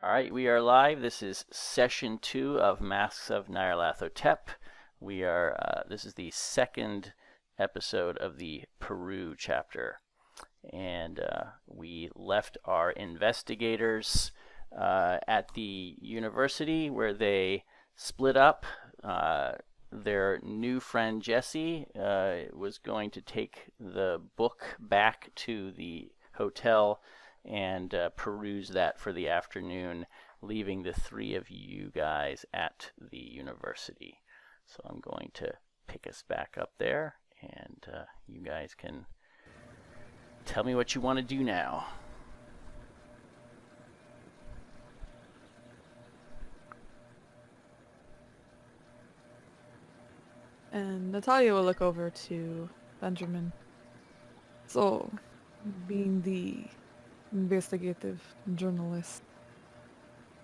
All right, we are live. This is session 2 of Masks of Nyarlathotep. This is the second episode of the Peru chapter. And we left our investigators at the university where they split up. Their new friend Jesse was going to take the book back to the hotel and peruse that for the afternoon, leaving the three of you guys at the university. So I'm going to pick us back up there, and you guys can tell me what you want to do now. And Natalya will look over to Benjamin. So, being the investigative journalist,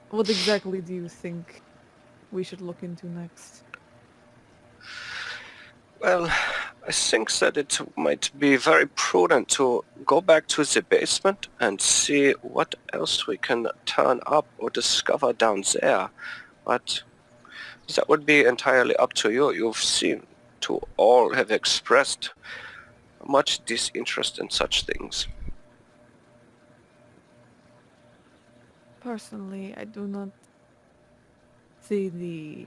what exactly do you think we should look into next? Well, I think that it might be very prudent to go back to the basement and see what else we can turn up or discover down there. But that would be entirely up to you. You've seemed to all have expressed much disinterest in such things. Personally, I do not see the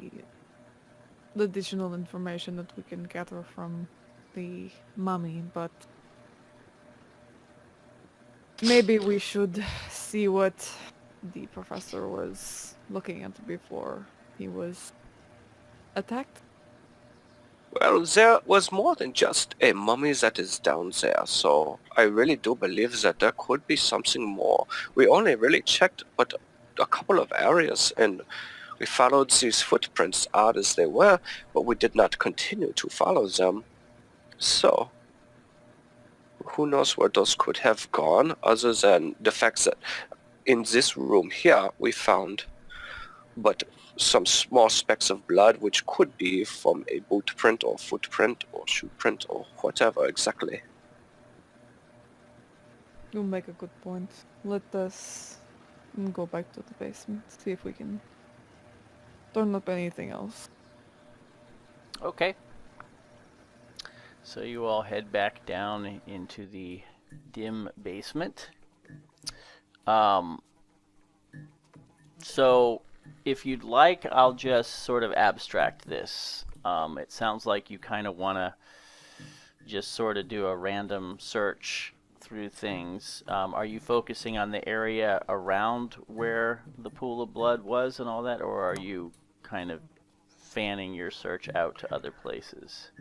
additional information that we can gather from the mummy, but maybe we should see what the professor was looking at before he was attacked. Well, there was more than just a mummy that is down there, so I really do believe that there could be something more. We only really checked but a couple of areas, and we followed these footprints odd as they were, but we did not continue to follow them. So, who knows where those could have gone, other than the fact that in this room here we found but some small specks of blood, which could be from a boot print or footprint or shoe print or whatever exactly. You make a good point. Let us go back to the basement, see if we can turn up anything else. Okay. So you all head back down into the dim basement. So if you'd like, I'll just sort of abstract this. It sounds like you kind of want to just sort of do a random search through things. Are you focusing on the area around where the pool of blood was and all that, or are you kind of fanning your search out to other places?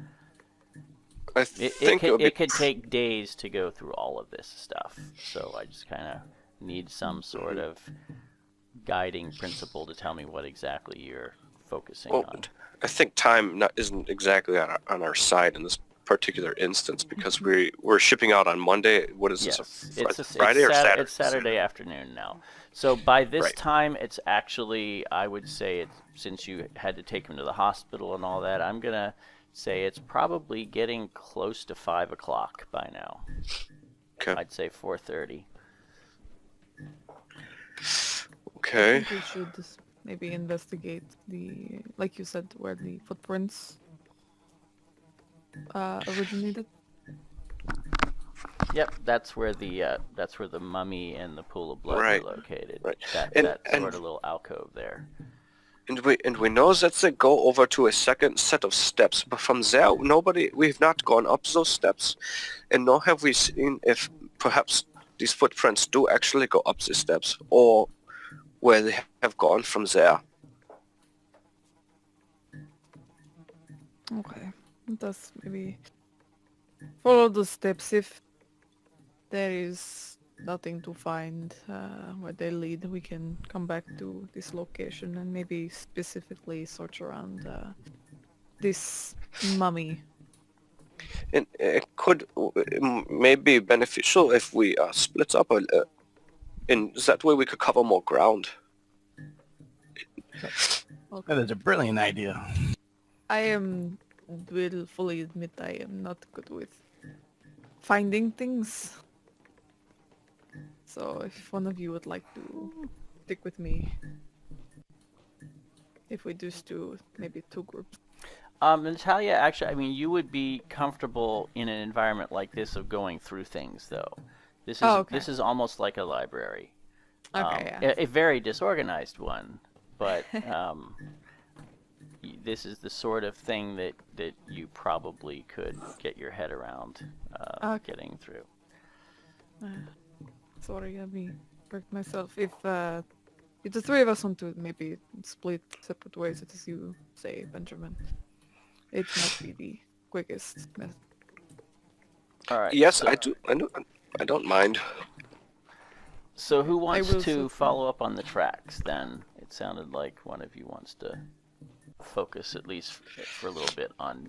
I think It could take days to go through all of this stuff, so I just kind of need some sort of guiding principle to tell me what exactly you're focusing on. I think time isn't exactly on our side in this particular instance because we're shipping out on Monday. What is this? Friday or Saturday? It's Saturday afternoon now. So by this time, it's actually, I would say, since you had to take him to the hospital and all that, I'm gonna say it's probably getting close to 5 o'clock by now. Okay. I'd say 4:30. Okay. I think we should just maybe investigate like you said, where the footprints originated. Yep, that's where the mummy and the pool of blood are located. Right. That sort of little alcove there. And we know that they go over to a second set of steps, but from there we've not gone up those steps, and nor have we seen if perhaps these footprints do actually go up the steps, or where they have gone from there. Okay, let us maybe follow the steps. If there is nothing to find where they lead, we can come back to this location and maybe specifically search around this mummy. And it could maybe beneficial if we split up, and that way we could cover more ground. Okay. That is a brilliant idea. I will fully admit I am not good with finding things. So if one of you would like to stick with me if we just do maybe 2 groups? Natalia, actually, I mean, you would be comfortable in an environment like this of going through things, though. This is almost like a library. Okay, yeah. A very disorganized one, but this is the sort of thing that you probably could get your head around getting through. Sorry, let me correct myself. If the 3 of us want to maybe split separate ways, as you say, Benjamin, it might be the quickest method. All right. Yes, so, I do. I don't mind. So who wants will to so- follow up on the tracks then? It sounded like one of you wants to focus at least for a little bit on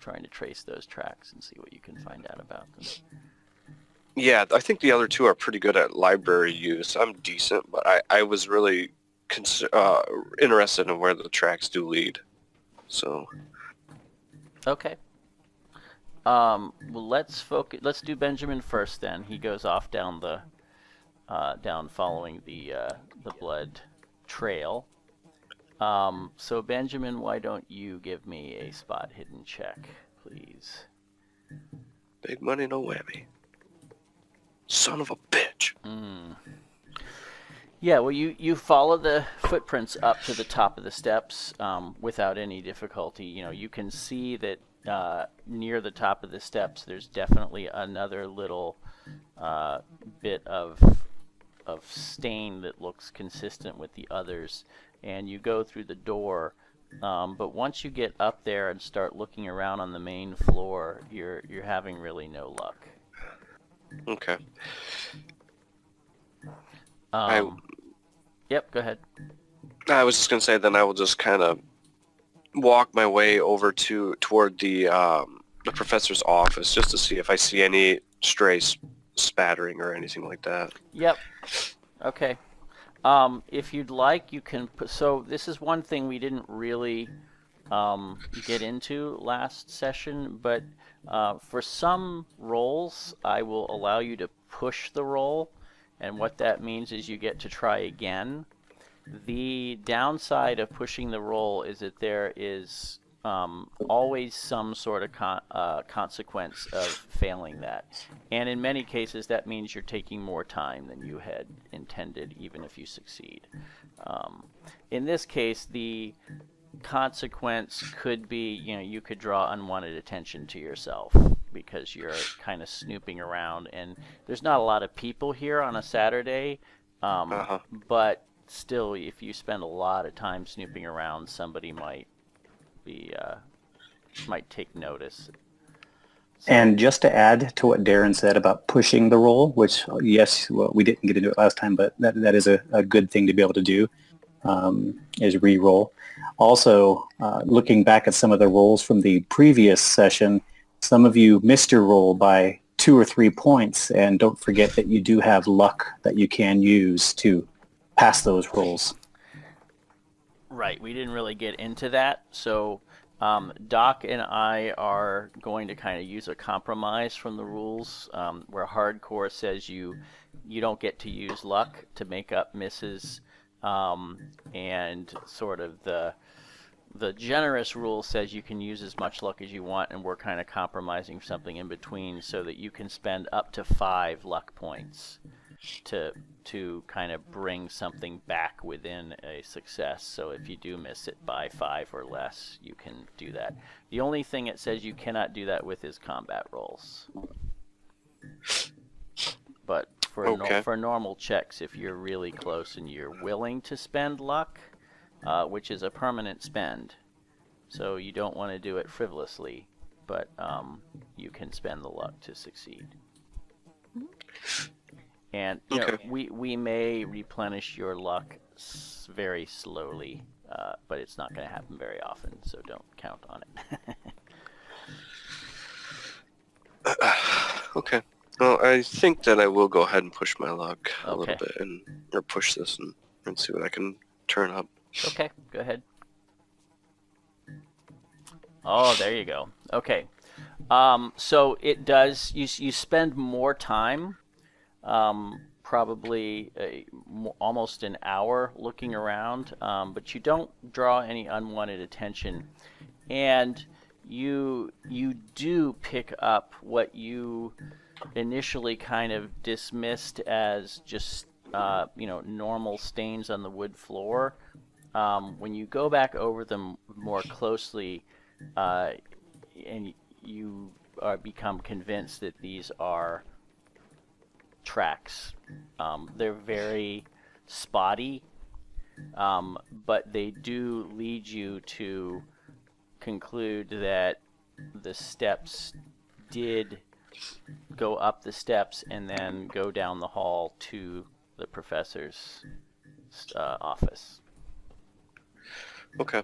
trying to trace those tracks and see what you can find out about them. Yeah, I think the other 2 are pretty good at library use. I'm decent, but I was really interested in where the tracks do lead. So. Okay. Well, let's focus. Let's do Benjamin first. Then he goes off down down following the blood trail. So Benjamin, why don't you give me a spot hidden check, please? Big money, no whammy. Son of a bitch. Yeah, well, you follow the footprints up to the top of the steps without any difficulty. You know, you can see that near the top of the steps, there's definitely another little bit of stain that looks consistent with the others, and you go through the door. But once you get up there and start looking around on the main floor, you're having really no luck. Okay. Yep, go ahead. I was just gonna say, then I will just kind of walk my way over toward the professor's office just to see if I see any stray spattering or anything like that. Yep. Okay. If you'd like, you can put, so this is one thing we didn't really get into last session, but for some roles, I will allow you to push the roll, and what that means is you get to try again. The downside of pushing the roll is that there is always some sort of consequence of failing that. And in many cases, that means you're taking more time than you had intended, even if you succeed. In this case, the consequence could be, you could draw unwanted attention to yourself because you're kind of snooping around, and there's not a lot of people here on a Saturday, but still, if you spend a lot of time snooping around, somebody might take notice. So, and just to add to what Darren said about pushing the roll, which, yes, well, we didn't get into it last time, but that is a good thing to be able to do, is re-roll. Also, looking back at some of the rolls from the previous session, some of you missed your roll by 2 or 3 points, and don't forget that you do have luck that you can use to pass those rolls. Right, we didn't really get into that, so Doc and I are going to kind of use a compromise from the rules, where hardcore says you don't get to use luck to make up misses, and sort of the generous rule says you can use as much luck as you want, and we're kind of compromising something in between so that you can spend up to 5 luck points to kind of bring something back within a success. So if you do miss it by 5 or less, you can do that. The only thing it says you cannot do that with is combat rolls. But for normal checks, if you're really close and you're willing to spend luck, which is a permanent spend, so you don't want to do it frivolously, but you can spend the luck to succeed. And we may replenish your luck very slowly, but it's not going to happen very often, so don't count on it. Okay. Well, I think that I will go ahead and push my luck a little bit, or push this and see what I can turn up. Okay, go ahead. Oh, there you go. Okay. So it does, you spend more time probably almost an hour looking around, but you don't draw any unwanted attention, and you do pick up what you initially kind of dismissed as just normal stains on the wood floor. When you go back over them more closely, and you become convinced that these are tracks. They're very spotty, but they do lead you to conclude that the steps did go up the steps and then go down the hall to the professor's office. Okay.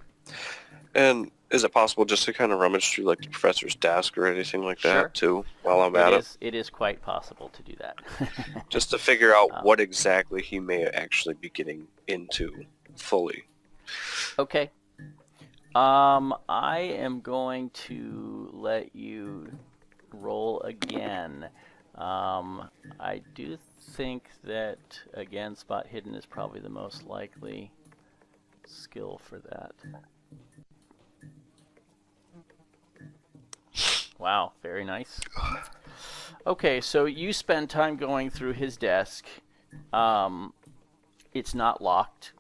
And is it possible just to kind of rummage through like the professor's desk or anything like that Sure. too while I'm at it? It is quite possible to do that. Just to figure out what exactly he may actually be getting into fully. Okay. I am going to let you roll again. I do think that, again, spot hidden is probably the most likely skill for that. Wow, very nice. Okay, so you spend time going through his desk. It's not locked.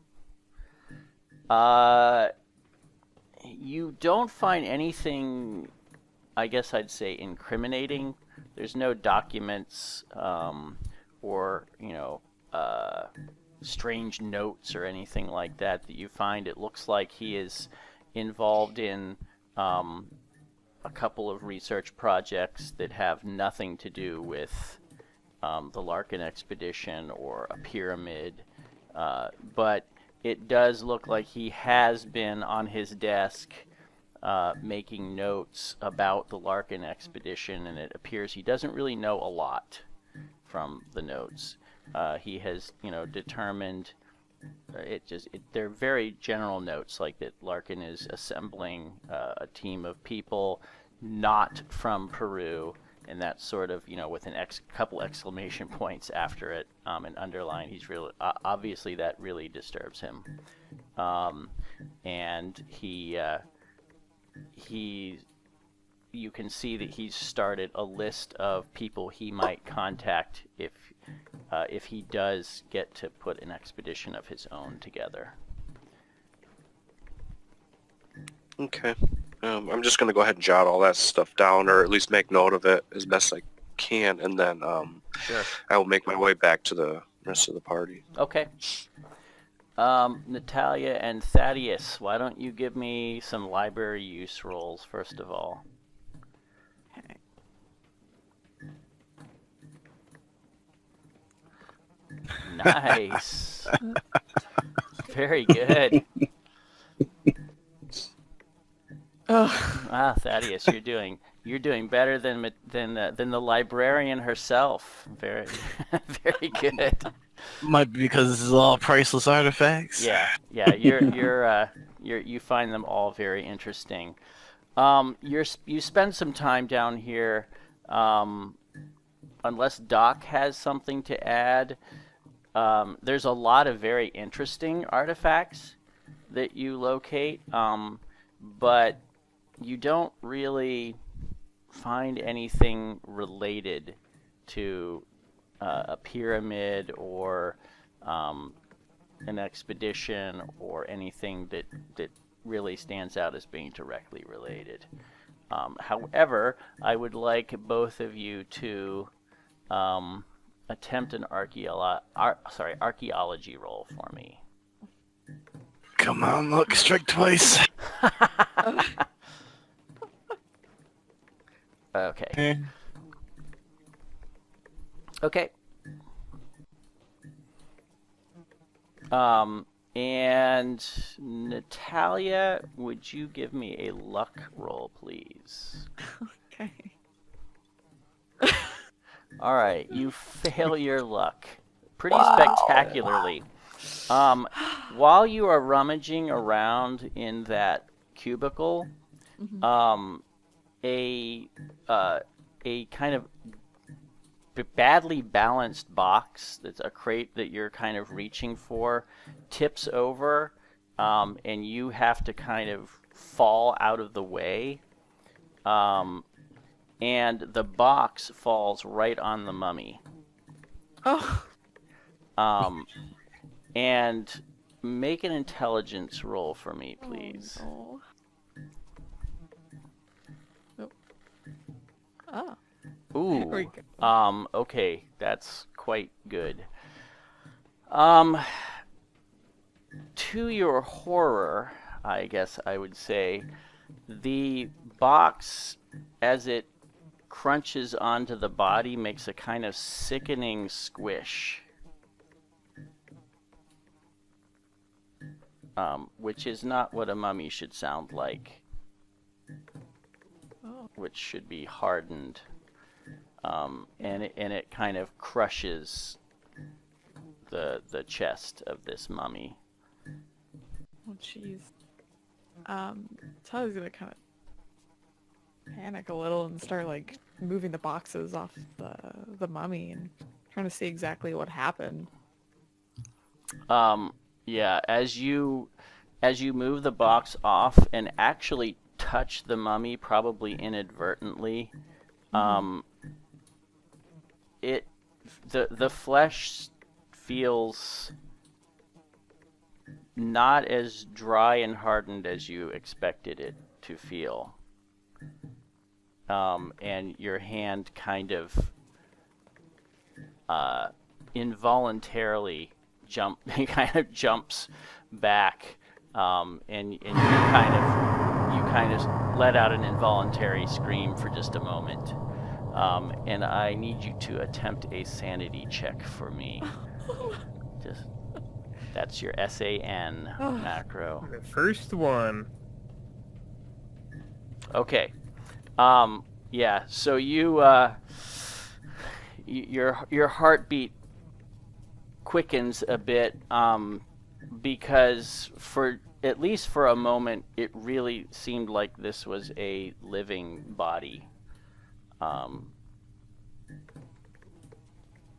You don't find anything, I guess I'd say, incriminating. There's no documents or, strange notes or anything like that you find. It looks like he is involved in a couple of research projects that have nothing to do with the Larkin expedition or a pyramid, but it does look like he has been on his desk making notes about the Larkin expedition, and it appears he doesn't really know a lot from the notes. He has, determined they're very general notes, like that Larkin is assembling a team of people not from Peru, and that's sort of, with a couple exclamation points after it, and underlined. He's really obviously that really disturbs him, and he you can see that he's started a list of people he might contact if he does get to put an expedition of his own together. Okay. I'm just going to go ahead and jot all that stuff down, or at least make note of it as best I can, and then Sure. I will make my way back to the rest of the party. Okay. Natalya and Thaddeus, why don't you give me some library use rolls first of all? Nice. Very good. Thaddeus, you're doing better than the librarian herself. Very, very good. Might be because this is all priceless artifacts. Yeah. You find them all very interesting. You spend some time down here. Unless Doc has something to add, there's a lot of very interesting artifacts that you locate, but you don't really find anything related to a pyramid or an expedition or anything that really stands out as being directly related. However, I would like both of you to attempt an archaeology roll for me. Come on, look, strike twice. Okay. Okay. And Natalya, would you give me a luck roll, please? Okay. All right, you fail your luck pretty spectacularly. While you are rummaging around in that cubicle, a kind of badly balanced box that's a crate that you're kind of reaching for tips over, and you have to kind of fall out of the way, and the box falls right on the mummy. Oh. And make an intelligence roll for me, please. Oh. Nope. Ah. Ooh. There we go. Okay, that's quite good. To your horror, I guess I would say, the box, as it crunches onto the body, makes a kind of sickening squish. Which is not what a mummy should sound like. Oh. Which should be hardened. And it kind of crushes the chest of this mummy. Oh, jeez. Tally's gonna kind of panic a little and start like moving the boxes off the mummy and trying to see exactly what happened. Yeah, as you move the box off and actually touch the mummy, probably inadvertently, the flesh feels not as dry and hardened as you expected it to feel. And your hand kind of involuntarily jumps back, and you kind of let out an involuntary scream for just a moment. And I need you to attempt a sanity check for me. That's your SAN macro. The first one. Okay. Yeah, so your heartbeat quickens a bit, because at least for a moment it really seemed like this was a living body.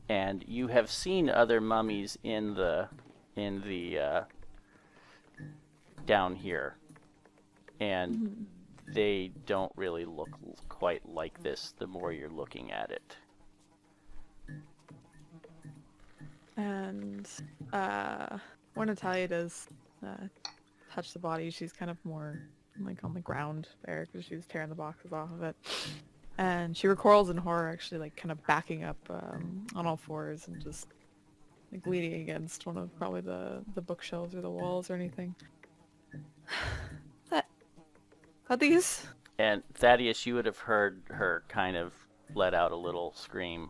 And you have seen other mummies in the down here, and they don't really look quite like this the more you're looking at it. And when Natalya does touch the body, she's kind of more like on the ground there because she was tearing the boxes off of it. And she recoils in horror, actually, like kind of backing up on all fours and just like leaning against one of probably the bookshelves or the walls or anything. Thaddeus? And Thaddeus, you would have heard her kind of let out a little scream.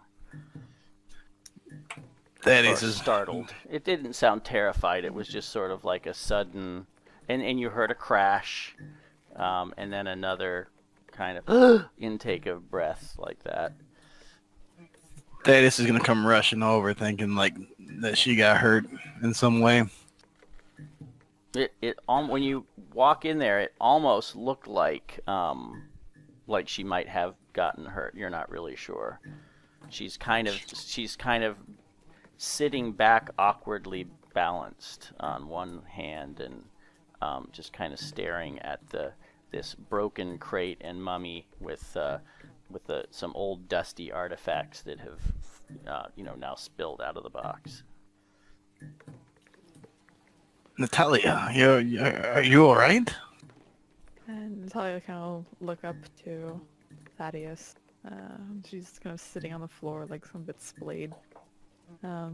Thaddeus Or is startled. It didn't sound terrified. It was just sort of like a sudden, and you heard a crash, and then another kind of intake of breath like that. Thaddeus is gonna come rushing over, thinking like that she got hurt in some way. When you walk in there, it almost looked like she might have gotten hurt. You're not really sure. She's kind of sitting back, awkwardly balanced on one hand, and just kind of staring at this broken crate and mummy with some old dusty artifacts that have now spilled out of the box. Natalya, are you all right? And Natalya kind of look up to Thaddeus. She's kind of sitting on the floor, like some bit splayed. A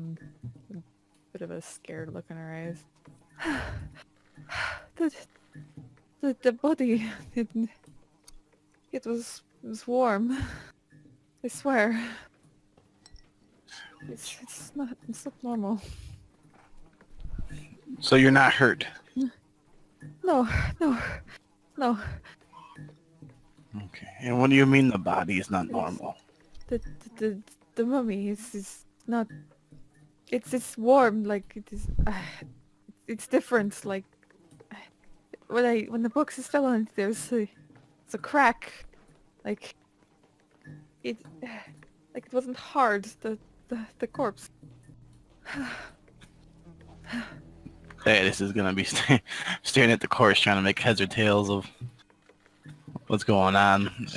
bit of a scared look in her eyes. The body, it was warm. I swear. It's not normal. So you're not hurt? No. Okay. And what do you mean the body is not normal? The mummy is not. It's warm, like it is. It's different. Like when the boxes fell on it, there's a crack. Like it. Like it wasn't hard. The corpse. Hey, this is gonna be staring at the course, trying to make heads or tails of what's going on.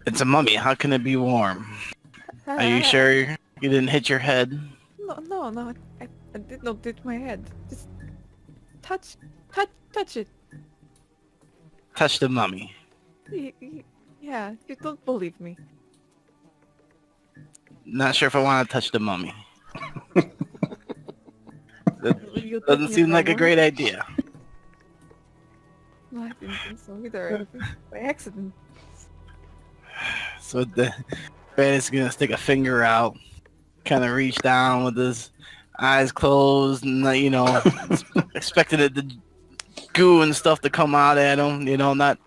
It's a mummy. How can it be warm? Are you sure you didn't hit your head? No. I did not hit my head. Just touch it. Touch the mummy. Yeah, you don't believe me. Not sure if I want to touch the mummy. You take Doesn't me seem like a wrong. great idea. No, I didn't think so either. I think by accident. So the bandit's gonna stick a finger out, kind of reach down with his eyes closed, and expecting it the goo and stuff to come out at him. Not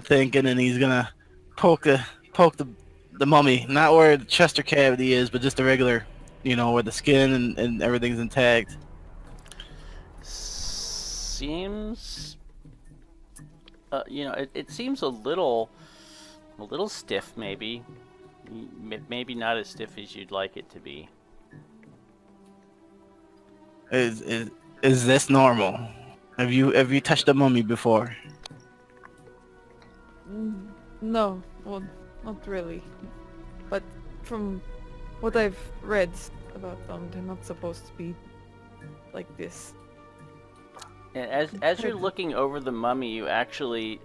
thinking, and he's gonna poke the mummy, not where the chest cavity is, but just the regular, where the skin and everything's intact. Seems, it seems a little stiff, maybe. Maybe not as stiff as you'd like it to be. Is this normal? Have you touched a mummy before? No, well, not really. But from what I've read about them, they're not supposed to be like this. And as you're looking over the mummy, you actually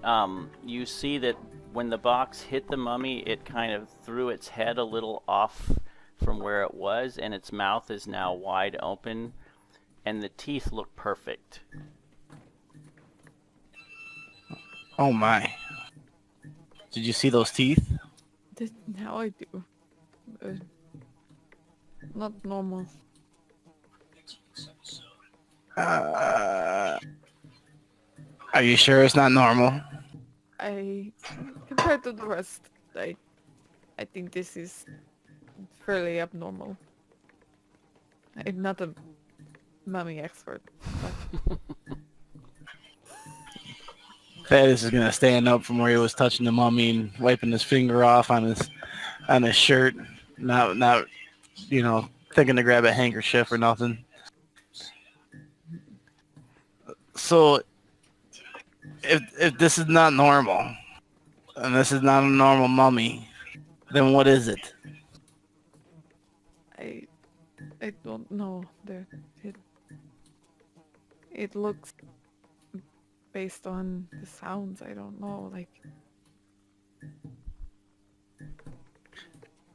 you see that when the box hit the mummy, it kind of threw its head a little off from where it was, and its mouth is now wide open, and the teeth look perfect. Oh my! Did you see those teeth? Now I do. Not normal. Are you sure it's not normal? Compared to the rest, I think this is fairly abnormal. I'm not a mummy expert, but Thaddeus is gonna stand up from where he was touching the mummy and wiping his finger off on his shirt, not thinking to grab a handkerchief or nothing. So, if this is not normal, and this is not a normal mummy, then what is it? I don't know. It looks, based on the sounds, I don't know, like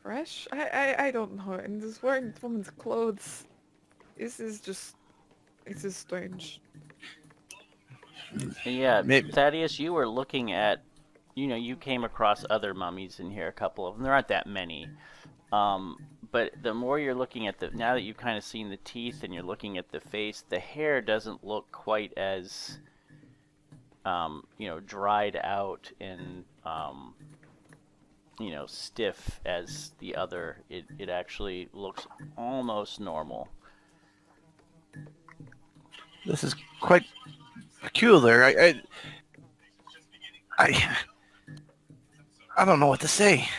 fresh? I don't know. And just wearing this woman's clothes. This is strange. Yeah, Maybe. Thaddeus, you were looking at, you came across other mummies in here, a couple of them. There aren't that many. But the more you're looking at now that you've kind of seen the teeth and you're looking at the face, the hair doesn't look quite as, dried out and, stiff as the other. It actually looks almost normal. This is quite peculiar. I don't know what to say.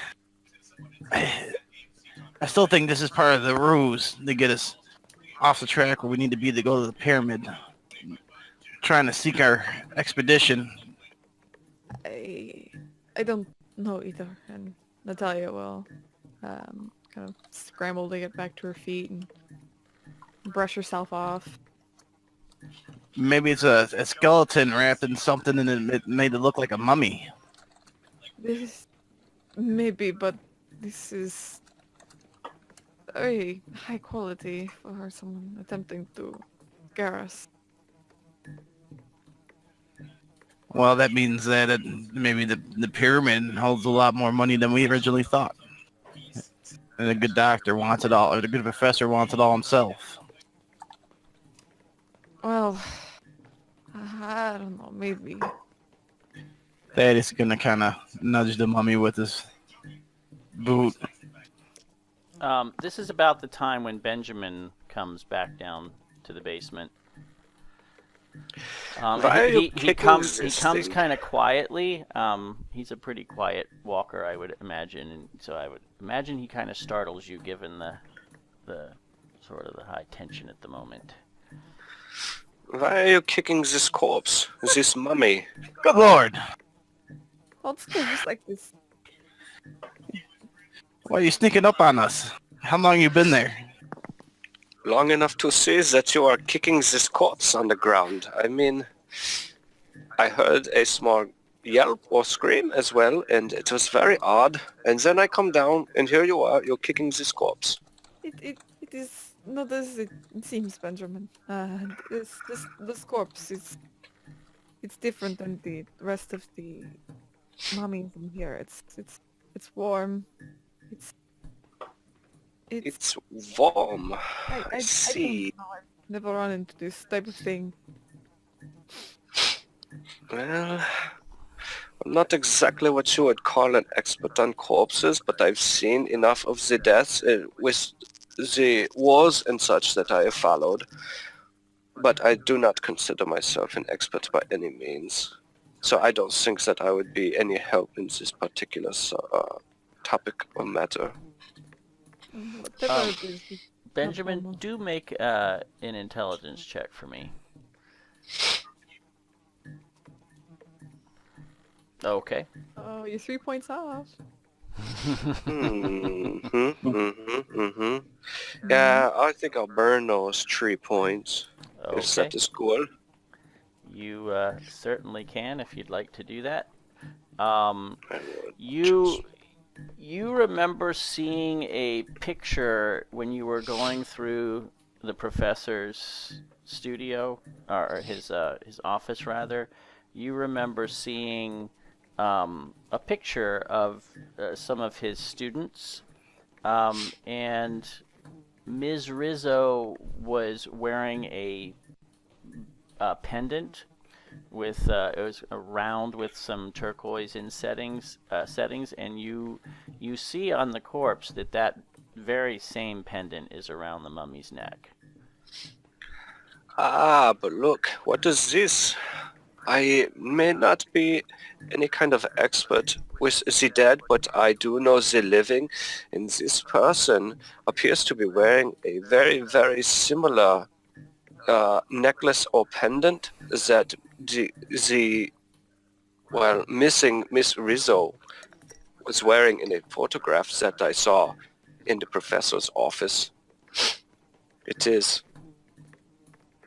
I still think this is part of the ruse to get us off the track where we need to be to go to the pyramid. Trying to seek our expedition. I don't know either. And Natalya will kind of scramble to get back to her feet and brush herself off. Maybe it's a skeleton wrapped in something and it made it look like a mummy. This maybe, but this is very high quality for someone attempting to scare us. Well, that means that maybe the pyramid holds a lot more money than we originally thought. And a good doctor wants it all, or the good professor wants it all himself. Well, I don't know, maybe. That is gonna kind of nudge the mummy with his boot. This is about the time when Benjamin comes back down to the basement. Why are you He kicking comes this kind thing? of quietly. He's a pretty quiet walker, I would imagine, and so I would imagine he kind of startles you given the sort of the high tension at the moment. Why are you kicking this corpse? This mummy? Good lord. Don't stay just like this. Why are you sneaking up on us? How long you been there? Long enough to see that you are kicking this corpse on the ground. I mean, I heard a small yelp or scream as well, and it was very odd. And then I come down, and here you are, you're kicking this corpse. It is not as it seems, Benjamin. This corpse is it's different than the rest of the mummies in here. It's warm. It's It's warm. I I don't see. know. I've never run into this type of thing. Well, I'm not exactly what you would call an expert on corpses, but I've seen enough of the deaths with the wars and such that I have followed. But I do not consider myself an expert by any means. So I don't think that I would be any help in this particular topic or matter. Whatever it is. It's not Benjamin, normal. do make an intelligence check for me. Okay. Oh, you're 3 points off. Yeah, I think I'll burn those 3 points. If Okay. that is cool. You certainly can if you'd like to do that. I will You remember seeing a picture when you were going through the professor's studio or his office rather. You remember seeing a picture of some of his students, and Ms. Rizzo was wearing a pendant with it was a round with some turquoise in settings, and you see on the corpse that very same pendant is around the mummy's neck. Ah, but look, what is this? I may not be any kind of expert with the dead, but I do know the living, and this person appears to be wearing a very, very similar necklace or pendant that missing Miss Rizzo was wearing in a photograph that I saw in the professor's office. It is.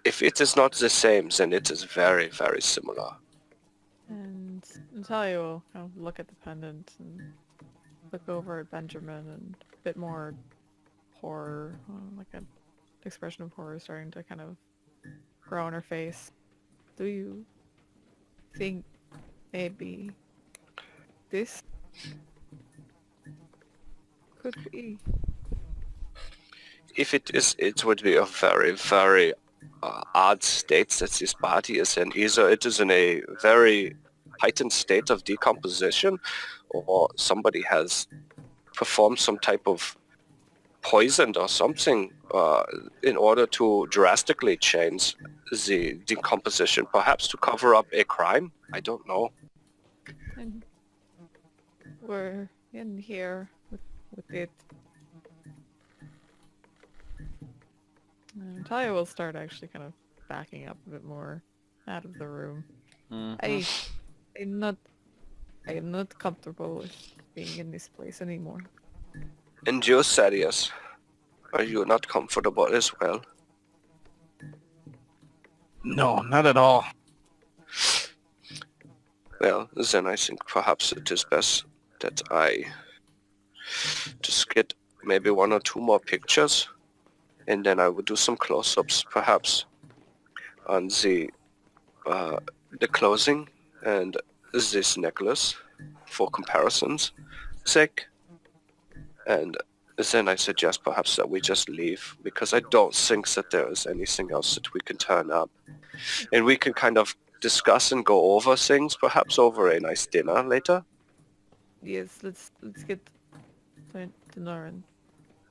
If it is not the same, then it is very, very similar. And Natalya will kind of look at the pendant and look over at Benjamin and a bit more horror, like an expression of horror starting to kind of grow on her face. Do you think maybe this could be? If it is, it would be a very, very odd state that this body is in. Either it is in a very heightened state of decomposition, or somebody has performed some type of poison or something in order to drastically change the decomposition, perhaps to cover up a crime. I don't know. And we're in here with it. Talia will start actually kind of backing up a bit more out of the room. Mhm. I am not comfortable with being in this place anymore. And you, Sadius, are you not comfortable as well? No, not at all. Well, then I think perhaps it is best that I just get maybe 1 or 2 more pictures, and then I would do some close-ups perhaps on the clothing and this necklace for comparison's sake. And then I suggest perhaps that we just leave, because I don't think that there is anything else that we can turn up. And we can kind of discuss and go over things, perhaps over a nice dinner later. Yes, let's get dinner and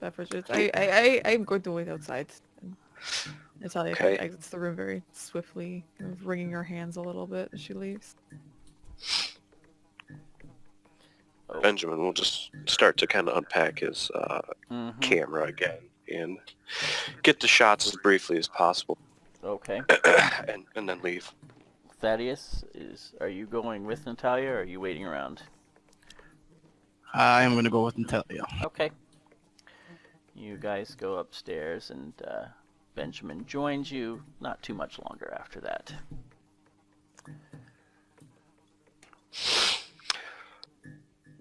beverages. I'm going to wait outside. Natalya kind of exits the room very swiftly, kind of wringing her hands a little bit as she leaves. Benjamin will just start to kind of unpack his camera again and get the shots as briefly as possible. Okay. and then leave. Thaddeus, are you going with Natalya, or are you waiting around? I am going to go with Natalya. Okay. You guys go upstairs, and Benjamin joins you not too much longer after that.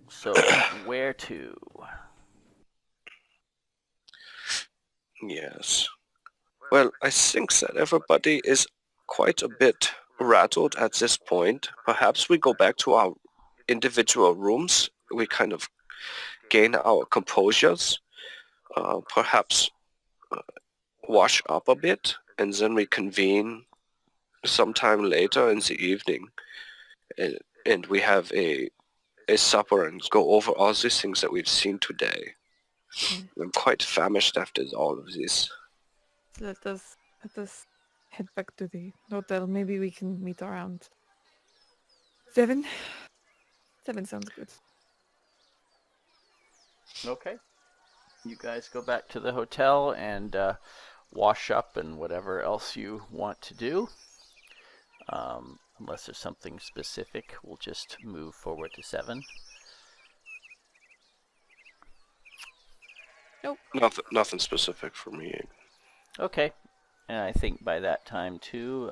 So, where to? Yes. Well, I think that everybody is quite a bit rattled at this point. Perhaps we go back to our individual rooms. We kind of gain our composures. Perhaps wash up a bit, and then we convene sometime later in the evening. And we have a supper and go over all these things that we've seen today. I'm quite famished after all of this. Let us head back to the hotel. Maybe we can meet around 7. 7 sounds good. Okay. You guys go back to the hotel and wash up and whatever else you want to do. Unless there's something specific, we'll just move forward to 7. Nope. Nothing specific for me. Okay. And I think by that time too,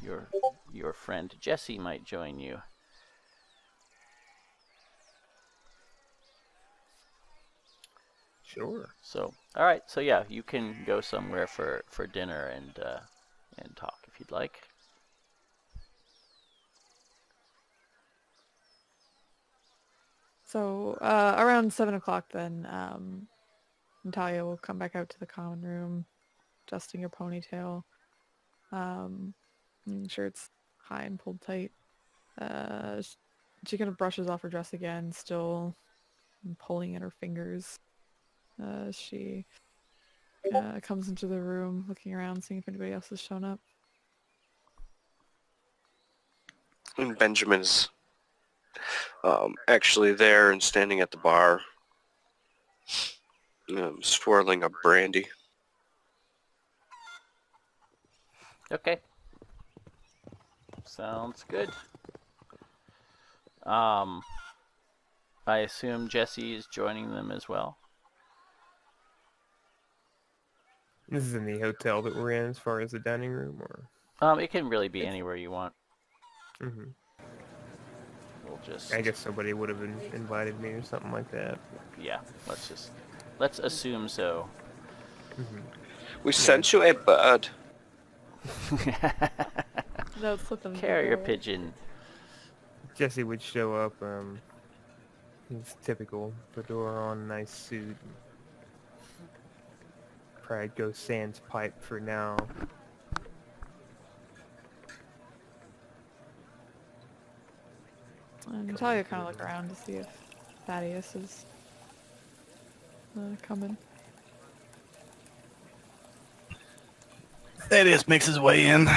your friend Jesse might join you. Sure. So, all right. So yeah, you can go somewhere for dinner and talk if you'd like. So around 7 o'clock then, Natalya will come back out to the common room, adjusting her ponytail. Making sure it's high and pulled tight. She kind of brushes off her dress again, still pulling at her fingers. She comes into the room, looking around, seeing if anybody else has shown up. And Benjamin's actually there and standing at the bar, swirling a brandy. Okay. Sounds good. I assume Jesse is joining them as well. This is in the hotel that we're in, as far as the dining room, or? It can really be anywhere you want. Mm-hmm. We'll just. I guess somebody would have invited me or something like that. Yeah. Let's assume so. Mm-hmm. We sent you a bird. That would slip them. Carrier pigeon. Jesse would show up. He's typical fedora on, nice suit. Probably go sans pipe for now. Natalya kind of look around to see if Thaddeus is coming. Thaddeus makes his way in.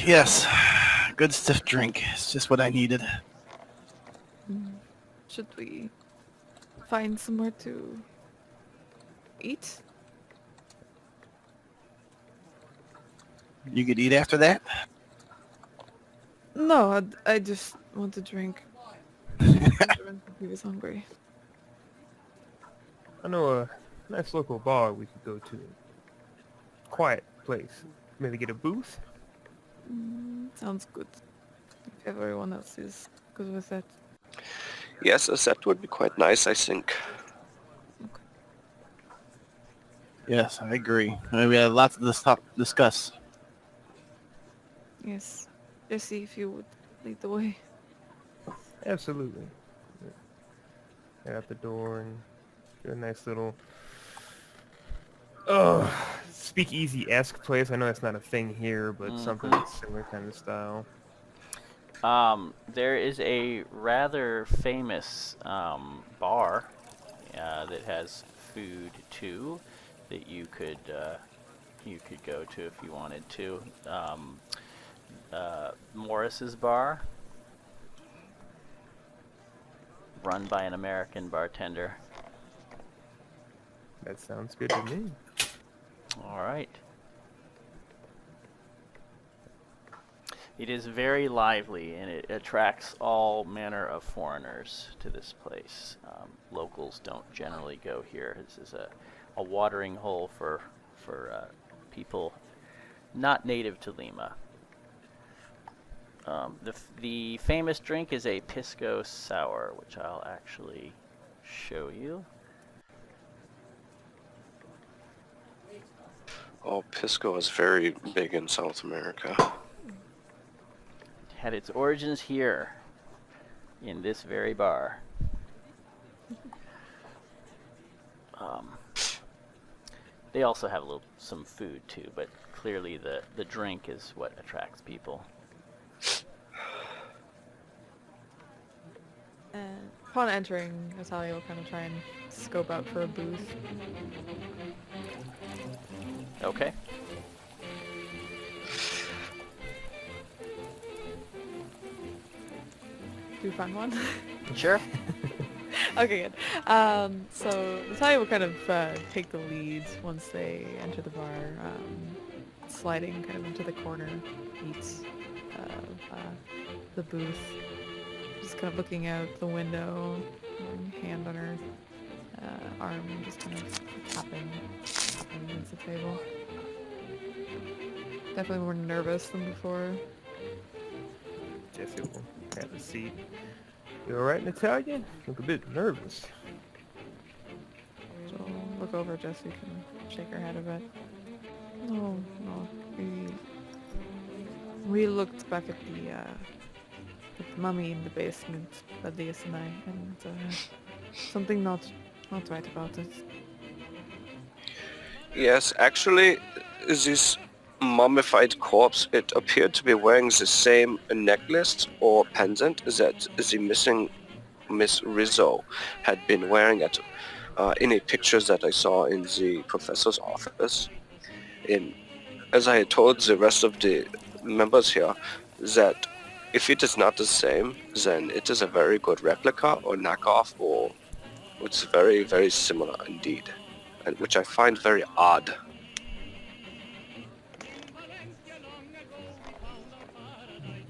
Yes, good stiff drink. It's just what I needed. Should we find somewhere to eat? You could eat after that? No, I just want to drink. He was hungry. I know a nice local bar we could go to. Quiet place. Maybe get a booth? Sounds good. If everyone else is good with that. Yes, that would be quite nice, I think. Yes, I agree. We have lots to discuss. Yes. Jesse, if you would lead the way. Absolutely. Get out the door and do a nice little speakeasy-esque place. I know that's not a thing here, but something similar kind of style. There is a rather famous bar that has food too. that you could go to if you wanted to. Morris's Bar, run by an American bartender. That sounds good to me. All right. It is very lively, and it attracts all manner of foreigners to this place. Locals don't generally go here. This is a watering hole for people not native to Lima. The famous drink is a pisco sour, which I'll actually show you. Oh, pisco is very big in South America. Had its origins here, in this very bar. They also have some food too, but clearly the drink is what attracts people. And upon entering, Natalya will kind of try and scope out for a booth. Okay. Do you find one? Sure. Okay, good. So Natalya will kind of take the lead once they enter the bar, sliding kind of into the corner seats of the booth. Just kind of looking out the window, hand on her arm, and just kind of tapping against the table. Definitely more nervous than before. Jesse will have a seat. You alright, Natalya? Look a bit nervous. She'll look over at Jesse and shake her head a bit. No. We looked back at the mummy in the basement, Thaddeus and I, and something not right about it. Yes, actually, this mummified corpse, it appeared to be wearing the same necklace or pendant that the missing Miss Rizzo had been wearing at any pictures that I saw in the professor's office. As I had told the rest of the members here, that if it is not the same, then it is a very good replica or knockoff, or it's very, very similar indeed, and which I find very odd.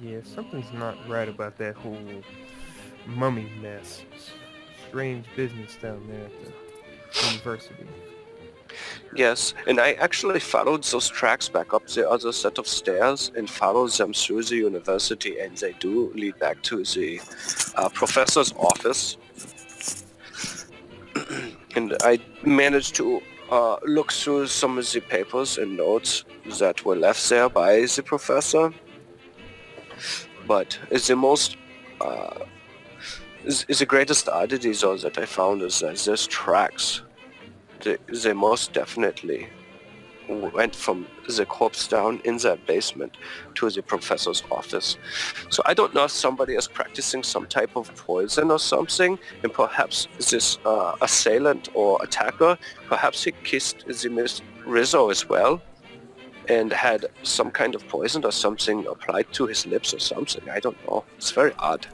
Yeah, something's not right about that whole mummy mess. Strange business down there at the university. Yes, and I actually followed those tracks back up the other set of stairs and followed them through the university, and they do lead back to the professor's office. And I managed to look through some of the papers and notes that were left there by the professor. But the most, the greatest oddity though that I found is that these tracks, they most definitely went from the corpse down in that basement to the professor's office. So I don't know if somebody is practicing some type of poison or something, and perhaps this assailant or attacker, perhaps he kissed the Miss Rizzo as well, and had some kind of poison or something applied to his lips or something. I don't know. It's very odd.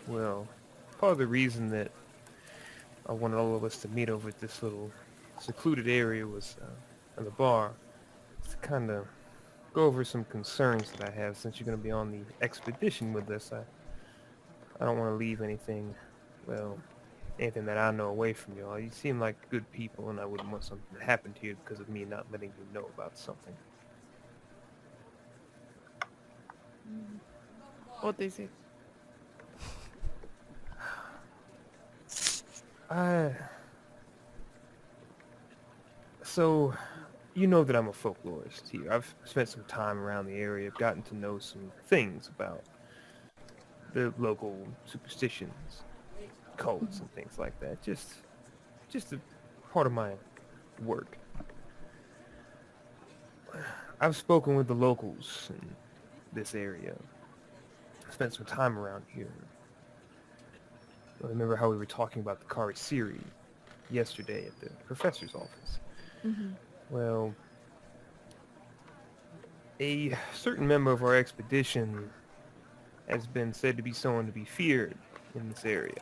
Well, part of the reason that I wanted all of us to meet over at this little secluded area was in the bar, to kind of go over some concerns that I have since you're going to be on the expedition with us. I don't want to leave anything that I know away from y'all. You seem like good people, and I wouldn't want something to happen to you because of me not letting you know about something. What is it? So, you know that I'm a folklorist here. I've spent some time around the area. I've gotten to know some things about the local superstitions, cults, and things like that. Just a part of my work. I've spoken with the locals in this area. Spent some time around here. I remember how we were talking about the Karisiri. yesterday at the professor's office. Mm-hmm. Well, a certain member of our expedition has been said to be someone to be feared in this area.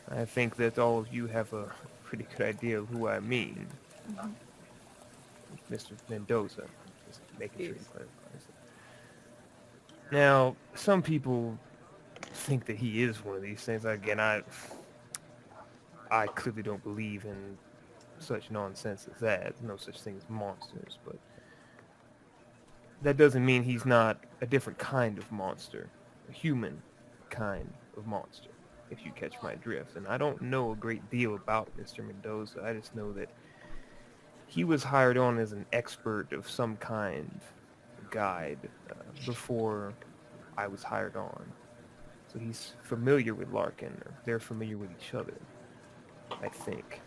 I think that all of you have a pretty good idea of who I mean. Mm-hmm. Mr. Mendoza. Just making sure he Yes. clarifies it. Now, some people think that he is one of these things. Again, I clearly don't believe in such nonsense as that. There's no such thing as monsters, but that doesn't mean he's not a different kind of monster, a human kind of monster, if you catch my drift. And I don't know a great deal about Mr. Mendoza. I just know that he was hired on as an expert of some kind, guide, before I was hired on. So he's familiar with Larkin, or they're familiar with each other, I think.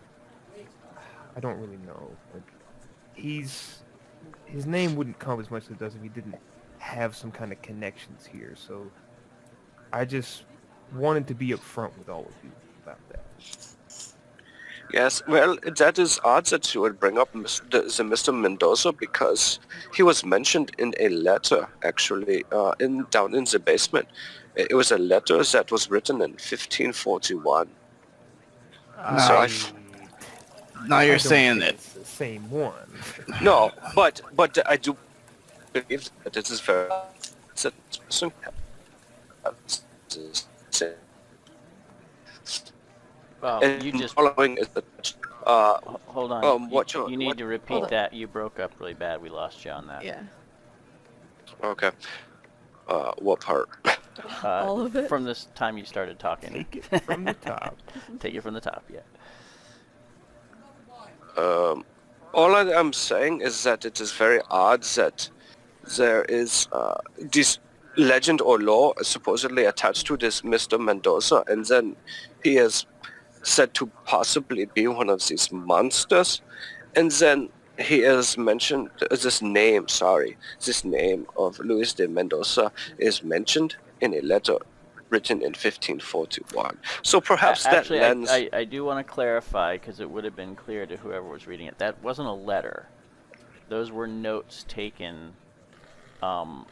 I don't really know. But his name wouldn't come as much as it does if he didn't have some kind of connections here. So I just wanted to be upfront with all of you about that. Yes, well, that is odd that you would bring up the Mr. Mendoza, because he was mentioned in a letter, actually, down in the basement. It was a letter that was written in 1541. Now you're I don't saying think that. it's the same one. No, but I do believe that it is very... Well, And you just following is that... hold on. You need what- to repeat that. You broke up really bad. We lost you on that. Yeah. Okay. What part? All of it? From this time you started talking. Take it from the top. Take it from the top. Yeah. All I'm saying is that it is very odd that there is this legend or lore supposedly attached to this Mr. Mendoza, and then he is said to possibly be one of these monsters, and then he is mentioned, this name of Luis de Mendoza is mentioned in a letter written in 1541. So perhaps Actually, that lens... I do want to clarify, because it would have been clear to whoever was reading it. That wasn't a letter. Those were notes taken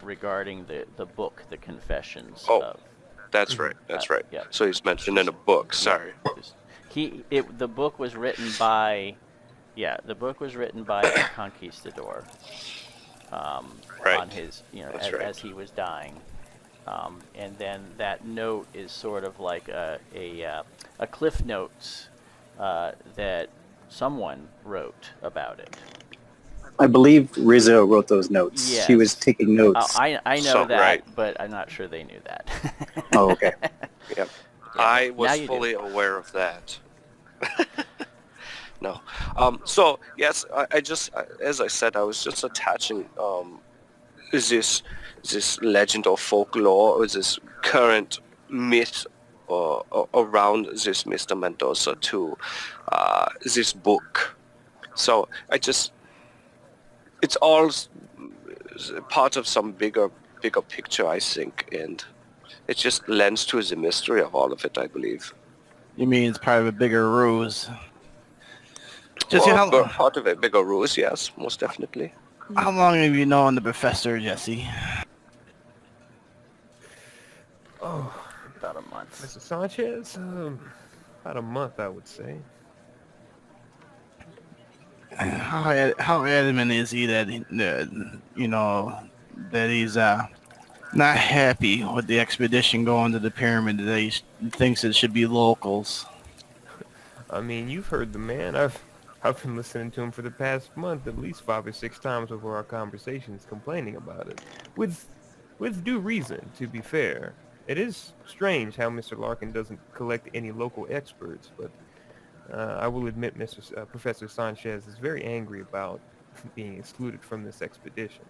regarding the book, The Confessions. Oh, that's right. That's right. Yeah. So he's mentioned in a book. Sorry. The book was written by... Yeah, the book was written by a conquistador Right. on his, That's right. as he was dying. And then that note is sort of like a cliff notes that someone wrote about it. I believe Rizzo wrote those notes. Yes. She was taking notes. I know So, that, right. but I'm not sure they knew that. Oh, okay. Yep. Yeah, I now was you fully aware of that. No. So yes, I just, as I said, I was just attaching this legend or folklore, or this current myth around this Mr. Mendoza to this book. So it's all part of some bigger picture, I think, and it just lends to the mystery of all of it, I believe. You mean it's part of a bigger ruse? Jesse, Or part of a bigger ruse, yes, most definitely. how long have you known the professor, Jesse? Oh, About a month. Mr. Sanchez? About a month, I would say. How adamant is he that that he's not happy with the expedition going to the pyramid? That he thinks it should be locals. I mean, you've heard the man. I've been listening to him for the past month at least 5 or 6 times over our conversations, complaining about it. With due reason, to be fair. It is strange how Mr. Larkin doesn't collect any local experts, but I will admit Professor Sanchez is very angry about being excluded from this expedition.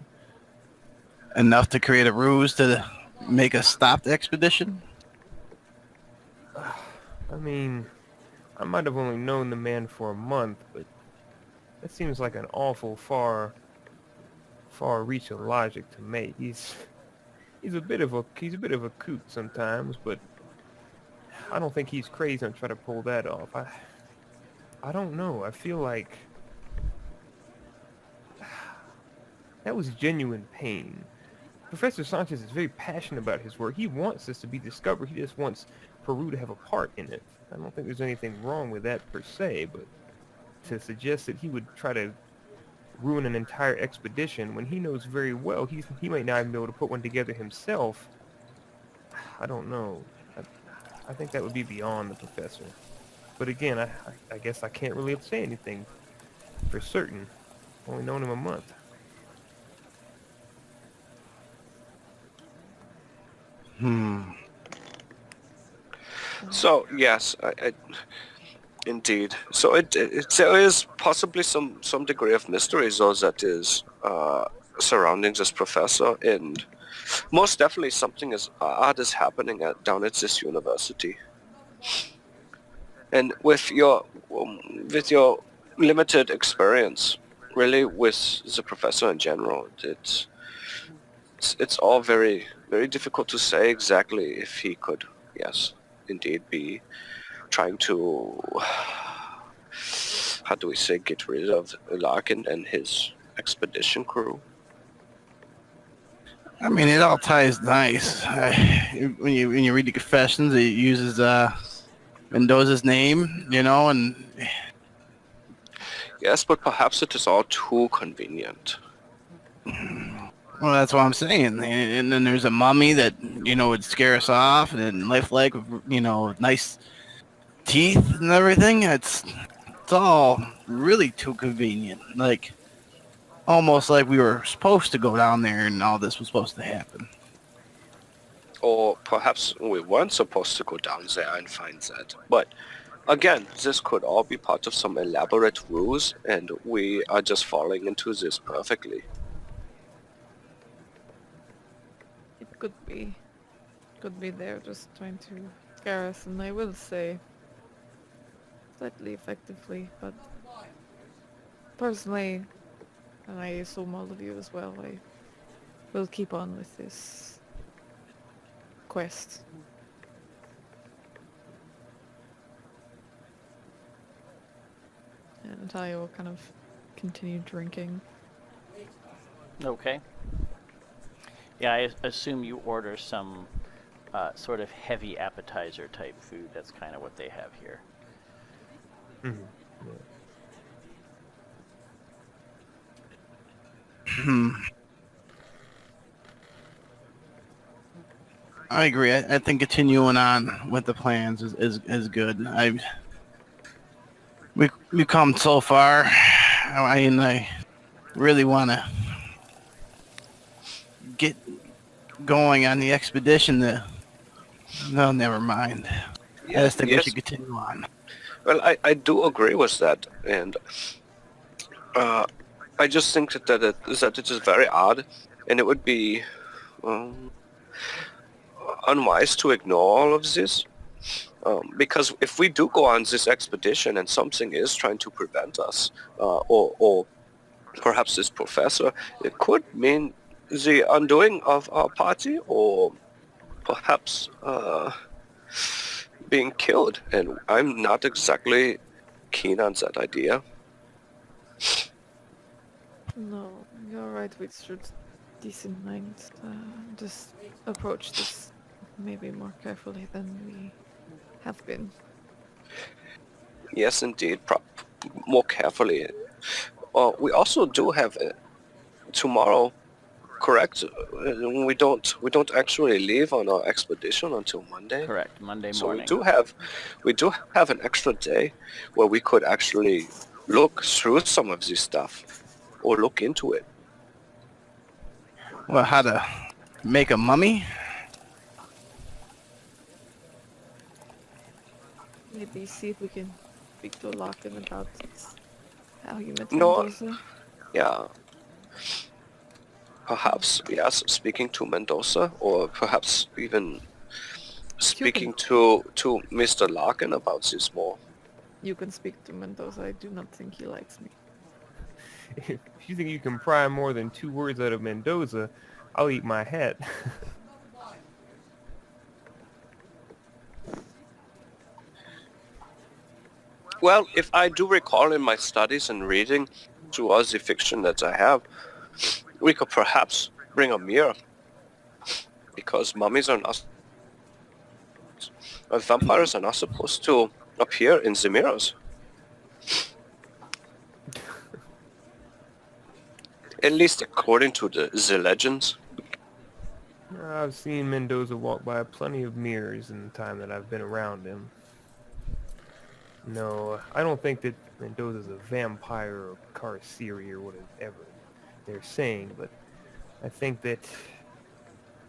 Enough to create a ruse to make us stop the expedition? I mean, I might have only known the man for a month, but that seems like an awful far reach of logic to make. He's a bit of a kook sometimes, but I don't think he's crazy on trying to pull that off. I don't know. I feel like that was genuine pain. Professor Sanchez is very passionate about his work. He wants this to be discovered. He just wants Peru to have a part in it. I don't think there's anything wrong with that per se, but to suggest that he would try to ruin an entire expedition when he knows very well he might not even be able to put one together himself, I don't know. I think that would be beyond the professor. But again, I guess I can't really say anything for certain. Only known him a month. So yes, indeed. So there is possibly some degree of mystery, though, that is surrounding this professor, and most definitely something is odd is happening down at this university. And with your limited experience, really, with the professor in general, it's all very very difficult to say exactly if he could, yes, indeed be trying to, how do we say, get rid of Larkin and his expedition crew. I mean, it all ties nice. When you read the confessions, it uses Mendoza's name, and Yes, but perhaps it is all too convenient. well, that's what I'm saying. And then there's a mummy that would scare us off, and then lifelike, nice teeth and everything. It's all really too convenient. Like almost like we were supposed to go down there, and all this was supposed to happen. Or perhaps we weren't supposed to go down there and find that. But again, this could all be part of some elaborate ruse, and we are just falling into this perfectly. It could be. Could be they're just trying to scare us, and I will say slightly effectively, but personally, and I assume all of you as well, I will keep on with this quest. And Natalia will kind of continue drinking. Okay. Yeah, I assume you order some sort of heavy appetizer type food. That's kind of what they have here. Mm-hmm. I agree. I think continuing on with the plans is good. We come so far, and I really want to get going on the expedition. No, never mind. I just think we should continue on. Well, I do agree with that, and I just think that it is very odd, and it would be unwise to ignore all of this. Because if we do go on this expedition and something is trying to prevent us, or perhaps this professor, it could mean the undoing of our party, or perhaps being killed. And I'm not exactly keen on that idea. No, you're right, we should decent mind. Just approach this maybe more carefully than we have been. Yes, indeed, more carefully. We also do have tomorrow, correct? We don't actually leave on our expedition until Monday. Correct, Monday So morning. we do have an extra day where we could actually look through some of this stuff or look into it. Well, how to make a mummy? Maybe see if we can speak to Larkin about how you met No. Mendoza. Yeah. Perhaps, yes, speaking to Mendoza, or perhaps even speaking to Mr. Larkin about this more. You can speak to Mendoza. I do not think he likes me. If you think you can pry more than 2 words out of Mendoza, I'll eat my hat. Well, if I do recall in my studies and reading towards the fiction that I have, we could perhaps bring a mirror, because mummies are not, vampires are not supposed to appear in the mirrors. At least according to the legends. I've seen Mendoza walk by plenty of mirrors in the time that I've been around him. No, I don't think that Mendoza's a vampire or Carceri or whatever they're saying, but I think that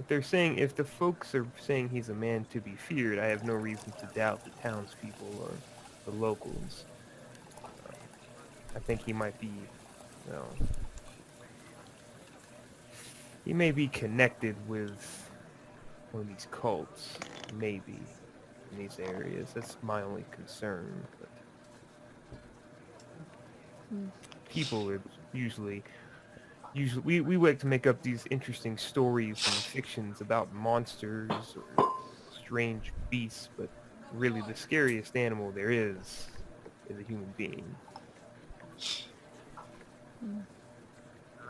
if the folks are saying he's a man to be feared, I have no reason to doubt the townspeople or the locals. I think he might be, well, he may be connected with one of these cults, maybe, in these areas. That's my only concern. But people are usually we like to make up these interesting stories and fictions about monsters or strange beasts, but really the scariest animal there is a human being.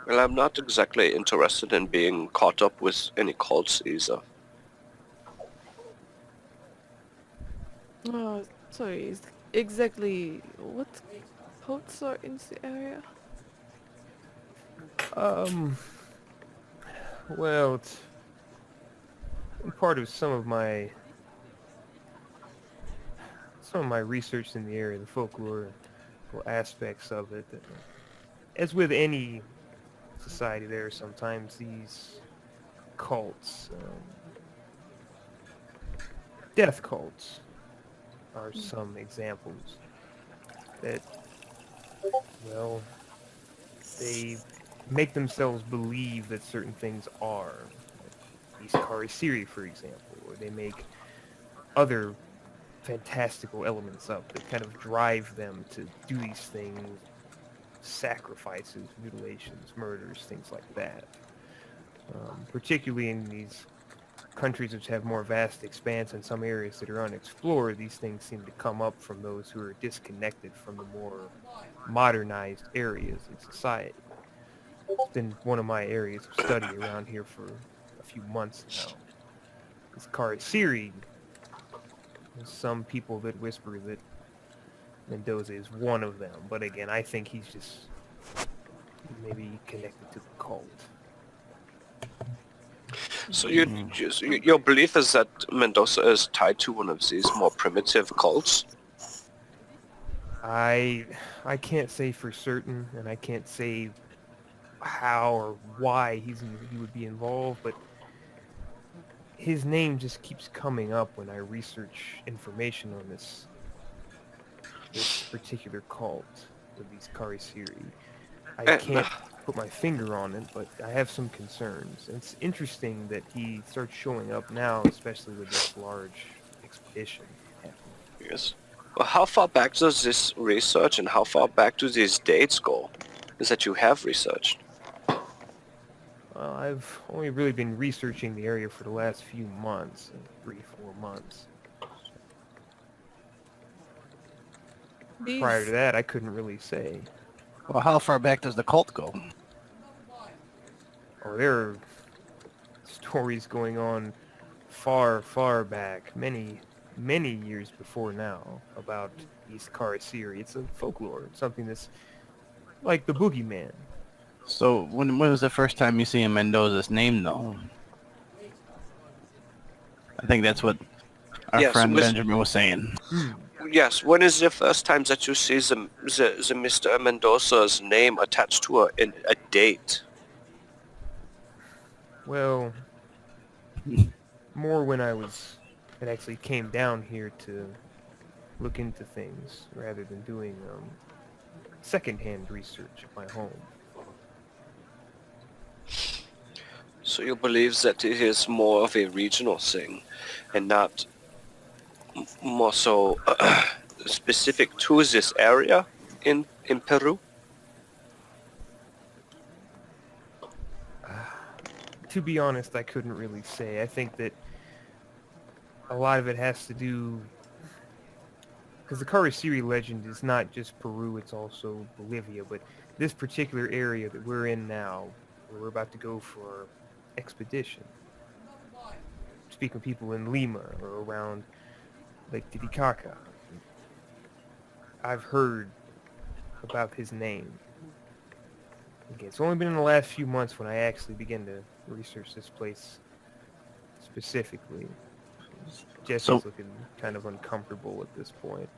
Well, I'm not exactly interested in being caught up with any cults either. Oh, sorry. Exactly what cults are in the area? Well, it's part of some of my research in the area, the folklore aspects of it. As with any society, there are sometimes these cults, death cults are some examples that, well, they make themselves believe that certain things are. These Karasiri, for example, or they make other fantastical elements up that kind of drive them to do these things, sacrifices, mutilations, murders, things like that. Particularly in these countries which have more vast expanse and some areas that are unexplored, these things seem to come up from those who are disconnected from the more modernized areas of society. It's been one of my areas of study around here for a few months now. This Karasiri, there's some people that whisper that Mendoza is one of them, but again, I think he's just maybe connected to the cult. So your belief is that Mendoza is tied to one of these more primitive cults? I can't say for certain, and I can't say how or why he would be involved, but his name just keeps coming up when I research information on this particular cult with these Karasiri. I can't put my finger on it, but I have some concerns. And it's interesting that he starts showing up now, especially with this large expedition happening. Yes. Well, how far back does this research and how far back do these dates go? Is that you have researched? Well, I've only really been researching the area for the last few months, 3-4 months. Prior to that, I couldn't really say. Well, how far back does the cult go? Oh, there are stories going on far, far back, many years before now, about East Karasiri. It's a folklore. It's something that's like the boogeyman. So when was the first time you see Mendoza's name, though? I think that's what our friend Benjamin was saying. Yes, when is the first time that you see the Mr. Mendoza's name attached to a date? Well, more when I actually came down here to look into things rather than doing secondhand research at my home. So you believe that it is more of a regional thing and not more so specific to this area in Peru? To be honest, I couldn't really say. I think that a lot of it has to do because the Karasiri legend is not just Peru, it's also Bolivia, but this particular area that we're in now, where we're about to go for expedition, speaking of people in Lima or around Lake Titicaca, I've heard about his name. Again, it's only been in the last few months when I actually began to research this place specifically. Jesse's So- looking kind of uncomfortable at this point.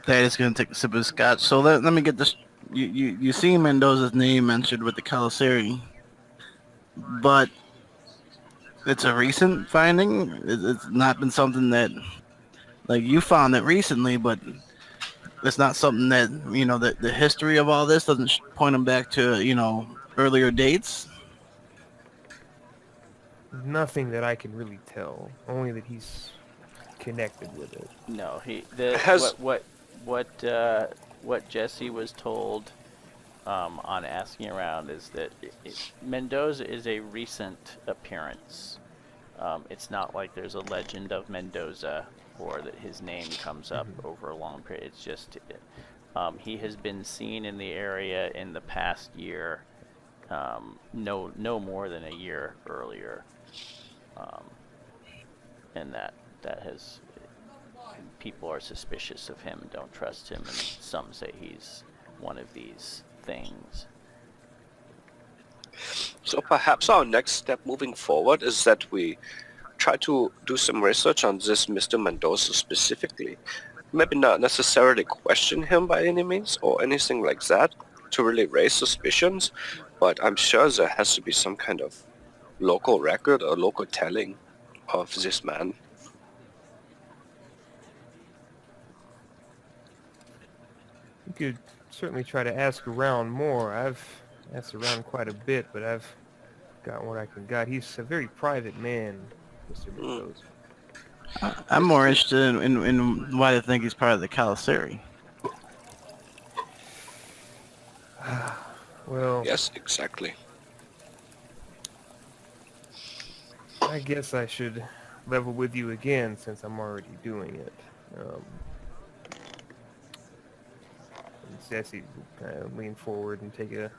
Dad is gonna take a sip of scotch. So let me get this. You see Mendoza's name mentioned with the Calasari, but it's a recent finding. It's not been something that, like, you found it recently, but it's not something that, you know, the history of all this doesn't point them back to, you know, earlier dates. Nothing that I can really tell, only that he's connected with it. No, Has- what Jesse was told on asking around is that Mendoza is a recent appearance. It's not like there's a legend of Mendoza or that his name comes up over a long period. It's just he has been seen in the area in the past year, no more than a year earlier, and that has people are suspicious of him and don't trust him, and some say he's one of these things. So perhaps our next step moving forward is that we try to do some research on this Mr. Mendoza specifically. Maybe not necessarily question him by any means or anything like that to really raise suspicions, but I'm sure there has to be some kind of local record or local telling of this man. You could certainly try to ask around more. I've asked around quite a bit, but I've got what I can got. He's a very private man, Mr. Mendoza. I'm more interested in why they think he's part of the Calasari. Well, Yes, exactly. I guess I should level with you again since I'm already doing it. Jesse will kind of lean forward and take a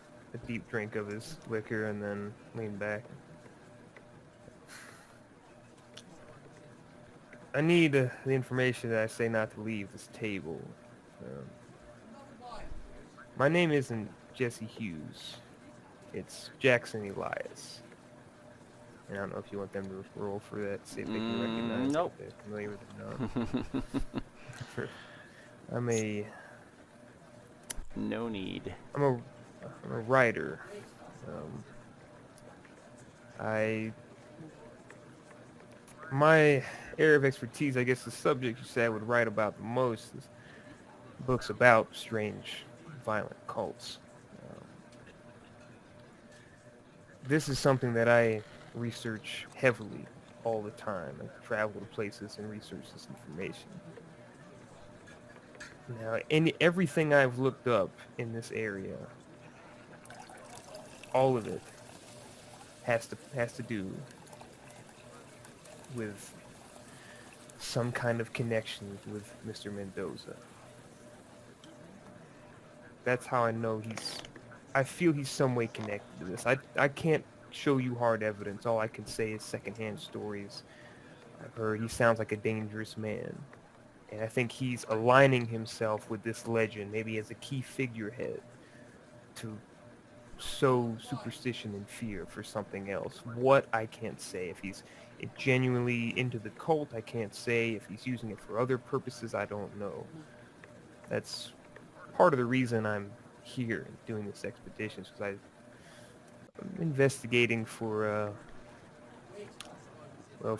deep drink of his liquor and then lean back. I need the information that I say not to leave this table. My name isn't Jesse Hughes. It's Jackson Elias. And I don't know if you want them to roll for that, see if they can recognize Nope. if they're familiar with it or not. No need. I'm a writer. My area of expertise, I guess the subject you say I would write about the most is books about strange, violent cults. This is something that I research heavily all the time. I travel to places and research this information. Now, everything I've looked up in this area, all of it has to do with some kind of connection with Mr. Mendoza. That's how I know I feel he's some way connected to this. I can't show you hard evidence. All I can say is secondhand stories I've heard. He sounds like a dangerous man. And I think he's aligning himself with this legend, maybe as a key figurehead, to sow superstition and fear for something else. What, I can't say. If he's genuinely into the cult, I can't say. If he's using it for other purposes, I don't know. That's part of the reason I'm here doing this expedition, because I'm investigating for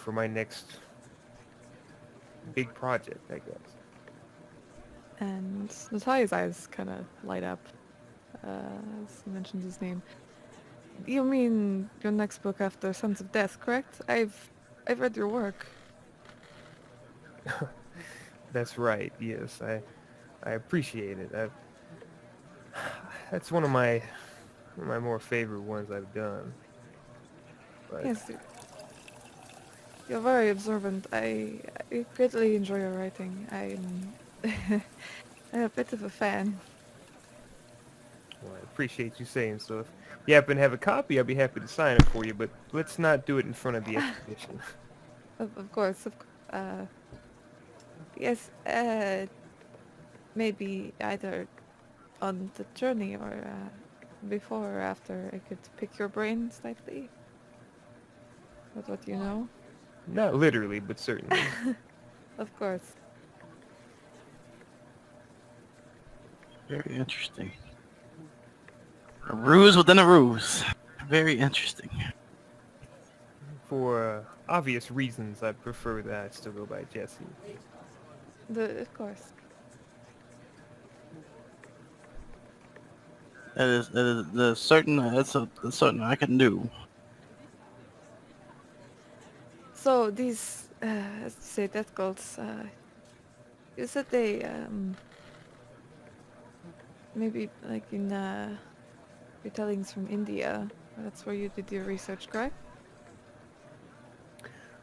my next big project, I guess. And Natalya's eyes kind of light up as he mentions his name. You mean your next book after Sons of Death, correct? I've read your work. That's right. Yes, I appreciate it. That's one of my more favorite ones I've done. But Yes, you're very observant. I greatly enjoy your writing. I'm a bit of a fan. Well, I appreciate you saying so. If you happen to have a copy, I'd be happy to sign it for you, but let's not do it in front of the expedition. Of course, yes, maybe either on the journey or before or after I could pick your brain slightly. What you know? Not literally, but certainly. Of course. Very interesting. A ruse within a ruse. Very interesting. For obvious reasons, I prefer that I still go by Jesse. Of course. That is the certain. That's a certain I can do. So these, as you say, death cults, you said they, maybe like in retellings from India. That's where you did your research, correct?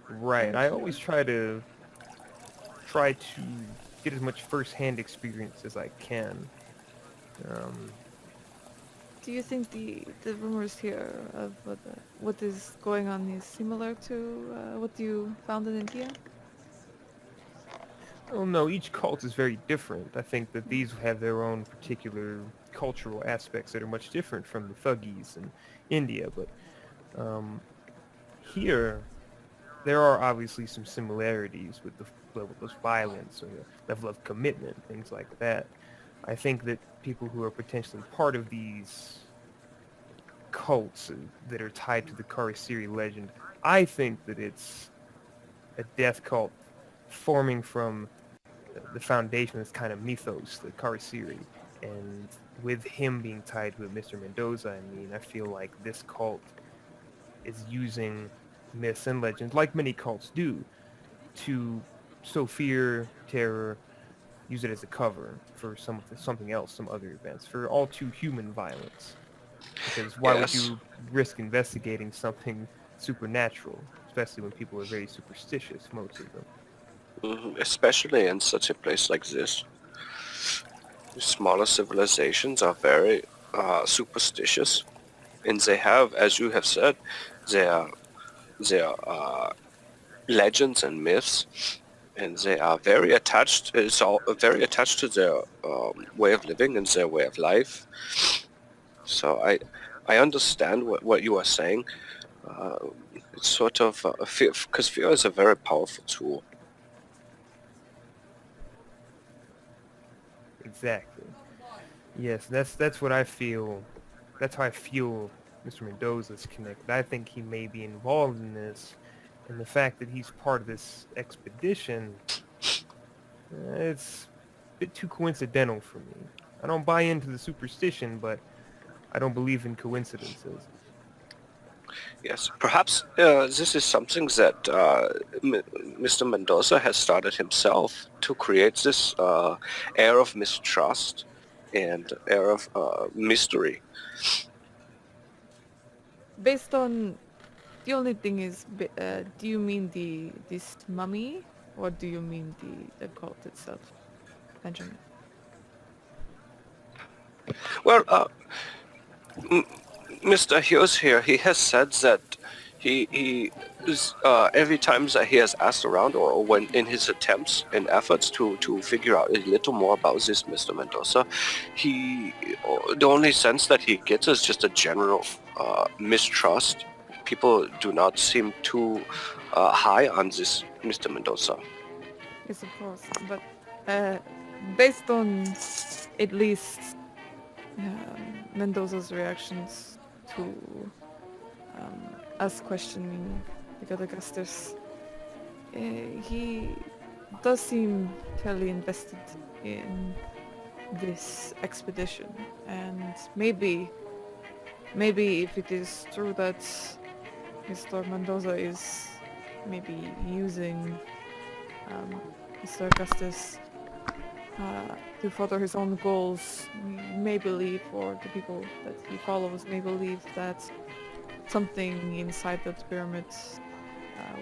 Right. I always try to get as much first-hand experience as I can. Do you think the rumors here of what is going on is similar to what you found in India? Well, no, each cult is very different. I think that these have their own particular cultural aspects that are much different from the Thuggies in India, but here there are obviously some similarities with the level of violence or the level of commitment, things like that. I think that people who are potentially part of these cults that are tied to the Karasiri legend, I think that it's a death cult forming from the foundation of this kind of mythos, the Karasiri. And with him being tied with Mr. Mendoza, I feel like this cult is using myths and legends, like many cults do, to sow fear, terror, use it as a cover for something else, some other events, for all too human violence. Because why would Yes. you risk investigating something supernatural, especially when people are very superstitious, most of them? Especially in such a place like this. Smaller civilizations are very superstitious, and they have, as you have said, their legends and myths, and they are very attached. It's all very attached to their way of living and their way of life. So I understand what you are saying. It's sort of fear, because fear is a very powerful tool. Exactly. Yes, that's what I feel. That's how I feel Mr. Mendoza's connected. I think he may be involved in this, and the fact that he's part of this expedition, it's a bit too coincidental for me. I don't buy into the superstition, but I don't believe in coincidences. Yes, perhaps this is something that Mr. Mendoza has started himself to create this air of mistrust and air of mystery. Based on the only thing is, do you mean this mummy, or do you mean the cult itself, Benjamin? Well, Mr. Hughes here, he has said that he is, every time that he has asked around, or when in his attempts and efforts to figure out a little more about this Mr. Mendoza, the only sense that he gets is just a general mistrust. People do not seem too high on this Mr. Mendoza. Yes, of course, but based on at least Mendoza's reactions to us questioning the other Augustus, he does seem fairly invested in this expedition, and maybe if it is true that Mr. Mendoza is maybe using Mr. Augustus to further his own goals, we may believe, or the people that he follows may believe, that something inside that pyramid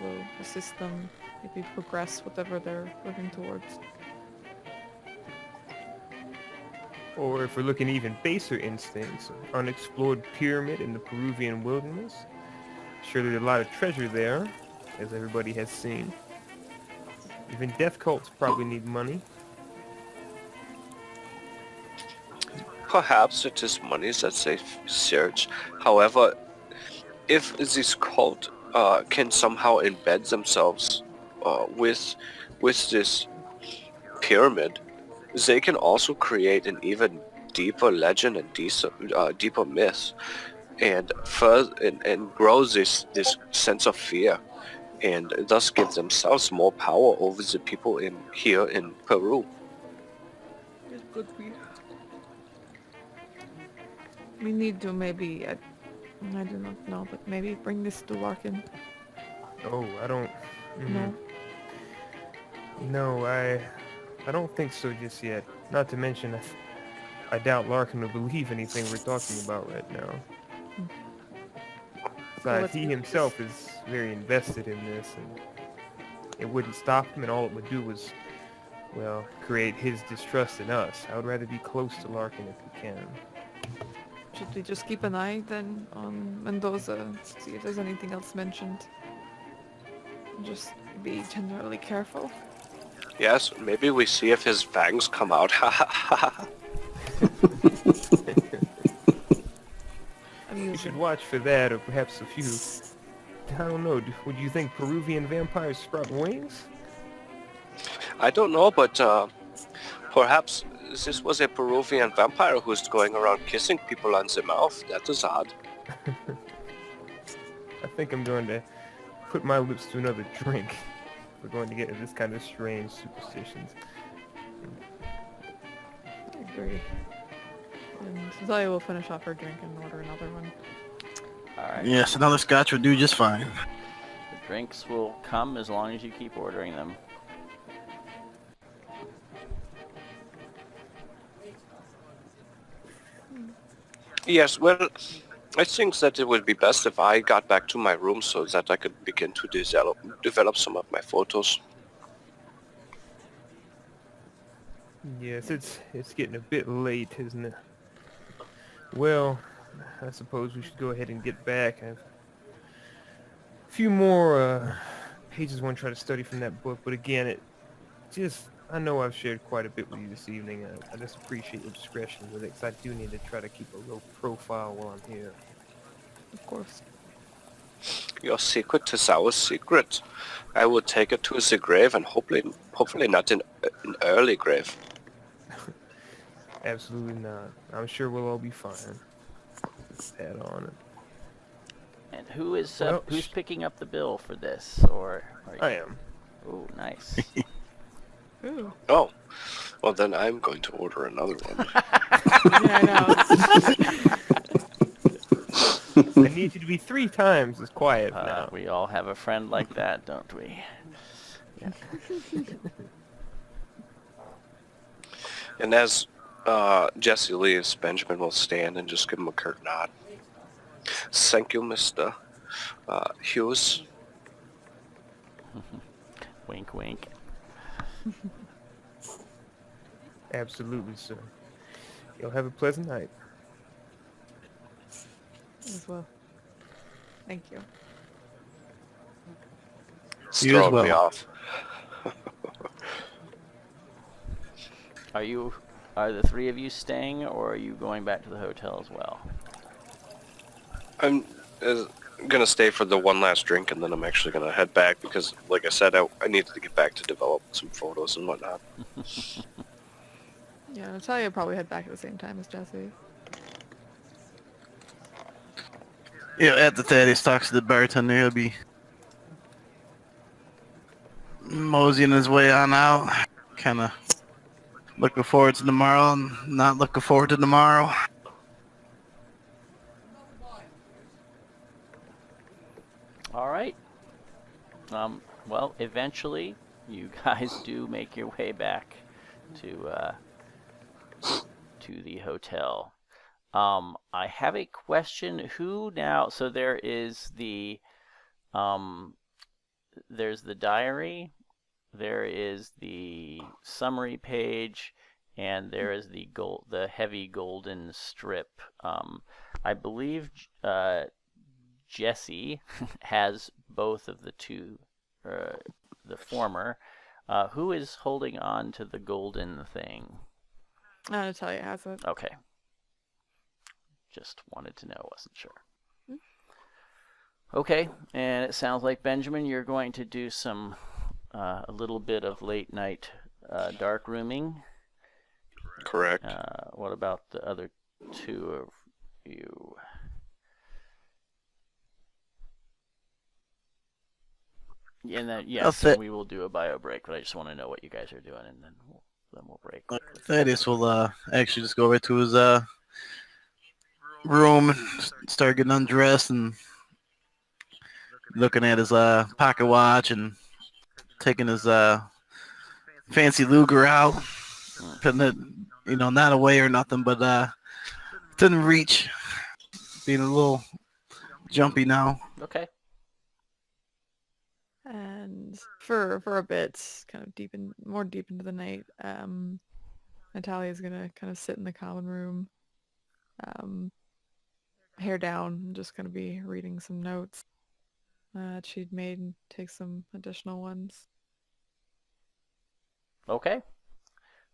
will assist them maybe progress whatever they're working towards. Or if we're looking even baser instincts, an unexplored pyramid in the Peruvian wilderness. Surely there's a lot of treasure there, as everybody has seen. Even death cults probably need money. Perhaps it is money that they search. However, if this cult can somehow embed themselves with this pyramid, they can also create an even deeper legend and deeper myth, and further and grow this sense of fear, and thus give themselves more power over the people here in Peru. It could be. We need to maybe, I do not know, but maybe bring this to Larkin. Oh, I don't... No? No, I don't think so just yet. Not to mention, I doubt Larkin will believe anything we're talking about right now. Besides, let's he do himself is very invested in this, and it wouldn't stop him, and all it would do was, well, create his distrust in us. I would rather be close to Larkin if we can. Should we just keep an eye then on Mendoza, see if there's anything else mentioned? Just be generally careful. Yes, maybe we see if his fangs come out. You should watch for that, or perhaps a few... I don't know, would you think Peruvian vampires sprout wings? I don't know, but perhaps this was a Peruvian vampire who's going around kissing people on the mouth. That is odd. I think I'm going to put my lips to another drink. We're going to get into this kind of strange superstitions. I agree. And Natalya will finish off her drink and order another one. Alright. Yes, another scotch would do just fine. The drinks will come as long as you keep ordering them. Yes, well, I think that it would be best if I got back to my room so that I could begin to develop some of my photos. Yes, it's getting a bit late, isn't it? Well, I suppose we should go ahead and get back. I have a few more pages I want to try to study from that book, but again, I know I've shared quite a bit with you this evening. I just appreciate your discretion with it, because I do need to try to keep a low profile while I'm here. Of course. Your secret is our secret. I will take it to the grave, and hopefully not an early grave. Absolutely not. I'm sure we'll all be fine. Head on it. And who is Well, who's picking up the bill for this? Or are you... I am. Oh, nice. Ooh. Oh, well then I'm going to order another one. Yeah, I I need you to be 3 times as quiet now. We all have a friend like that, don't we? Yeah. And as Jesse leaves, Benjamin will stand and just give him a curt nod. Thank you, Mr. Hughes. Wink, wink. Absolutely, sir. You'll have a pleasant night. as well. Thank you. You as Throw me well. off. Are the 3 of you staying, or are you going back to the hotel as well? I'm gonna stay for the one last drink, and then I'm actually gonna head back because, like I said, I needed to get back to develop some photos and whatnot. Yeah, Natalya probably head back at the same time as Jesse. Yeah, after Thaddeus talks to the bartender, he'll be moseying his way on out. Kind of looking forward to tomorrow and not looking forward to tomorrow. All right. Well, eventually, you guys do make your way back to the hotel. I have a question. Who now? So there is there's the diary, there is the summary page, and there is the heavy golden strip. I believe Jesse has both of the two, the former. Who is holding on to the golden thing? Natalya has it. Okay. Just wanted to know, wasn't sure. Okay, and it sounds like, Benjamin, you're going to do a little bit of late night dark rooming. Correct. What about the other two of you? And then, yes, and we will do a bio break, but I just want to know what you guys are doing, and then we'll break. Thaddeus will actually just go right to his room and start getting undressed and looking at his pocket watch and taking his fancy Luger out, putting it, not away or nothing, but didn't reach, being a little jumpy now. Okay. And for a bit, kind of more deep into the night, Natalya's gonna kind of sit in the common room, hair down, and just gonna be reading some notes that she'd made and take some additional ones. Okay.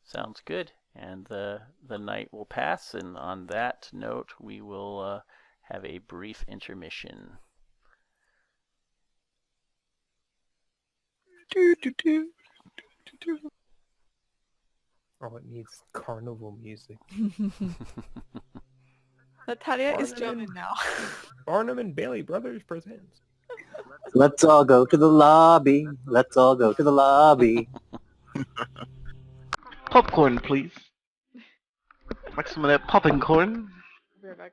Sounds good. And the night will pass, and on that note, we will have a brief intermission. Oh, it needs carnival music. Natalya is Barnum. joining now. Barnum and Bailey Brothers presents. Let's all go to the lobby. Let's all go to the lobby. Popcorn, please. Like some of that popping corn. Be right back.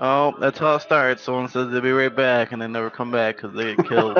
Oh, that's how it starts. Someone says they'll be right back, and they never come back because they get killed.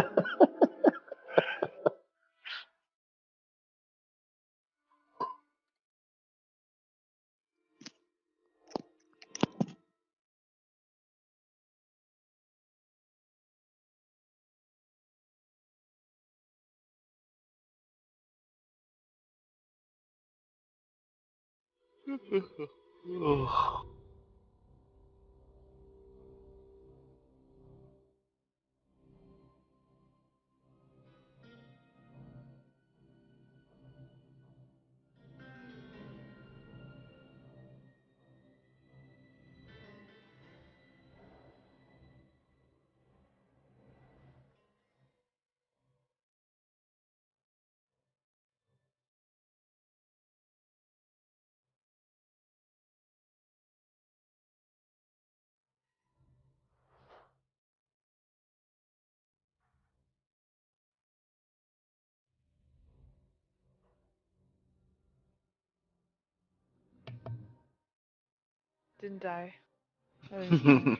Didn't die. I didn't die.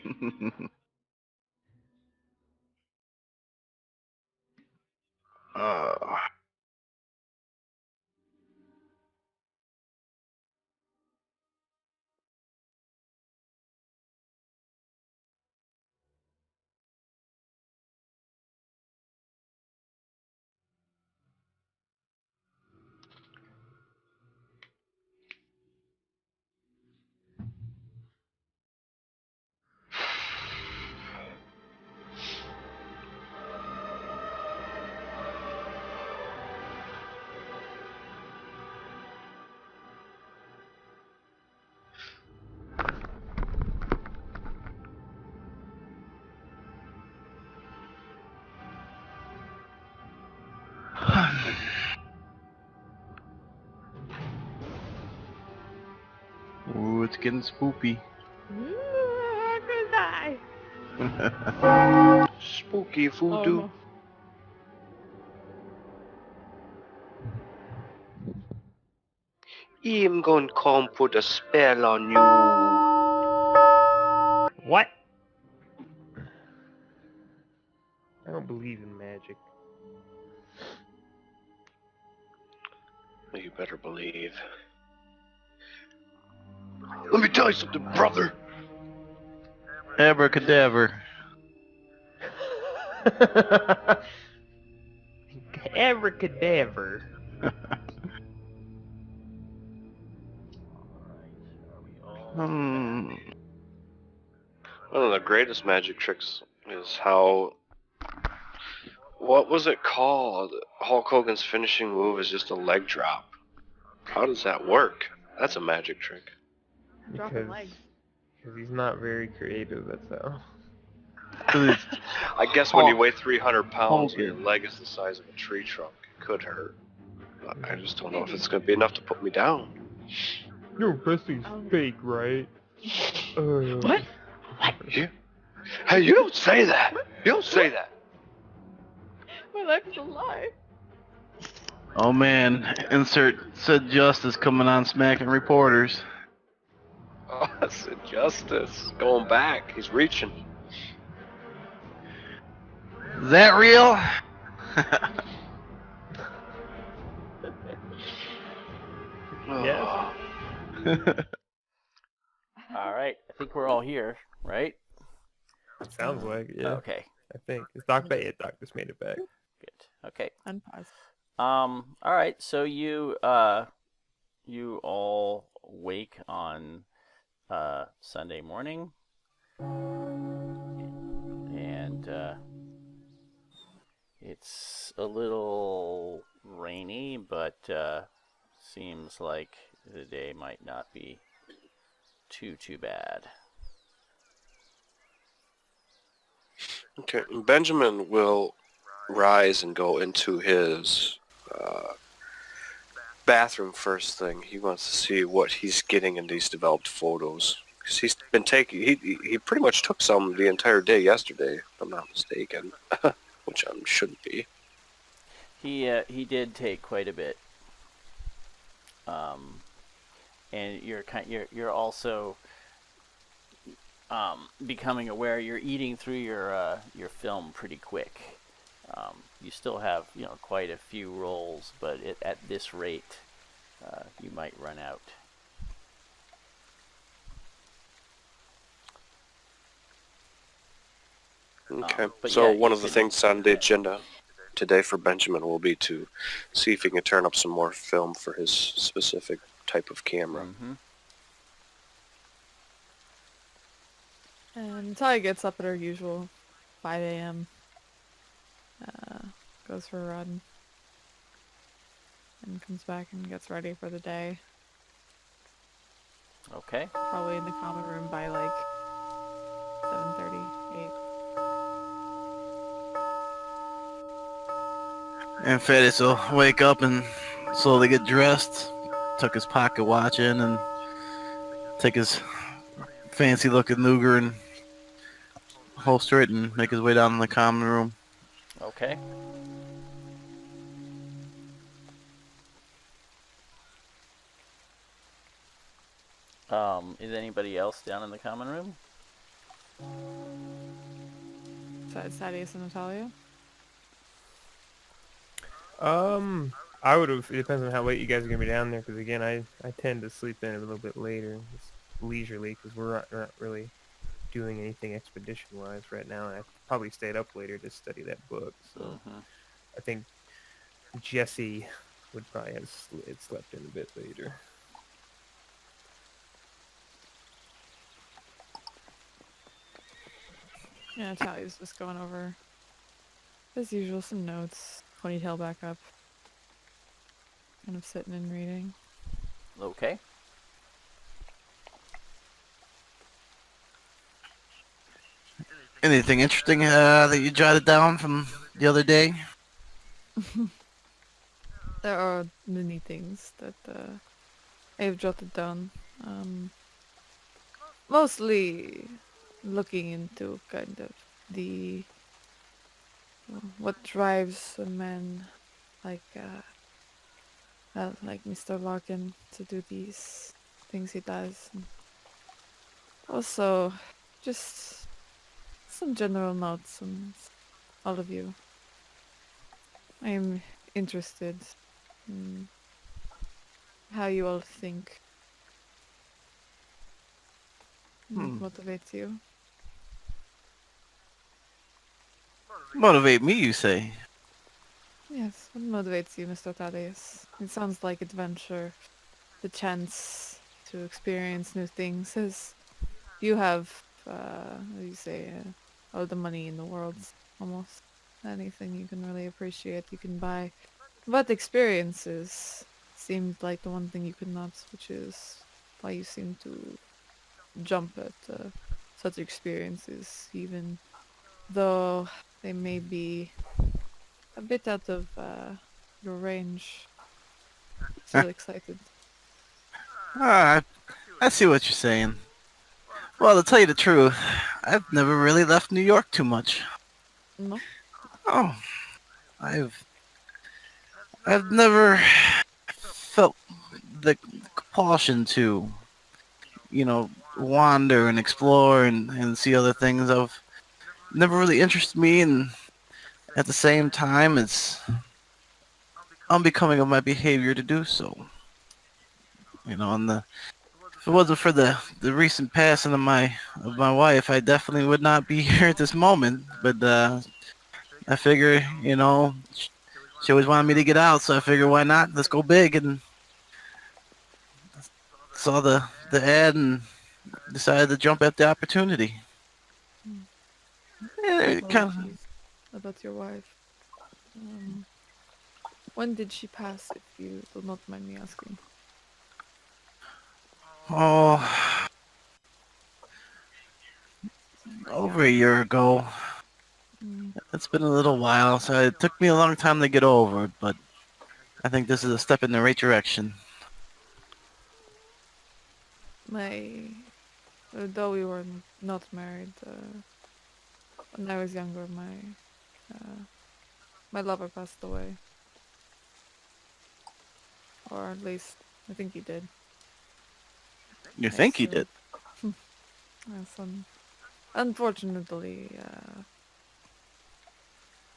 Ooh, it's getting spoopy. I'm gonna die. Spooky Oh, voodoo. no. I'm going to come put a spell on you. What? I don't believe in magic. You better believe. Let me tell you something, brother. Abracadabra. Abracadabra. Hmm. One of the greatest magic tricks is how... What was it called? Hulk Hogan's finishing move is just a leg drop. How does that work? That's a magic trick. Dropping legs. Because he's not very creative, that's how. I guess when you weigh 300 pounds and your leg is the size of a tree trunk, it could hurt. But I just don't know if it's going to be enough to put me down. Your wrestling's fake, right? What? Hey, you don't say that! You don't say that! My life is a lie. Oh man, insert said justice coming on smacking reporters. Oh, that's injustice. Going back. He's reaching. Is that real? Yes. All right. I think we're all here, right? Sounds like it, yeah. Okay. I think. It's Doc just made it back. Good. Okay. Unpause. All right. So you all wake on Sunday morning, and it's a little rainy, but seems like the day might not be too bad. Okay, Benjamin will rise and go into his bathroom first thing. He wants to see what he's getting in these developed photos. Because he's been taking... He pretty much took some the entire day yesterday, if I'm not mistaken. Which I shouldn't be. He did take quite a bit. And you're also becoming aware you're eating through your film pretty quick. You still have quite a few rolls, but at this rate, you might run out. Okay, but so yeah, one you of the could- things on the agenda today for Benjamin will be to see if he can turn up some more film for his specific type of camera. Mm-hmm. And Natalya gets up at her usual 5 a.m. Goes for a run. And comes back and gets ready for the day. Okay. Probably in the common room by like 7:30, 8. And Fedis will wake up and slowly get dressed, tuck his pocket watch in, and take his fancy looking Luger and holster it and make his way down in the common room. Okay. Is anybody else down in the common room? Besides Thaddeus and Natalya. I would have. It depends on how late you guys are gonna be down there. Because again, I tend to sleep in a little bit later, just leisurely, because we're not really doing anything expedition-wise right now. And I probably stayed up later to study that book. So Mm-hmm. I think Jesse would probably have slept in a bit later. Yeah, Natalya's just going over, as usual, some notes. Ponytail back up. Kind of sitting and reading. Okay. Anything interesting that you jotted down from the other day? There are many things that I have jotted down. Mostly looking into kind of the what drives a man like Mr. Larkin to do these things he does. And also, just some general notes on all of you. I am interested in how you all think. What motivates you? Motivate me, you say? Yes, what motivates you, Mr. Thaddeus? It sounds like adventure, the chance to experience new things. As you have, how do you say, all the money in the world, almost anything you can really appreciate, you can buy. But experiences seemed like the one thing you could not, which is why you seem to jump at such experiences, even though they may be a bit out of your range. Still excited. Ah, I see what you're saying. Well, to tell you the truth, I've never really left New York too much. No? Oh, I've I've never felt the compulsion to, wander and explore and see other things. I've never really interested me, and at the same time, it's unbecoming of my behavior to do so. And if it wasn't for the recent passing of my wife, I definitely would not be here at this moment. But I figure, she always wanted me to get out, so I figure why not? Let's go big. And saw the ad and decided to jump at the opportunity. Mm. Yeah, it kind of. Apologies about your wife. Um, when did she pass, if you do not mind me asking? Oh, over a year ago. Mm, It's been a little while, so it took me a long time to get over it, but I think this is a step in the right direction. my, though we were not married, when I was younger, uh, my lover passed away. Or at least, I think he did. You I think he did? assume. Yes, unfortunately,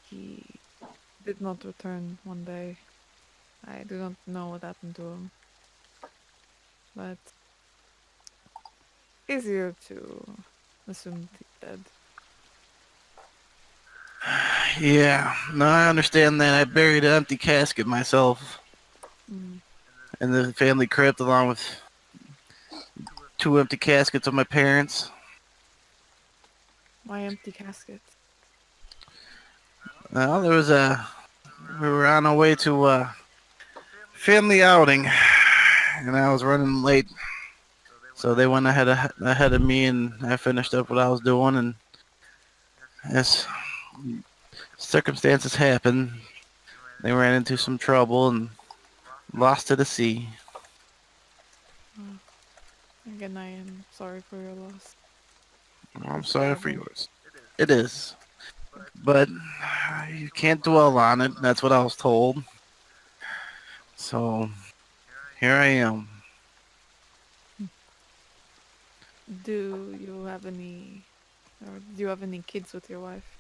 he did not return one day. I do not know what happened to him, but easier to assume he's dead. Yeah, no, I understand that. I buried an empty casket myself Mm. in the family crypt along with two empty caskets of my parents. My empty casket. Well, we were on our way to a family outing, and I was running late. So they went ahead of me, and I finished up what I was doing, and as circumstances happened, they ran into some trouble and lost to the sea. Uh, Again, I am sorry for your loss. I'm It's sorry for terrible. yours. It is. But you can't dwell on it. That's what I was told. So here I am. Do you have any, or do you have any kids with your wife?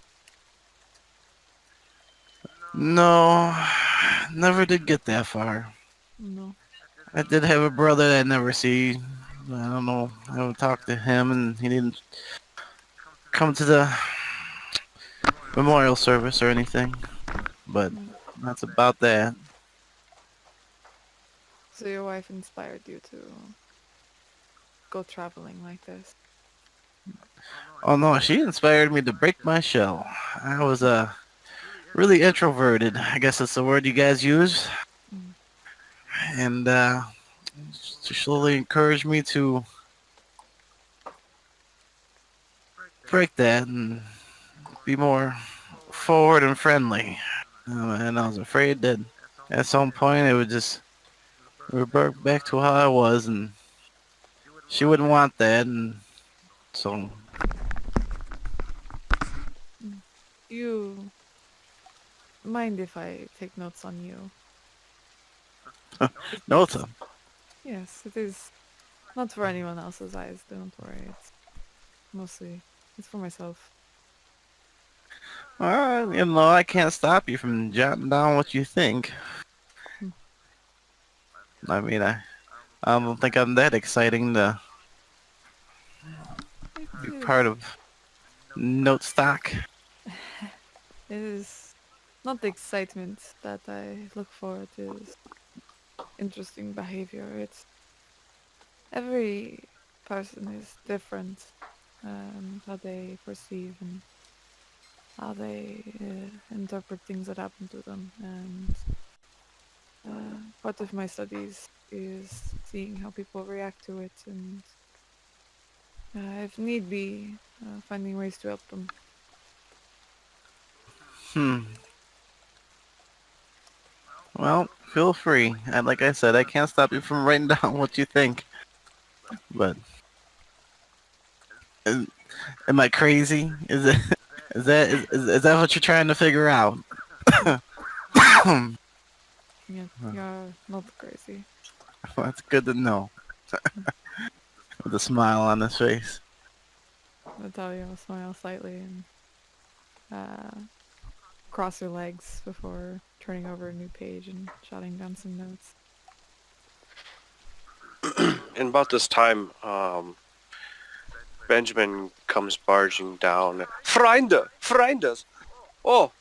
No, never did get that far. No. I did have a brother that I never see. I don't know. I haven't talked to him, and he didn't come to the memorial service or anything. But Mm. that's about that. So your wife inspired you to go traveling like this? Oh no, she inspired me to break my shell. I was really introverted. I guess that's the word you guys use. Mm. And she slowly encouraged me to break that and be more forward and friendly. And I was afraid that at some point it would just revert back to how I was, and she wouldn't want that. And so, Mm. Do you mind if I take notes on you? It no, is, yes, it is not for anyone else's eyes, don't worry. It's mostly, it's for myself. I can't stop you from jotting down what you think. Hmm. I mean, I don't think I'm that exciting to It be part is, of note stock. it is not the excitement that I look for, it is interesting behavior. It's, every person is different, how they perceive and how they interpret things that happen to them. And part of my studies is seeing how people react to it, and if need be, finding ways to help them. Well, feel free. And like I said, I can't stop you from writing down what you think. But am I crazy? Is it? Is that what you're trying to figure out? Yeah, you're not crazy. Well, that's good to know. With a smile on his face. Natalya will smile slightly and cross her legs before turning over a new page and jotting down some notes. And about this time, Benjamin comes barging down. Freunde! Oh!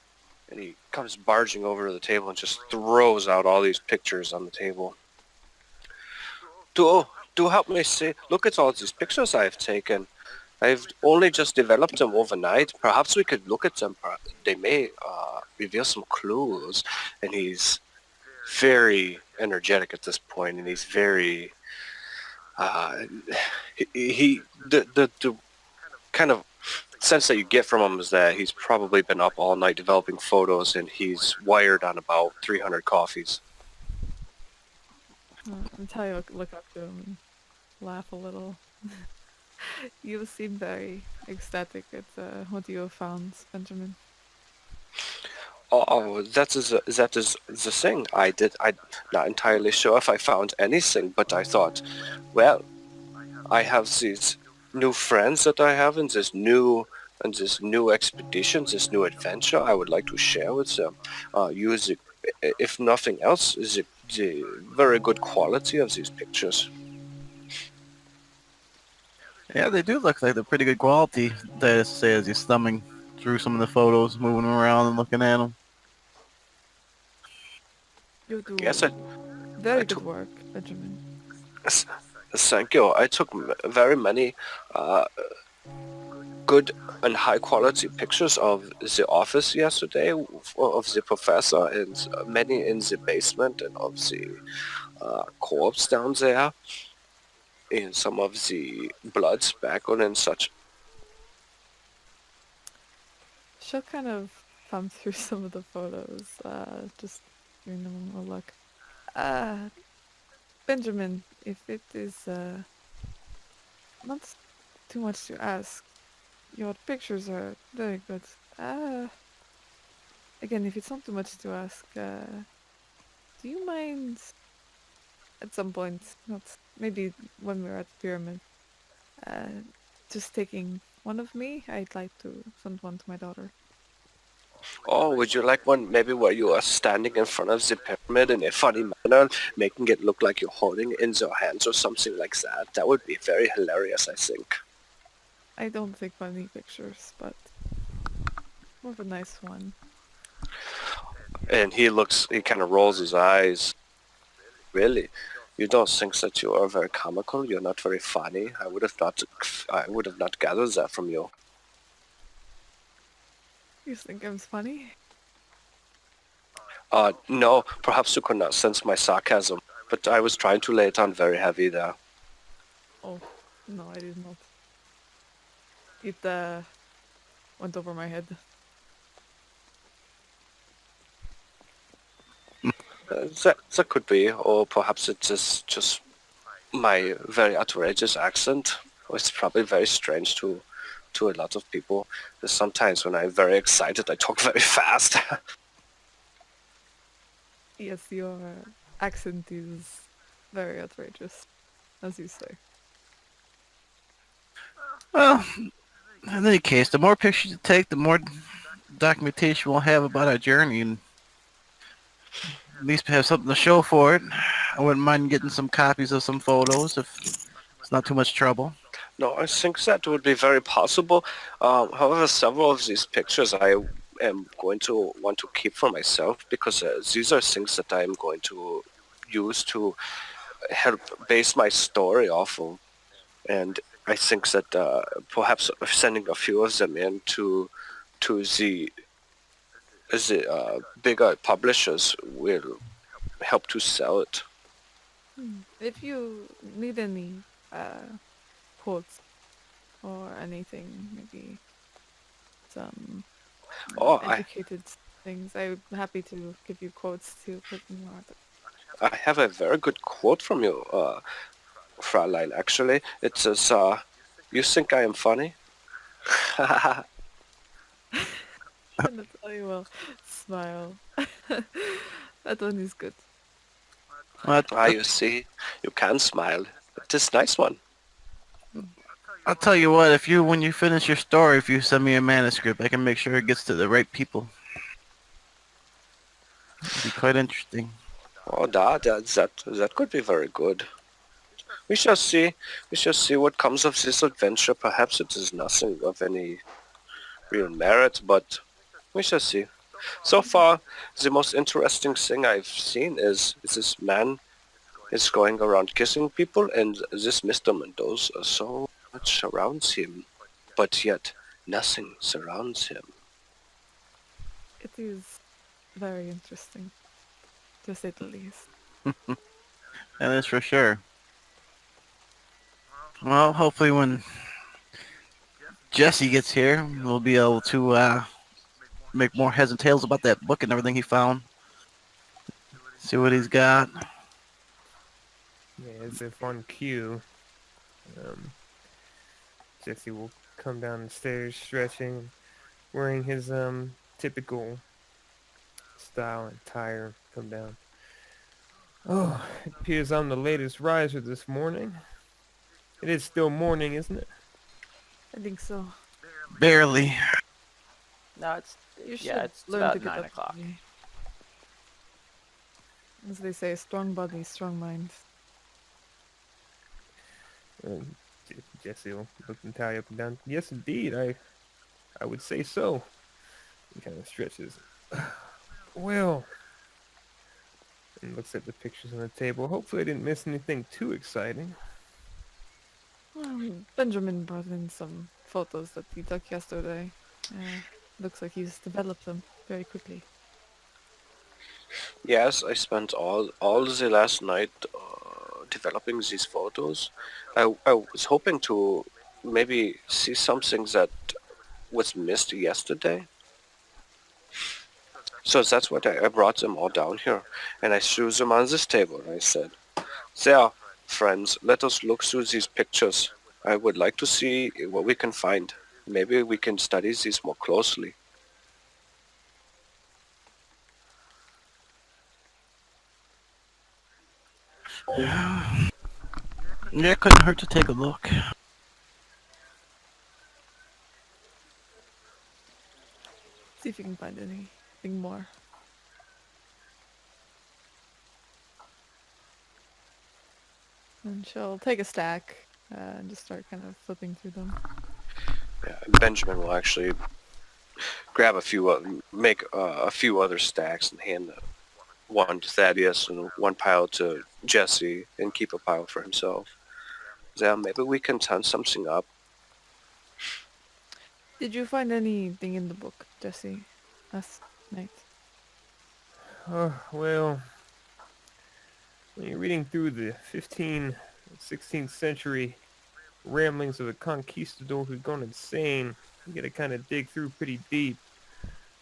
And he comes barging over to the table and just throws out all these pictures on the table. Do help me see. Look at all these pictures I've taken. I've only just developed them overnight. Perhaps we could look at them. They may reveal some clues. And he's very energetic at this point, and he's very the kind of sense that you get from him is that he's probably been up all night developing photos, and he's wired on about 300 coffees. Natalia will look up to him and laugh a little. You seem very ecstatic at what you have found, Benjamin. Oh, that is the thing. I'm not entirely sure if I found anything, but I thought, well, I have these new friends that I have in this new expedition, this new adventure. I would like to share with them. Use it, if nothing else, the very good quality of these pictures. Yeah, they do look like they're pretty good quality. That is to say, as he's thumbing through some of the photos, moving them around and looking at them. You do Yes, very I good work, Benjamin. thank you. I took very many good and high quality pictures of the office yesterday, of the professor, and many in the basement, and of the corpse down there, and some of the blood speckled and such. She'll kind of thumb through some of the photos, just giving them a look. Benjamin, if it is not too much to ask, your pictures are very good. Again, if it's not too much to ask, do you mind at some point, not maybe when we're at the pyramid, just taking one of me? I'd like to send one to my daughter. Oh, would you like one maybe where you are standing in front of the pyramid in a funny manner, making it look like you're holding it in your hands or something like that? That would be very hilarious, I think. I don't take funny pictures, but more of a nice one. And he kind of rolls his eyes. Really? You don't think that you are very comical? You're not very funny? I would have not gathered that from you. You think I'm funny? No, perhaps you could not sense my sarcasm, but I was trying to lay it on very heavy there. Oh, no, I did not. It went over my head. That could be, or perhaps it's just my very outrageous accent. It's probably very strange to a lot of people. Sometimes when I'm very excited, I talk very fast. Yes, your accent is very outrageous, as you say. Well, in any case, the more pictures you take, the more documentation we'll have about our journey, and at least have something to show for it. I wouldn't mind getting some copies of some photos if it's not too much trouble. No, I think that would be very possible. However, several of these pictures I am going to want to keep for myself, because these are things that I am going to use to help base my story off of. And I think that perhaps sending a few of them in to the bigger publishers will help to sell it. If you need any quotes or anything, maybe some Oh, educated things, I'm happy to give you quotes to put in your article. I have a very good quote from you, Fraulein, actually. It says, you think I am funny? Natalya will smile. That one is good. Well, You see, you can smile. It is nice one. I'll tell you what, when you finish your story, if you send me a manuscript, I can make sure it gets to the right people. It'd be quite interesting. Oh, that could be very good. We shall see. We shall see what comes of this adventure. Perhaps it is nothing of any real merit, but we shall see. So far, the most interesting thing I've seen is this man is going around kissing people, and this Mr. Mendoza so much surrounds him, but yet nothing surrounds him. It is very interesting, to say the least. That is for sure. Well, hopefully when Jesse gets here, we'll be able to make more heads and tails about that book and everything he found. See what he's got. Yeah, as if on cue, Jesse will come down the stairs stretching, wearing his typical style and attire, come down. Oh, it appears I'm the latest riser this morning. It is still morning, isn't it? I think so. Barely. No, it's You should it's learn about to get 9 up o'clock. early. As they say, strong body, strong mind. Jesse will look Natalia up and down. Yes, indeed, I would say so. He kind of stretches. Well, and looks at the pictures on the table. Hopefully I didn't miss anything too exciting. Benjamin brought in some photos that he took yesterday. Looks like he's developed them very quickly. Yes, I spent all the last night developing these photos. I was hoping to maybe see something that was missed yesterday. So that's what I brought them all down here, and I threw them on this table, and I said, there, friends, let us look through these pictures. I would like to see what we can find. Maybe we can study these more closely. Yeah, it couldn't hurt to take a look. See if you can find anything more. And she'll take a stack and just start kind of flipping through them. Yeah, Benjamin will actually grab make a few other stacks and hand one to Thaddeus and one pile to Jesse and keep a pile for himself. Yeah, maybe we can turn something up. Did you find anything in the book, Jesse, last night? Well, when you're reading through the 15th, 16th century ramblings of a conquistador who's gone insane, you gotta kind of dig through pretty deep.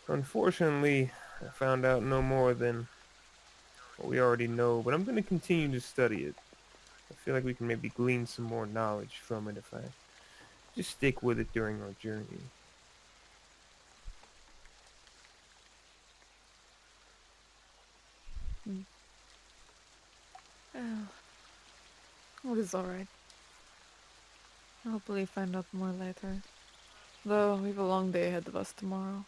Unfortunately, I found out no more than what we already know, but I'm gonna continue to study it. I feel like we can maybe glean some more knowledge from it if I just stick with it during our journey. Oh, it is alright. I'll hopefully find out more later. Though we have a long day ahead of us tomorrow.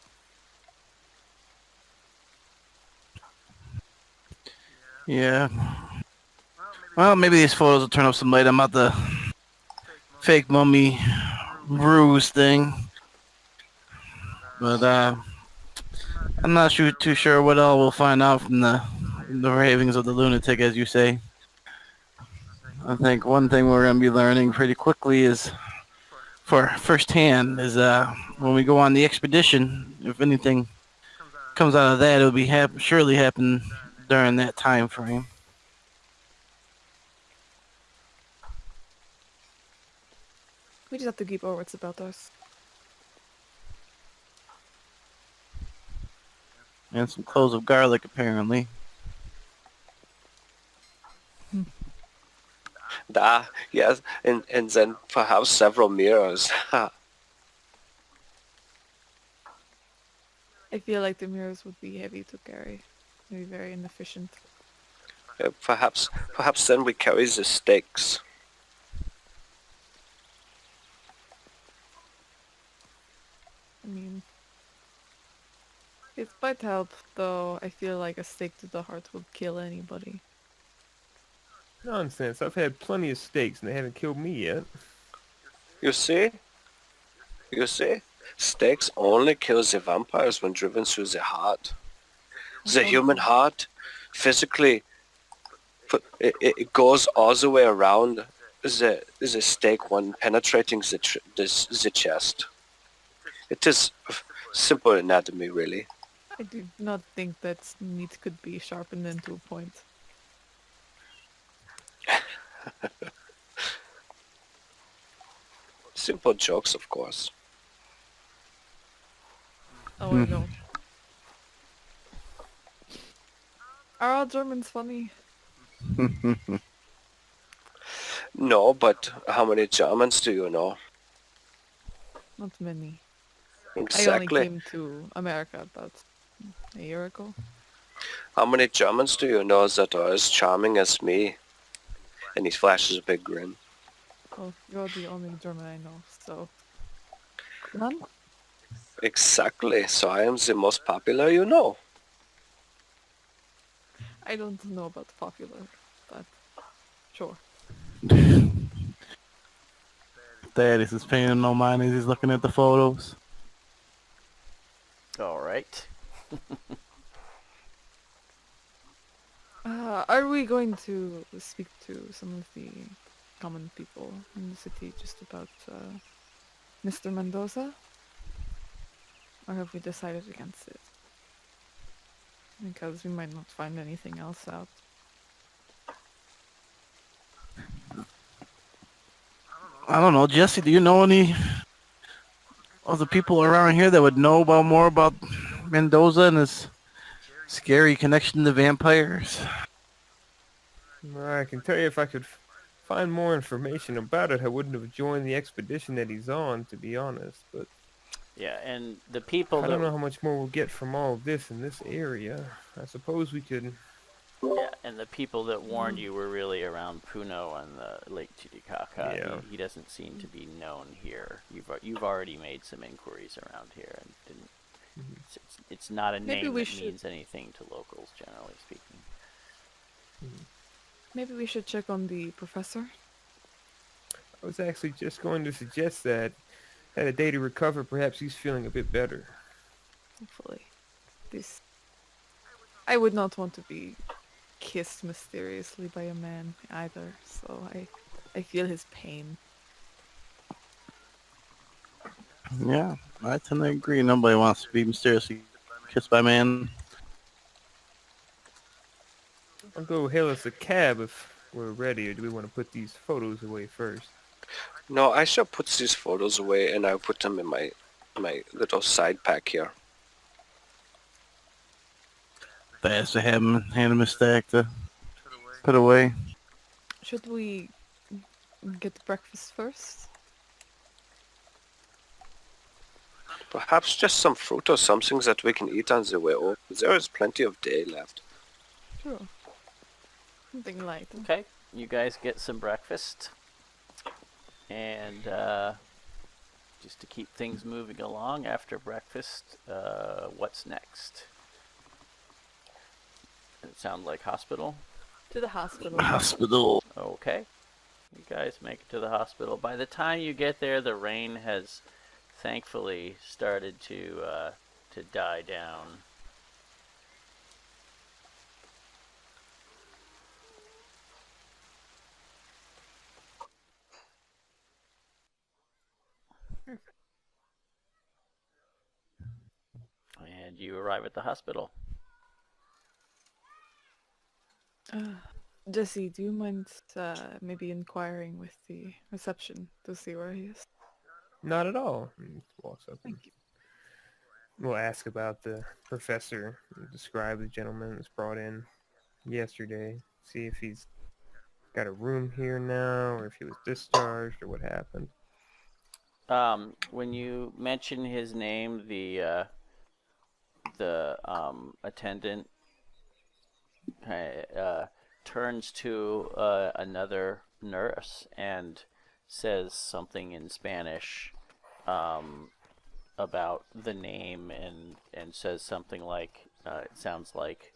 Yeah. Well, maybe these photos will turn up some light about the fake mummy ruse thing. But I'm not too sure what all we'll find out from the ravings of the lunatic, as you say. I think one thing we're going to be learning pretty quickly is, for firsthand, is when we go on the expedition, if anything comes out of that, it'll be surely happen during that time frame. We just have to keep our wits about us. And some cloves of garlic, apparently. Yes, and then perhaps several mirrors. I feel like the mirrors would be heavy to carry. Maybe very inefficient. Perhaps then we carry the stakes. I mean, it might help, though I feel like a stake to the heart would kill anybody. Nonsense. I've had plenty of stakes and they haven't killed me yet. You see? Stakes only kill the vampires when driven through the heart. The human heart, physically, it goes all the way around the stake when penetrating the chest. It is simple anatomy, really. I do not think that meat could be sharpened into a point. Simple jokes, of course. Oh, I know. Are all Germans funny? No, but how many Germans do you know? Not many. I only Exactly. came to America about a year ago. How many Germans do you know that are as charming as me? And he flashes a big grin. Well, you're the only German I know, so... None? Exactly. So I am the most popular you know. I don't know about popular, but sure. Thaddeus is paying no mind as he's looking at the photos. All right. Are we going to speak to some of the common people in the city just about Mr. Mendoza? Or have we decided against it? Because we might not find anything else out. I don't know, Jesse, do you know any of the people around here that would know more about Mendoza and his scary connection to vampires? I can tell you if I could find more information about it, I wouldn't have joined the expedition that he's on, to be honest. But Yeah, and the people I don't know that how much more we'll get from all of this in this area. I suppose we could... the people that warned you were really around Puno and the Lake Titicaca. Yeah. He doesn't seem to be known here. You've already made some inquiries around here and didn't. It's not a Maybe name we that should- means anything to locals, generally speaking. Maybe we should check on the professor. I was actually just going to suggest that. Had a day to recover, perhaps he's feeling a bit better. Hopefully. This... I would not want to be kissed mysteriously by a man either, so I feel his pain. Yeah, I tend to agree. Nobody wants to be mysteriously kissed by a man. I'll go hail us a cab if we're ready, or do we want to put these photos away first? No, I shall put these photos away and I'll put them in my little side pack here. Thaddeus to hand him a stack to put away. Should we get breakfast first? Perhaps just some fruit or something that we can eat on the way over. There is plenty of day left. Sure. Something light. Okay, you guys get some breakfast, and just to keep things moving along after breakfast, what's next? It sounds like hospital. To the hospital. Hospital. Okay, you guys make it to the hospital. By the time you get there, the rain has thankfully started to die down. And you arrive at the hospital. Jesse, do you mind maybe inquiring with the reception to see where he is? Not at all. And he walks up and Thank you. we'll ask about the professor. We'll describe the gentleman that was brought in yesterday. See if he's got a room here now, or if he was discharged, or what happened. When you mention his name, the attendant turns to another nurse and says something in Spanish about the name, and says something like, it sounds like,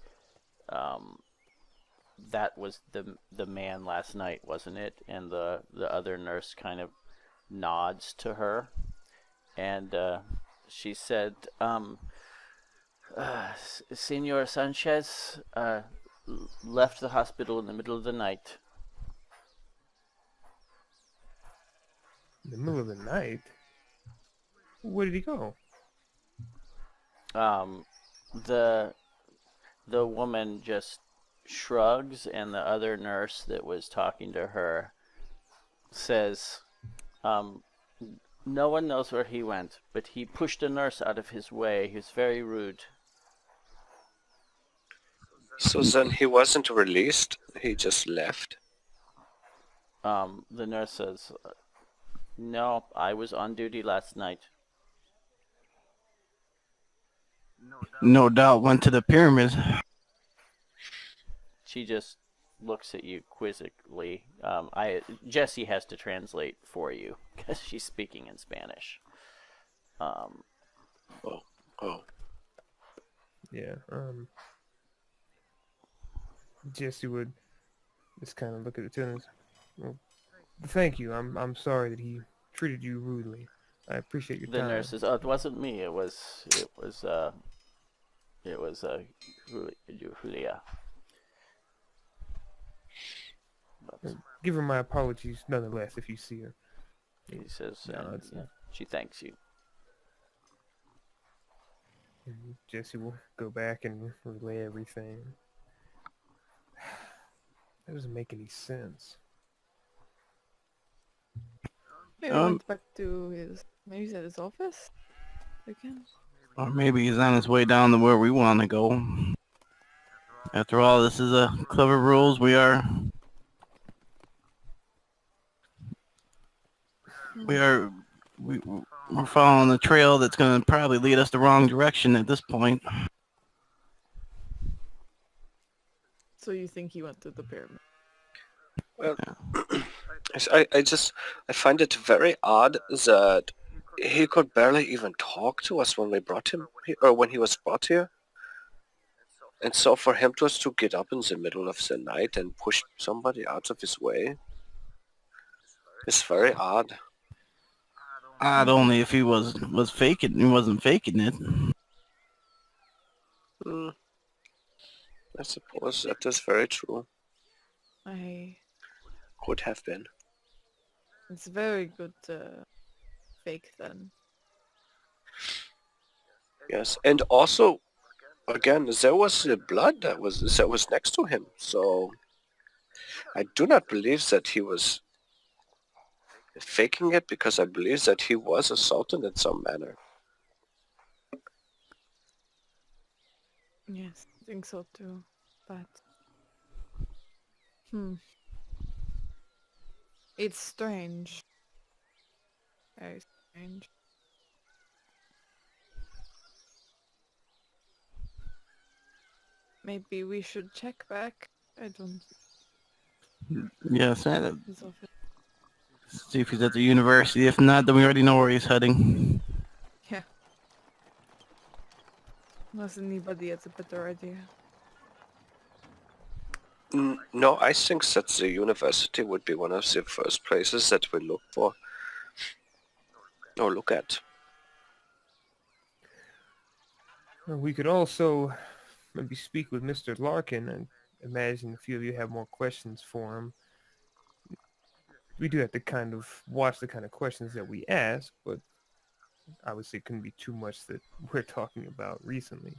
that was the man last night, wasn't it? And the other nurse kind of nods to her, and she said, Senor Sanchez left the hospital in the middle of the night. In the middle of the night? Where did he go? The woman just shrugs, and the other nurse that was talking to her says, no one knows where he went, but he pushed a nurse out of his way. He was very rude. So then he wasn't released, he just left. The nurse says, no, I was on duty last night. No doubt went to the pyramids. She just looks at you quizzically. Jessie has to translate for you because she's speaking in Spanish. Oh. Yeah. Jesse would just kind of look at the two and say, well, thank you. I'm sorry that he treated you rudely. I appreciate your The time. nurse says, "Oh, it wasn't me. It was Julia." But Give her my apologies nonetheless if you see her. he says, No, it's yeah, she thanks you. And Jesse will go back and relay everything. That doesn't make any sense. Maybe went back to maybe he's at his office again. Or maybe he's on his way down to where we want to go. After all, this is a clever rules. We're following a trail that's going to probably lead us the wrong direction at this point. So you think he went to the pyramid? Well, I find it very odd that he could barely even talk to us when we brought him, or when he was brought here. And so for him just to get up in the middle of the night and push somebody out of his way is very odd. Odd only if he was faking. He wasn't faking it. I suppose that is very true. Could have been. It's very good fake then. Yes, and also, again, there was the blood that was next to him. So I do not believe that he was faking it, because I believe that he was assaulted in some manner. Yes, I think so too. But it's strange. Very strange. Maybe we should check back. I don't. Yes, His office. see if he's at the university. If not, then we already know where he's heading. Yeah. Unless anybody has a better idea. No, I think that the university would be one of the first places that we look for. Or look at. Well, we could also maybe speak with Mr. Larkin. And imagine a few of you have more questions for him. We do have to kind of watch the kind of questions that we ask, but obviously it couldn't be too much that we're talking about recently.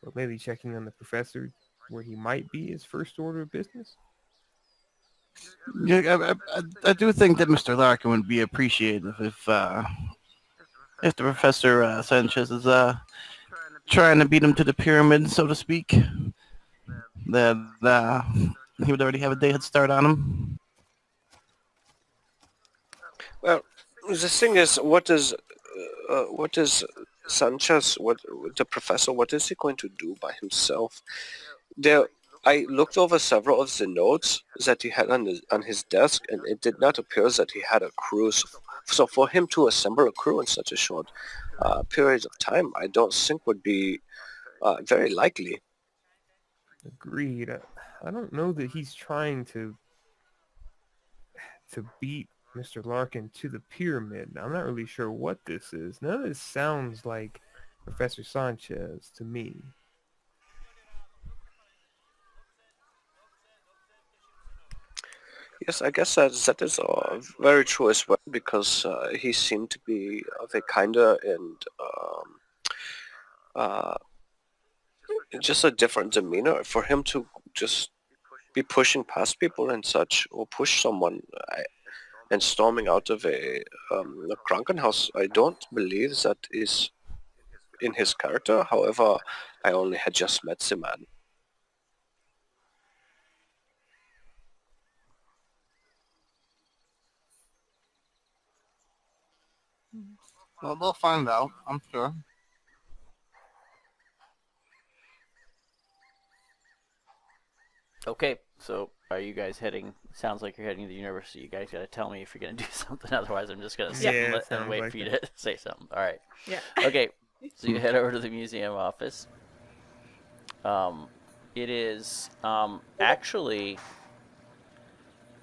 But maybe checking on the professor where he might be is first order of business. Yeah, I do think that Mr. Larkin would be appreciative if the Professor Sanchez is trying to beat him to the pyramid, so to speak. That he would already have a day head start on him. Well, the thing is, what is Sanchez? What the professor? What is he going to do by himself? There, I looked over several of the notes that he had on his desk, and it did not appear that he had a crew. So for him to assemble a crew in such a short period of time, I don't think would be very likely. Agreed. I don't know that he's trying to beat Mr. Larkin to the pyramid. I'm not really sure what this is. None of this sounds like Professor Sanchez to me. Yes, I guess that is very true as well, because he seemed to be of a kinder and uh, just a different demeanor. For him to just be pushing past people and such, or push someone and storming out of a Krankenhaus, I don't believe that is in his character. However, I only had just met the man. Well, they'll find out, I'm sure. Okay, so are you guys heading? Sounds like you're heading to the university. You guys got to tell me if you're gonna do something. Otherwise, I'm just gonna sit Yeah, and, it and sounds wait like for you it. to say something. All right. Yeah. Okay, so you head over to the museum office. It is actually,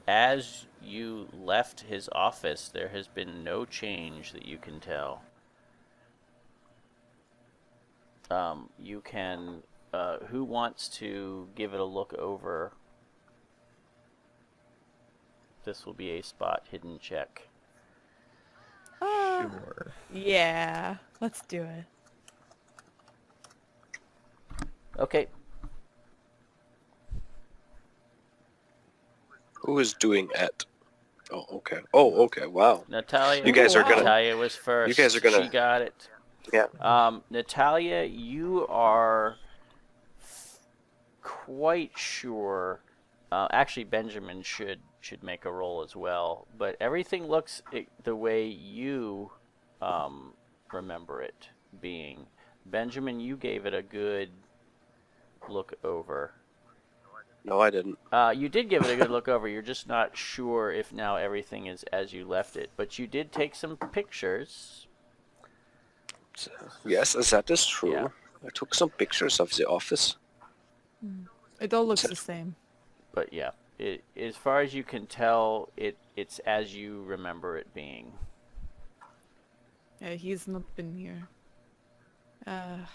as you left his office, there has been no change that you can tell. You can. Who wants to give it a look over? This will be a spot hidden check. Sure. Yeah, let's do it. Okay. Who is doing it? Oh, okay. Oh, okay. Wow. Natalya. You guys are Wow. gonna. Natalya was first. You guys are gonna. She got it. Yeah. Natalya, you are quite sure. Actually, Benjamin should make a roll as well. But everything looks the way you remember it being. Benjamin, you gave it a good look over. No, I didn't. You did give it a good look over. You're just not sure if now everything is as you left it. But you did take some pictures. Yes, that is true. Yeah. I took some pictures of the office. It all looks the same. But yeah, as far as you can tell, it's as you remember it being. Yeah, he's not been here. And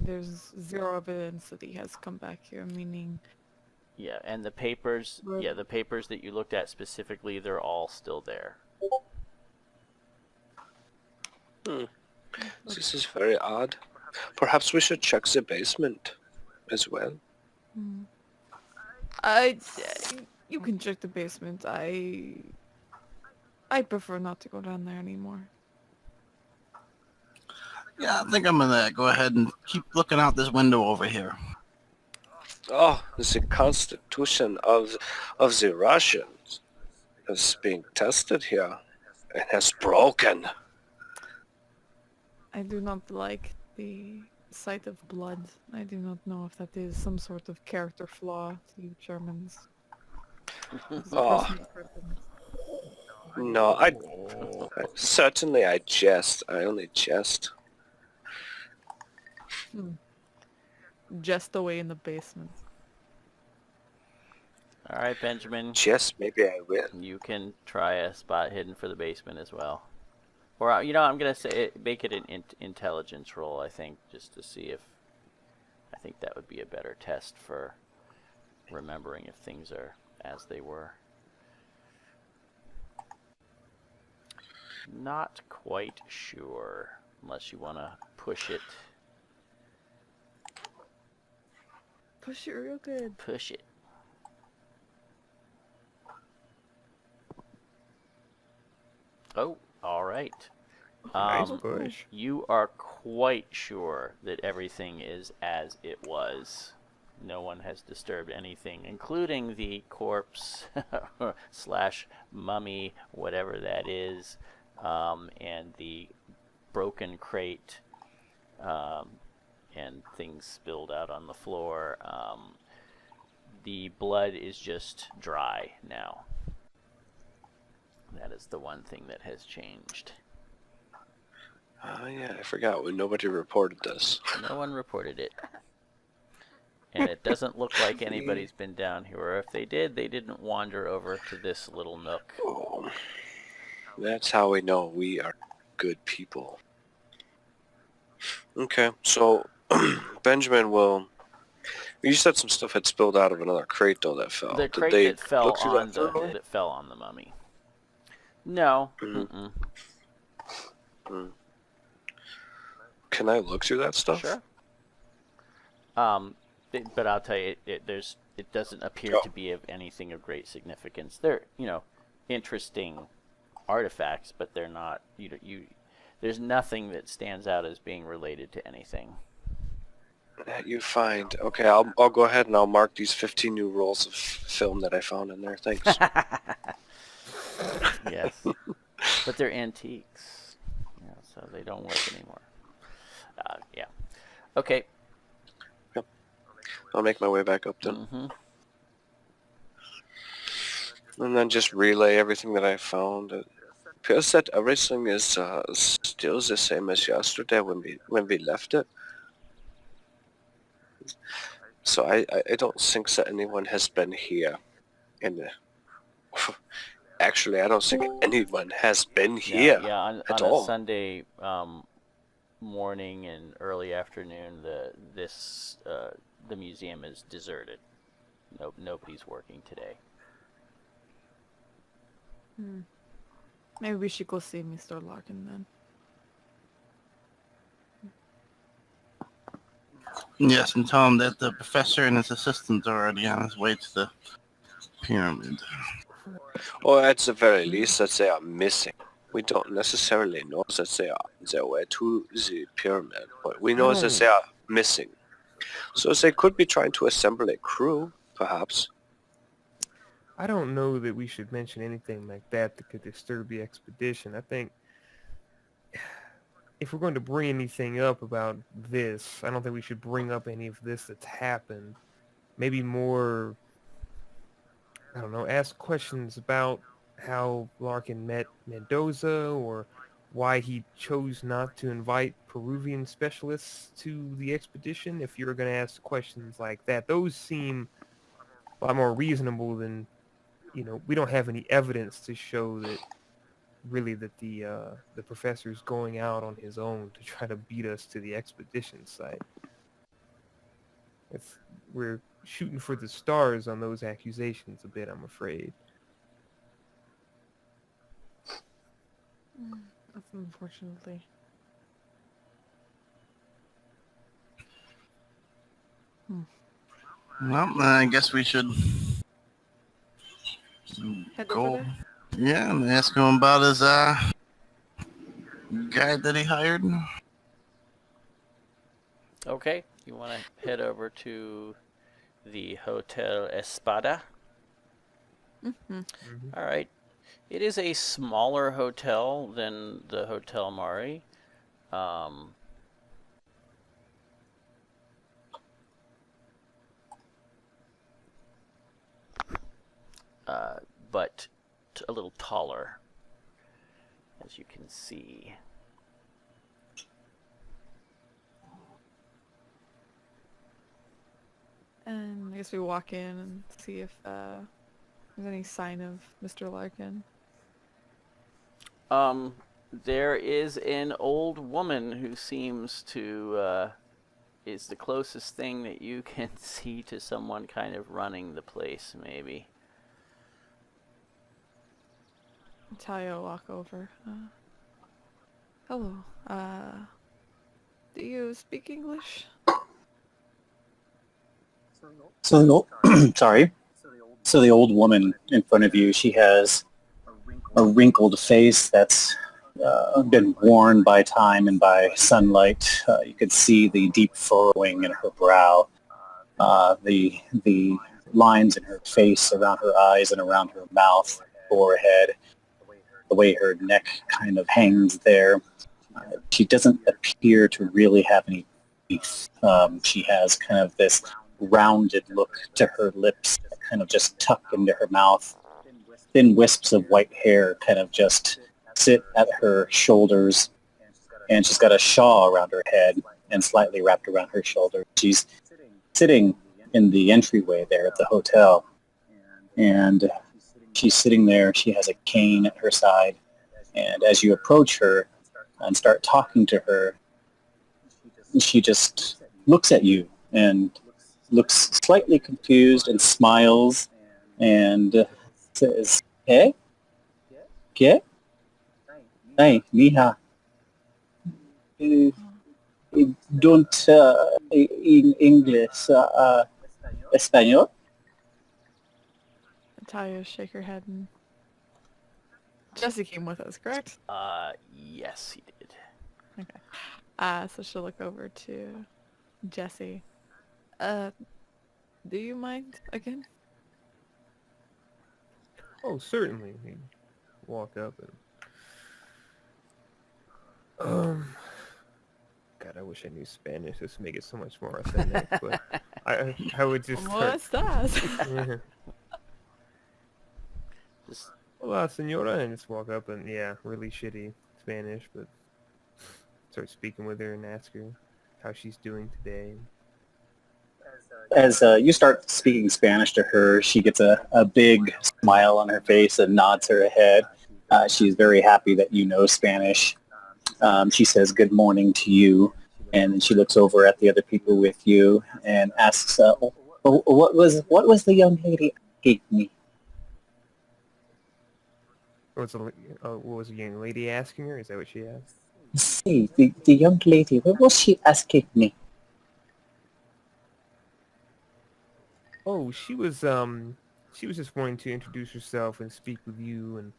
there's zero evidence that he has come back here, meaning... Yeah, and the papers, Right. the papers that you looked at specifically, they're all still there. This is very odd. Perhaps we should check the basement as well. You can check the basement. I prefer not to go down there anymore. Yeah, I think I'm gonna go ahead and keep looking out this window over here. Oh, the constitution of the Russians is being tested here and has broken. I do not like the sight of blood. I do not know if that is some sort of character flaw to you Germans. It's a Oh. personal preference. No, I certainly I jest. I only jest. Just away in the basement. All right, Benjamin, Jest, maybe I will. you can try a spot hidden for the basement as well. Or, I'm going to say make it an intelligence roll, I think, just to see if... I think that would be a better test for remembering if things are as they were. Not quite sure, unless you want to push it. Push it real good. Push it. Oh, all right. Nice push. You are quite sure that everything is as it was. No one has disturbed anything, including the corpse slash mummy, whatever that is, and the broken crate, and things spilled out on the floor. The blood is just dry now. That is the one thing that has changed. Oh yeah, I forgot. Nobody reported this. No one reported it. And it doesn't look like anybody's been down here, or if they did, they didn't wander over to this little nook. Oh, that's how we know we are good people. Okay, so Benjamin will... You said some stuff had spilled out of another crate, though, that fell. The Did crate they that fell look through on that thoroughly? that fell on the mummy. No. Mm. Can I look through that stuff? Sure. But I'll tell you, it doesn't appear to be of anything of great significance. They're, interesting artifacts, but they're not. There's nothing that stands out as being related to anything. That you find. Okay, I'll go ahead and I'll mark these 15 new rolls of film that I found in there. Thanks. Yes, but they're antiques, so they don't work anymore. Yeah. Okay. Yep. I'll make my way back up then. Mm-hmm. And then just relay everything that I found. It appears that everything is still the same as yesterday when we left it. So I don't think that anyone has been here. Actually, I don't think anyone has been here on at a all. Sunday morning and early afternoon, the museum is deserted. Nobody's working today. Maybe we should go see Mr. Larkin then. Yes, and tell him that the professor and his assistant are already on his way to the pyramid. Or at the very least that they are missing. We don't necessarily know that they are on their way to the pyramid, but we know that they are missing. So they could be trying to assemble a crew, perhaps. I don't know that we should mention anything like that could disturb the expedition. I think if we're going to bring anything up about this, I don't think we should bring up any of this that's happened. Maybe more, I don't know, ask questions about how Larkin met Mendoza or why he chose not to invite Peruvian specialists to the expedition. If you're going to ask questions like that, those seem a lot more reasonable than, we don't have any evidence to show that really that the professor's going out on his own to try to beat us to the expedition site. We're shooting for the stars on those accusations a bit, I'm afraid. That's unfortunately. Well, I guess we should Head go. over there? Yeah, and ask him about his guide that he hired. Okay, you want to head over to the Hotel Espada? Mm-hmm. All right. It is a smaller hotel than the Hotel Mari. But a little taller, as you can see. And I guess we walk in and see if there's any sign of Mr. Larkin. There is an old woman who seems to is the closest thing that you can see to someone kind of running the place, maybe. Natalya will walk over. Hello. Do you speak English? So the sorry. So the old woman in front of you, she has a wrinkled face that's been worn by time and by sunlight. You could see the deep furrowing in her brow, the lines in her face, around her eyes and around her mouth, forehead, the way her neck kind of hangs there. She doesn't appear to really have any teeth. She has kind of this rounded look to her lips that kind of just tuck into her mouth. Thin wisps of white hair kind of just sit at her shoulders, and she's got a shawl around her head and slightly wrapped around her shoulder. She's sitting in the entryway there at the hotel, and she's sitting there. She has a cane at her side, and as you approach her and start talking to her, she just looks at you and looks slightly confused and smiles and says, "Hey, ¿qué? Hey, mija. Don't in English, español?" Natalia shake her head and... Jesse came with us, correct? Yes, he did. Okay. So she'll look over to Jesse. Do you mind again? Oh, certainly. He walk up and God, I wish I knew Spanish. This would make it so much more authentic. But I would just start. What's that? Just Hola, señora, and just walk up and really shitty Spanish, but start speaking with her and ask her how she's doing today. As you start speaking Spanish to her, she gets a big smile on her face and nods her head. She's very happy that you know Spanish. She says good morning to you, and then she looks over at the other people with you and asks, what was the young lady asking me? What was the young lady asking her? Is that what she asked? See, the young lady, what was she asking me? Oh, she was just wanting to introduce herself and speak with you and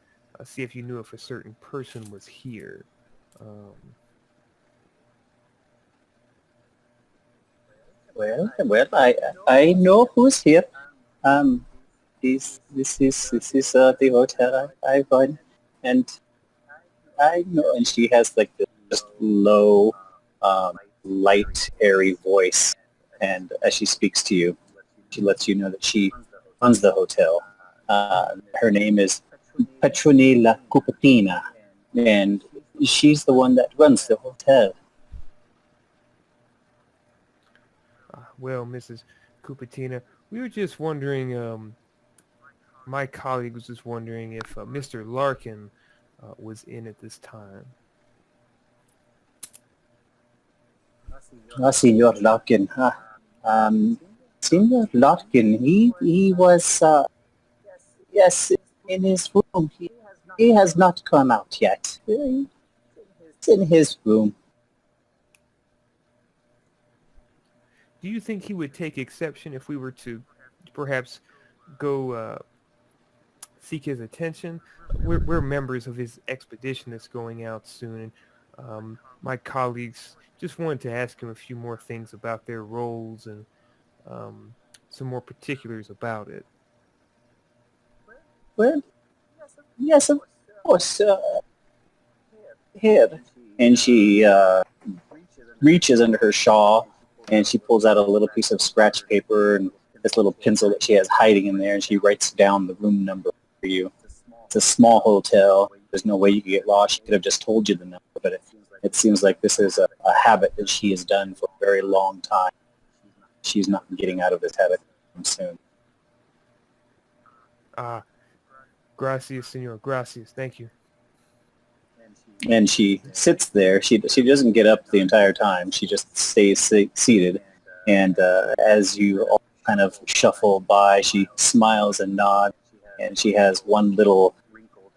see if you knew if a certain person was here. Well, I know who's here. This is the hotel I've gone, and I know. And she has like this just low, light, airy voice, and as she speaks to you, she lets you know that she runs the hotel. Her name is Petronila Cupertina, and she's the one that runs the hotel. Well, Mrs. Cupertina, we were just wondering, my colleague was just wondering if Mr. Larkin was in at this time. Senor Larkin. Senor Larkin, he was, yes, in his room. He has not come out yet. It's in his room. Do you think he would take exception if we were to perhaps go seek his attention? We're members of his expedition that's going out soon, and my colleagues just wanted to ask him a few more things about their roles and some more particulars about it. Well, yes, of course. Here. And she reaches under her shawl, and she pulls out a little piece of scratch paper and this little pencil that she has hiding in there, and she writes down the room number for you. It's a small hotel. There's no way you could get lost. She could have just told you the number, but it seems like this is a habit that she has done for a very long time. She's not getting out of this habit soon. Gracias, senor. Gracias. Thank you. And she sits there. She doesn't get up the entire time. She just stays seated. And as you all kind of shuffle by, she smiles and nods. And she has one little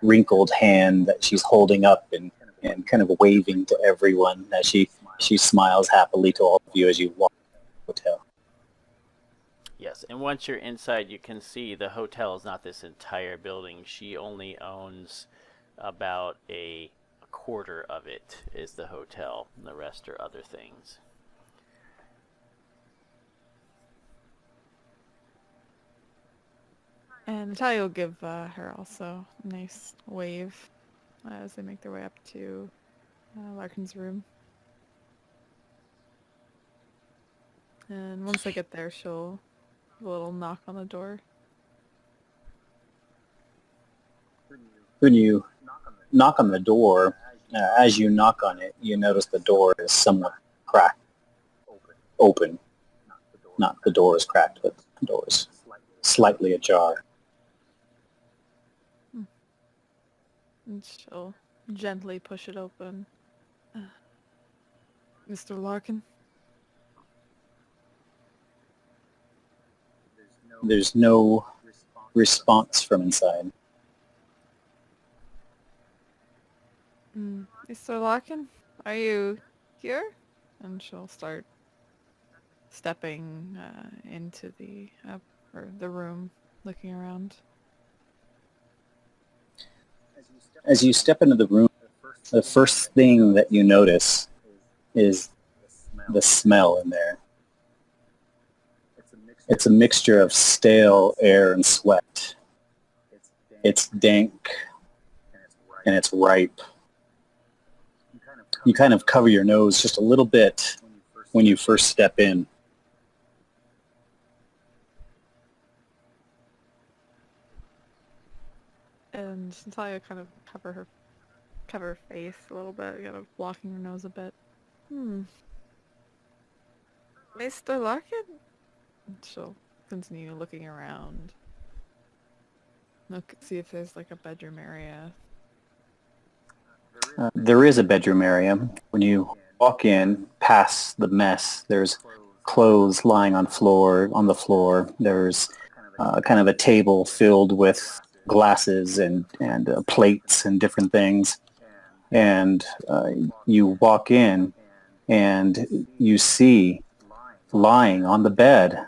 wrinkled hand that she's holding up and and kind of waving to everyone as she smiles happily to all of you as you walk to the hotel. Yes, and once you're inside, you can see the hotel is not this entire building. She only owns about a quarter of it is the hotel, and the rest are other things. And Natalia will give her also a nice wave as they make their way up to Larkin's room. And once they get there, she'll give a little knock on the door. When you knock on the door, as you knock on it, you notice the door is somewhat cracked. Open. Not the door is cracked, but the door is slightly ajar. And she'll gently push it open. Mr. Larkin? There's no response from inside. Mr. Larkin, are you here? And she'll start stepping into the room, looking around. As you step into the room, the first thing that you notice is the smell in there. It's a mixture of stale air and sweat. It's dank and it's ripe. You kind of cover your nose just a little bit when you first step in. And Natalia kind of cover her face a little bit, kind of blocking her nose a bit. Mr. Larkin? She'll continue looking around. Look, see if there's like a bedroom area. There is a bedroom area. When you walk in, past the mess, there's clothes lying on the floor. There's kind of a table filled with glasses and plates and different things. And you walk in and you see lying on the bed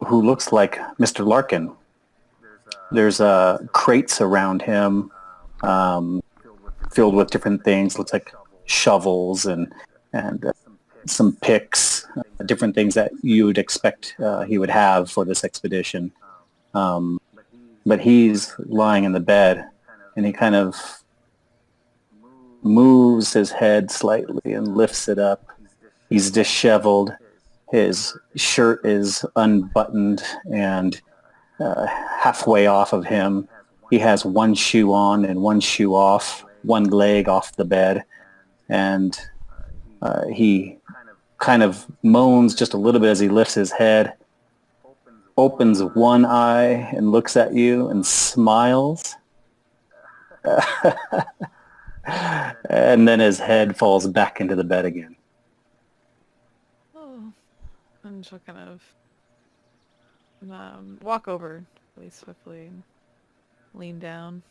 who looks like Mr. Larkin. There's crates around him filled with different things. Looks like shovels and some picks, different things that you would expect he would have for this expedition. But he's lying in the bed, and he kind of moves his head slightly and lifts it up. He's disheveled. His shirt is unbuttoned and halfway off of him. He has one shoe on and one shoe off, one leg off the bed, and he kind of moans just a little bit as he lifts his head, opens one eye and looks at you and smiles. And then his head falls back into the bed again. Oh. And she'll kind of walk over really swiftly and lean down.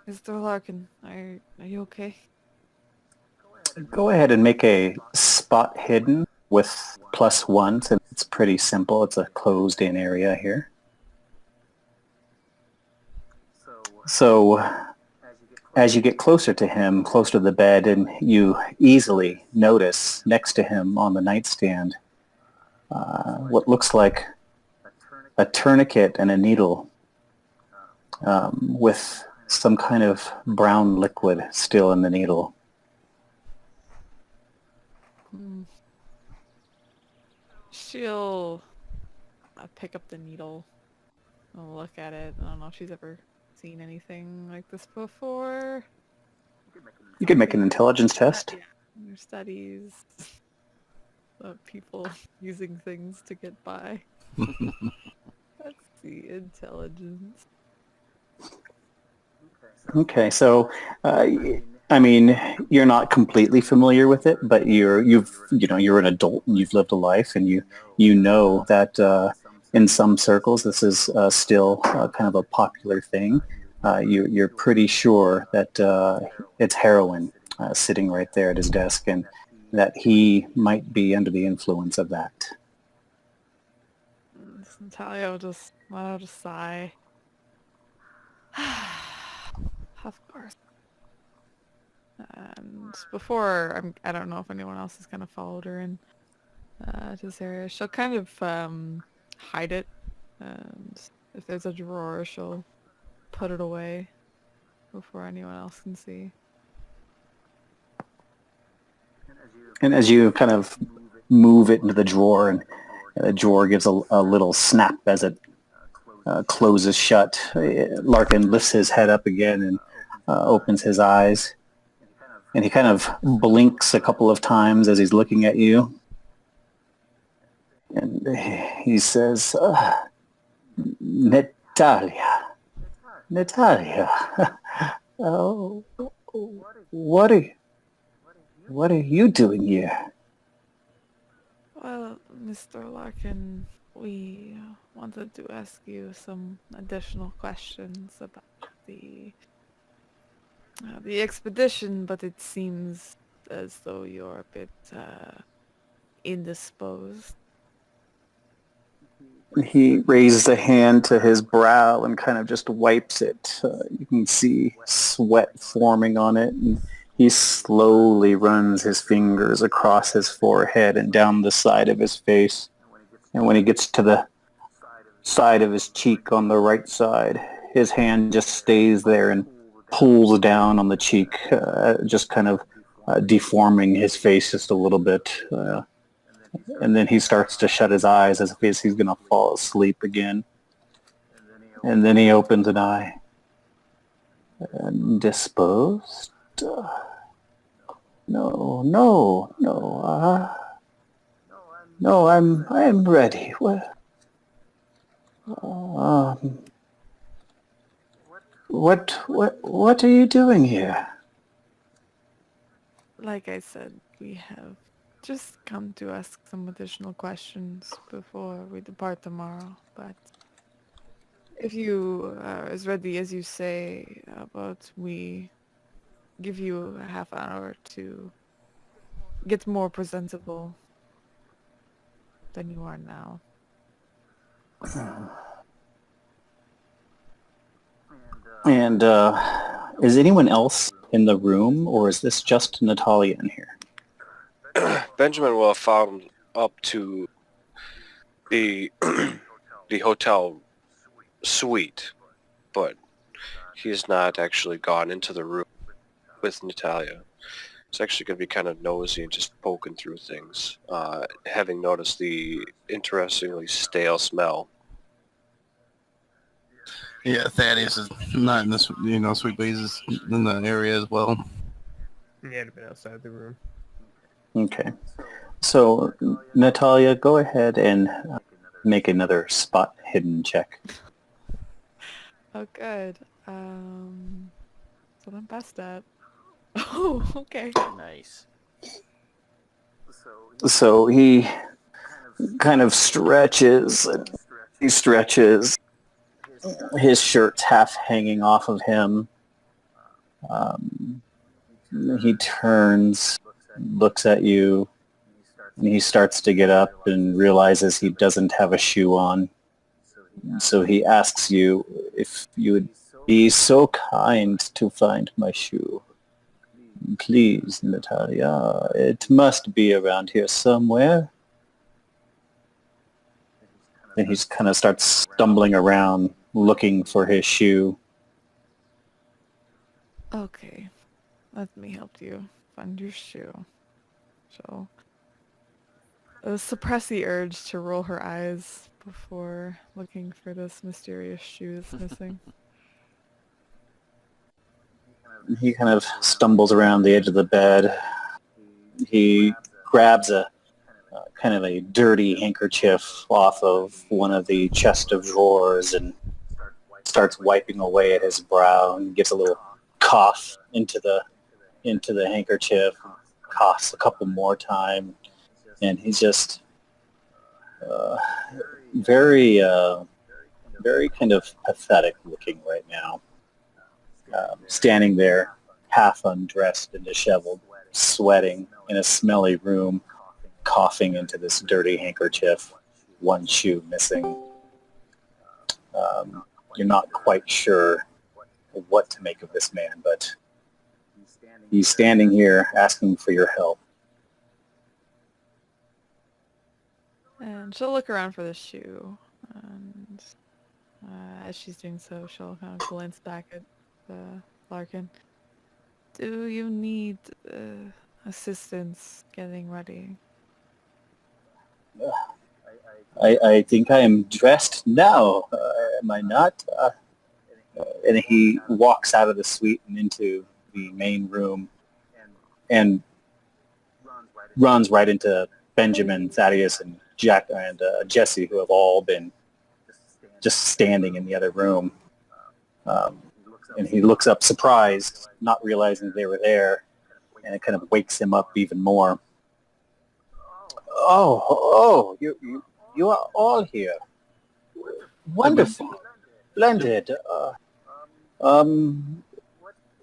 Mr. Larkin, are you okay? Go ahead and make a spot hidden with +1, since it's pretty simple. It's a closed-in area here. So as you get closer to him, closer to the bed, and you easily notice next to him on the nightstand what looks like a tourniquet and a needle with some kind of brown liquid still in the needle. She'll pick up the needle and look at it. I don't know if she's ever seen anything like this before. You can make an intelligence test. Yeah, in her studies of people using things to get by. Let's see, intelligence. Okay, so I mean, you're not completely familiar with it, but you're an adult and you've lived a life, and you know that in some circles this is still kind of a popular thing. you're pretty sure that it's heroin sitting right there at his desk, and that he might be under the influence of that. Natalia will just let out a sigh. Of course. And before, I don't know if anyone else has kind of followed her in to this area, she'll kind of hide it. And if there's a drawer, she'll put it away before anyone else can see. And as you kind of move it into the drawer, and the drawer gives a little snap as it closes shut, Larkin lifts his head up again and opens his eyes. And he kind of blinks a couple of times as he's looking at you. And he says, Natalya. Oh, what are you doing here? Well, Mr. Larkin, we wanted to ask you some additional questions about the expedition, but it seems as though you're a bit indisposed. He raises a hand to his brow and kind of just wipes it. You can see sweat forming on it, and he slowly runs his fingers across his forehead and down the side of his face. And when he gets to the side of his cheek on the right side, his hand just stays there and pulls down on the cheek, just kind of deforming his face just a little bit. And then he starts to shut his eyes as if he's going to fall asleep again. And then he opens an eye. Disposed? No, I'm ready. What are you doing here? Like I said, we have just come to ask some additional questions before we depart tomorrow, but if you are as ready as you say, about we give you a half hour to get more presentable than you are now. And is anyone else in the room, or is this just Natalya in here? Benjamin will have found up to the the hotel suite, but he's not actually gone into the room with Natalya. He's actually going to be kind of nosy and just poking through things, having noticed the interestingly stale smell. Yeah, Thaddeus is not in this, Sweet Breeze is in the area as well. Yeah, it'd have been outside the room. Okay. So, Natalya, go ahead and make another spot hidden check. Oh, good. That's what I'm best at. Oh, okay. Nice. So he kind of stretches, and he stretches. His shirt's half hanging off of him. He turns, looks at you, and he starts to get up and realizes he doesn't have a shoe on. So he asks you if you would be so kind to find my shoe. Please, Natalya, it must be around here somewhere. And he kind of starts stumbling around looking for his shoe. Okay. Let me help you find your shoe. She'll suppress the urge to roll her eyes before looking for this mysterious shoe that's missing. He kind of stumbles around the edge of the bed. He grabs a kind of a dirty handkerchief off of one of the chest of drawers and starts wiping away at his brow and gives a little cough into the handkerchief, coughs a couple more times, and he's just very kind of pathetic looking right now. standing there, half undressed and disheveled, sweating in a smelly room, coughing into this dirty handkerchief, one shoe missing. You're not quite sure what to make of this man, but he's standing here asking for your help. And she'll look around for the shoe, and as she's doing so, she'll kind of glance back at Larkin. Do you need assistance getting ready? I think I am dressed now. Am I not? And he walks out of the suite and into the main room and runs right into Benjamin, Thaddeus, and Jack and Jesse, who have all been just standing in the other room. And he looks up surprised, not realizing they were there, and it kind of wakes him up even more. Oh, you are all here. Wonderful. Splendid.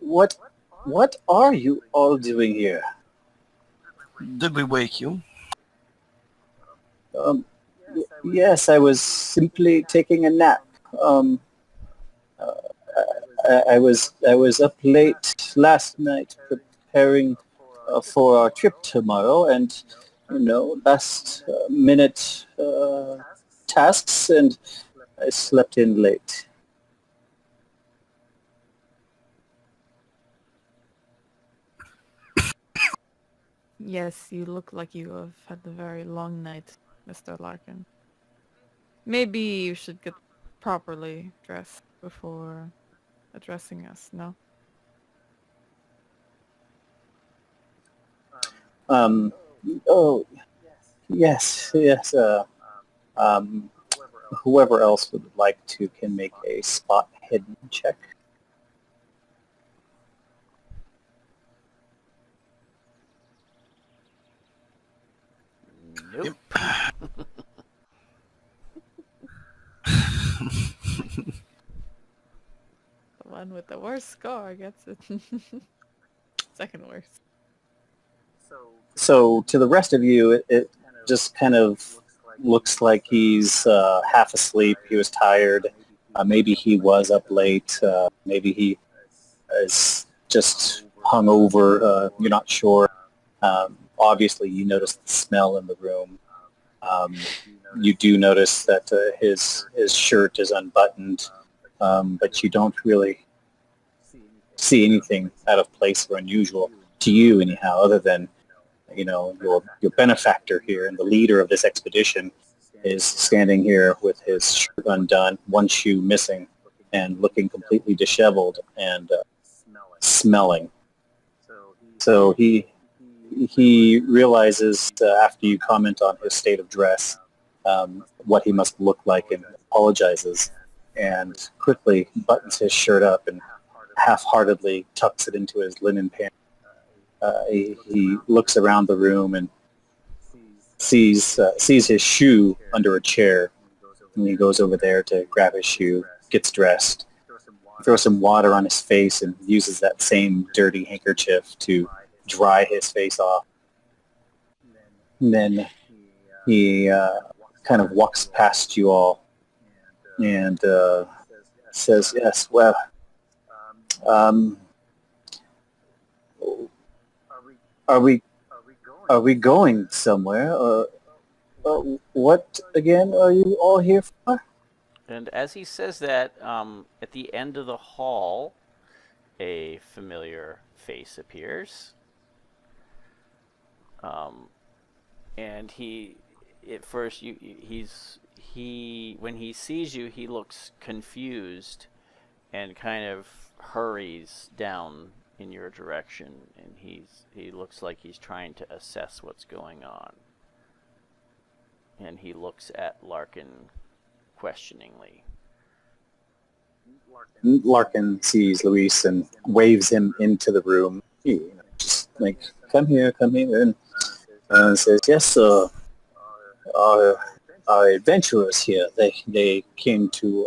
What are you all doing here? Did we wake you? Yes, I was simply taking a nap. I was up late last night preparing for our trip tomorrow, and last minute tasks, and I slept in late. Yes, you look like you have had a very long night, Mr. Larkin. Maybe you should get properly dressed before addressing us, no? Oh, yes. Whoever else would like to can make a spot hidden check. Nope. The one with the worst score gets it. Second worst. So to the rest of you, it just kind of looks like he's half asleep. He was tired. Maybe he was up late. Maybe he is just hungover. You're not sure. Obviously, you notice the smell in the room. You do notice that his shirt is unbuttoned, but you don't really see anything out of place or unusual to you, anyhow, other than your benefactor here and the leader of this expedition is standing here with his shirt undone, one shoe missing, and looking completely disheveled and smelling. So he realizes after you comment on his state of dress what he must look like, and apologizes and quickly buttons his shirt up and half-heartedly tucks it into his linen pants. He looks around the room and sees his shoe under a chair, and he goes over there to grab his shoe, gets dressed, throws some water on his face, and uses that same dirty handkerchief to dry his face off. And then he kind of walks past you all and says, "Yes, well, are we going somewhere? What again are you all here for?" And as he says that, at the end of the hall, a familiar face appears. And at first, when he sees you, he looks confused and kind of hurries down in your direction, and he looks like he's trying to assess what's going on. And he looks at Larkin questioningly. Larkin sees Luis and waves him into the room. Just like, come here, and says, "Yes, sir. Our adventurers here. They came to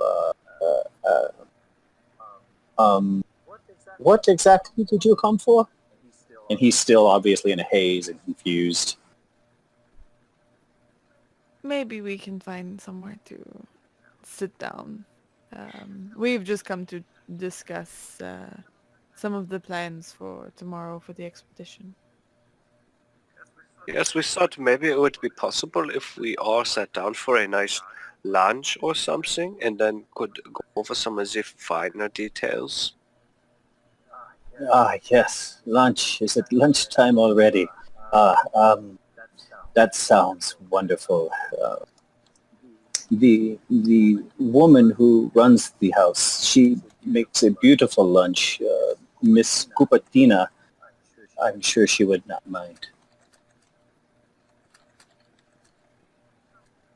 What exactly did you come for? And he's still obviously in a haze and confused. Maybe we can find somewhere to sit down. We've just come to discuss some of the plans for tomorrow for the expedition. Yes, we thought maybe it would be possible if we all sat down for a nice lunch or something and then could go over some of the finer details. Ah, yes, lunch. Is it lunchtime already? That sounds wonderful. The woman who runs the house, she makes a beautiful lunch. Miss Kupatina, I'm sure she would not mind.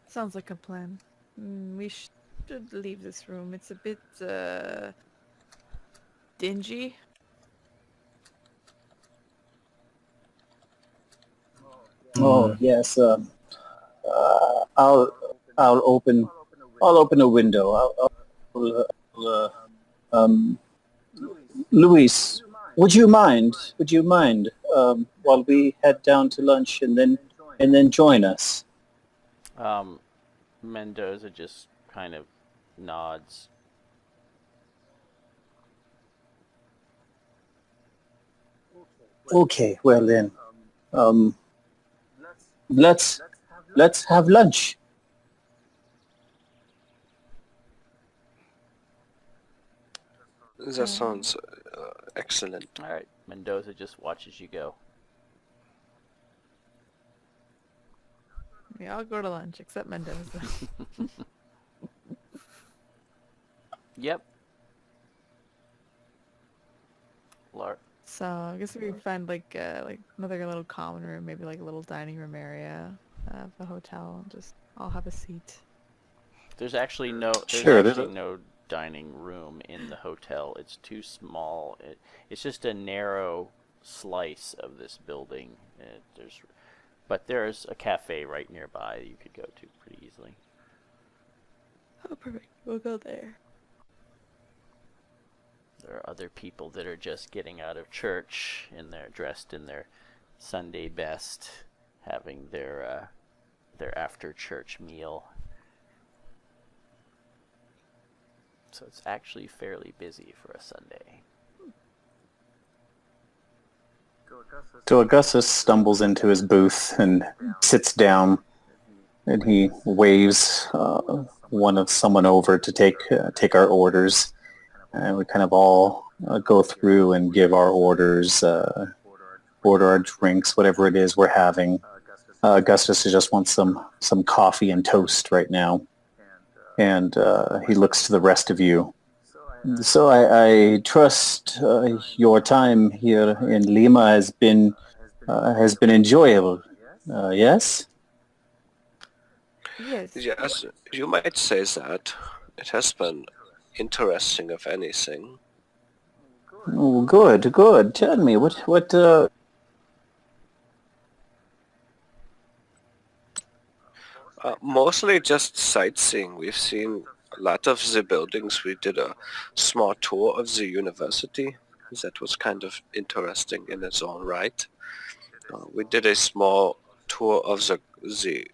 Sounds like a plan. We should leave this room. It's a bit dingy. Oh yes. I'll open a window. Luis, would you mind? While we head down to lunch and then join us? Mendoza just kind of nods. Okay. Well then, let's have lunch. That sounds excellent. All right, Mendoza just watches you go. We all go to lunch except Mendoza. Yep. Lar- So I guess we find like another little common room, maybe like a little dining room area of the hotel. Just all have a seat. There's actually no dining room in the hotel. It's too small. It's just a narrow slice of this building. But there's a cafe right nearby that you could go to pretty easily. Oh, perfect. We'll go there. There are other people that are just getting out of church and they're dressed in their Sunday best, having their after church meal. So it's actually fairly busy for a Sunday. So Augustus stumbles into his booth and sits down, and he waves someone over to take our orders, and we kind of all go through and give our orders, order our drinks, whatever it is we're having. Augustus just wants some coffee and toast right now, and he looks to the rest of you. So I trust your time here in Lima has been enjoyable. Yes? Yes. Yes, you might say that. It has been interesting, if anything. Oh, good. Tell me what. Mostly just sightseeing. We've seen a lot of the buildings. We did a small tour of the university. That was kind of interesting in its own right. We did a small tour of the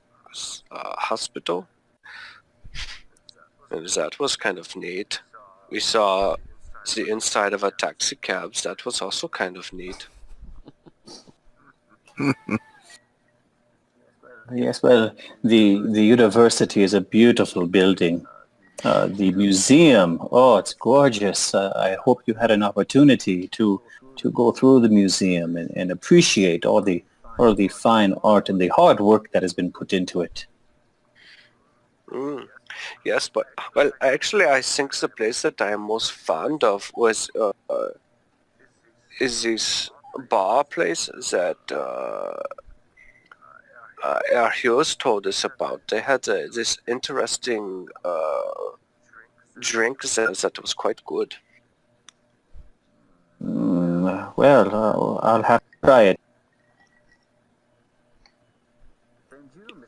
hospital, and that was kind of neat. We saw the inside of a taxi cab. That was also kind of neat. Yes, well, the university is a beautiful building. The museum, it's gorgeous. I hope you had an opportunity to go through the museum and appreciate all the fine art and the hard work that has been put into it. Yes, but well, actually, I think the place that I am most fond of is this bar place that our heroes told us about. They had this interesting drink that was quite good. Well, I'll have to try it.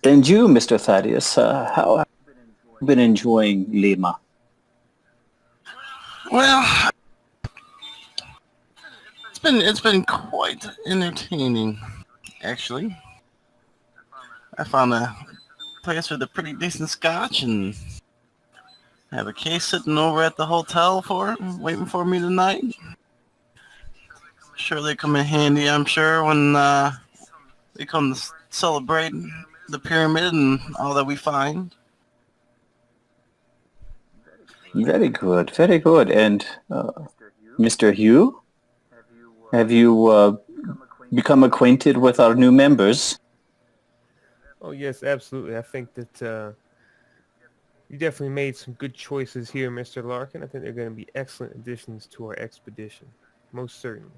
And you, Mr. Thaddeus, how have you been enjoying Lima? Well, It's been quite entertaining, actually. I found a place with a pretty decent scotch and have a case sitting over at the hotel waiting for me tonight. Sure they come in handy, I'm sure, when we come to celebrate the pyramid and all that we find. Very good, very good. And Mr. Hugh, have you become acquainted with our new members? Oh yes, absolutely. I think that you definitely made some good choices here, Mr. Larkin. I think they're going to be excellent additions to our expedition. Most certainly.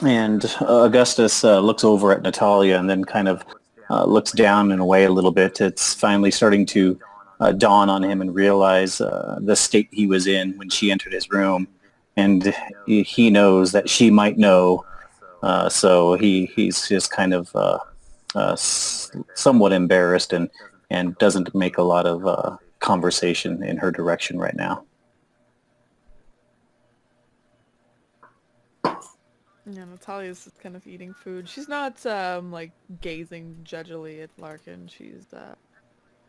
And Augustus looks over at Natalya and then kind of looks down and away a little bit. It's finally starting to dawn on him and realize the state he was in when she entered his room. And he knows that she might know, so he's just kind of somewhat embarrassed and doesn't make a lot of conversation in her direction right now. Yeah, Natalia's just kind of eating food. She's not like gazing judgily at Larkin. She's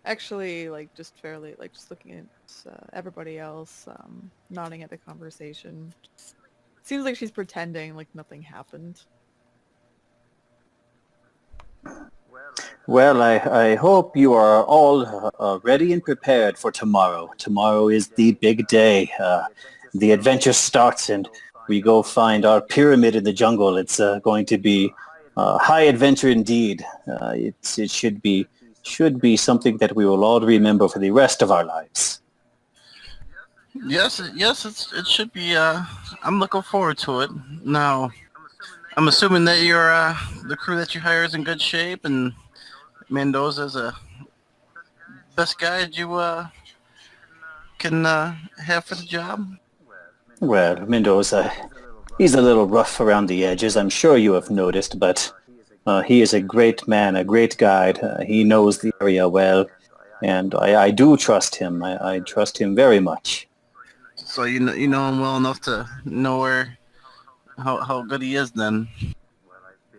actually like just fairly like just looking at everybody else, nodding at the conversation. Seems like she's pretending like nothing happened. Well, I hope you are all ready and prepared for tomorrow. Tomorrow is the big day. The adventure starts and we go find our pyramid in the jungle. It's going to be high adventure indeed. It should be something that we will all remember for the rest of our lives. Yes, it should be. I'm looking forward to it. Now, I'm assuming that the crew that you hire is in good shape, and Mendoza's a best guide you can have for the job. Well, Mendoza, he's a little rough around the edges. I'm sure you have noticed, but he is a great man, a great guide. He knows the area well, and I do trust him. I trust him very much. So you know him well enough to know how good he is then.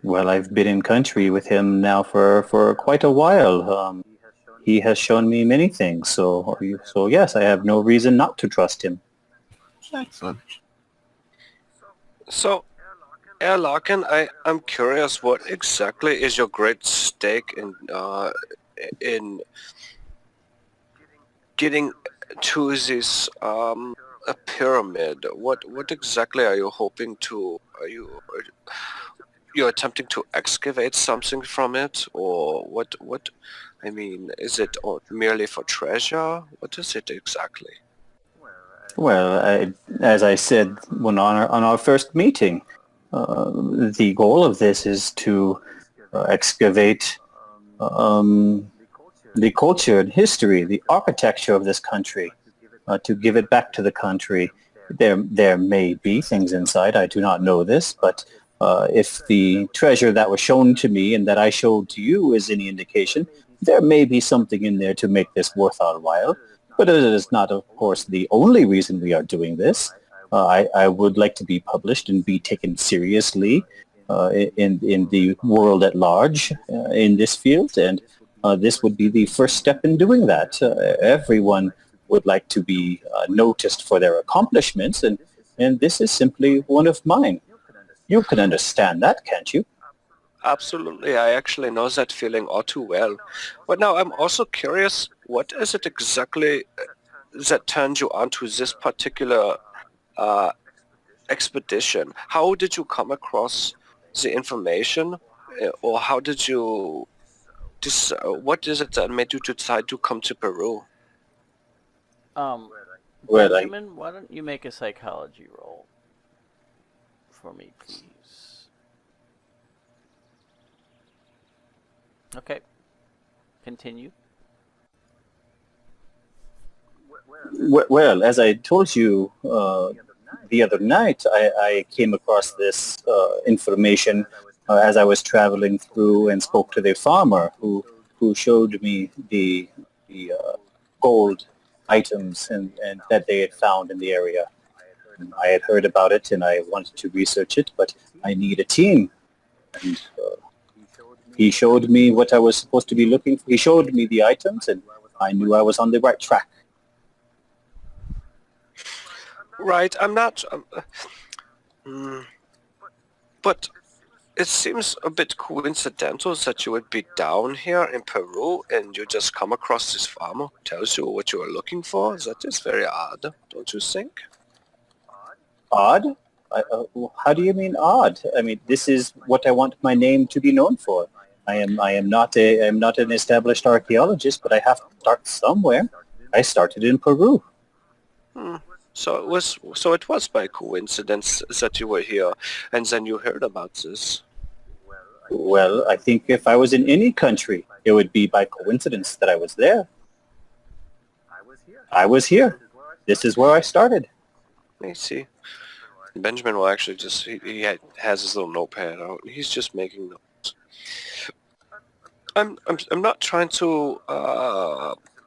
Well, I've been in country with him now for quite a while. He has shown me many things, so yes, I have no reason not to trust him. Excellent. So, Herr Larkin, I'm curious, what exactly is your great stake in getting to this a pyramid? What exactly are you hoping to? You're attempting to excavate something from it, or what? I mean, is it merely for treasure? What is it exactly? Well, as I said when on our first meeting, the goal of this is to excavate the culture and history, the architecture of this country, to give it back to the country. There may be things inside. I do not know this, but if the treasure that was shown to me and that I showed to you is any indication, there may be something in there to make this worth our while. But it is not, of course, the only reason we are doing this. I would like to be published and be taken seriously in the world at large in this field, and this would be the first step in doing that. Everyone would like to be noticed for their accomplishments, and this is simply one of mine. You can understand that, can't you? Absolutely, I actually know that feeling all too well. But now I'm also curious, what is it exactly that turned you onto this particular expedition? How did you come across the information, or how did you? What is it that made you decide to come to Peru? Benjamin, why don't you make a psychology roll for me, please? Okay. Continue. Well, as I told you the other night, I came across this information as I was traveling through and spoke to the farmer who showed me the gold items and that they had found in the area. I had heard about it and I wanted to research it, but I need a team. And he showed me what I was supposed to be looking for. He showed me the items, and I knew I was on the right track. Right, I'm not... but it seems a bit coincidental that you would be down here in Peru and you just come across this farmer who tells you what you are looking for. That is very odd, don't you think? Odd? How do you mean odd? I mean, this is what I want my name to be known for. I am not an established archaeologist, but I have to start somewhere. I started in Peru. So it was by coincidence that you were here, and then you heard about this. Well, I think if I was in any country, it would be by coincidence that I was there. I was here. This is where I started. I see. Benjamin will actually just, he has his little notepad out, and he's just making notes. I'm not trying to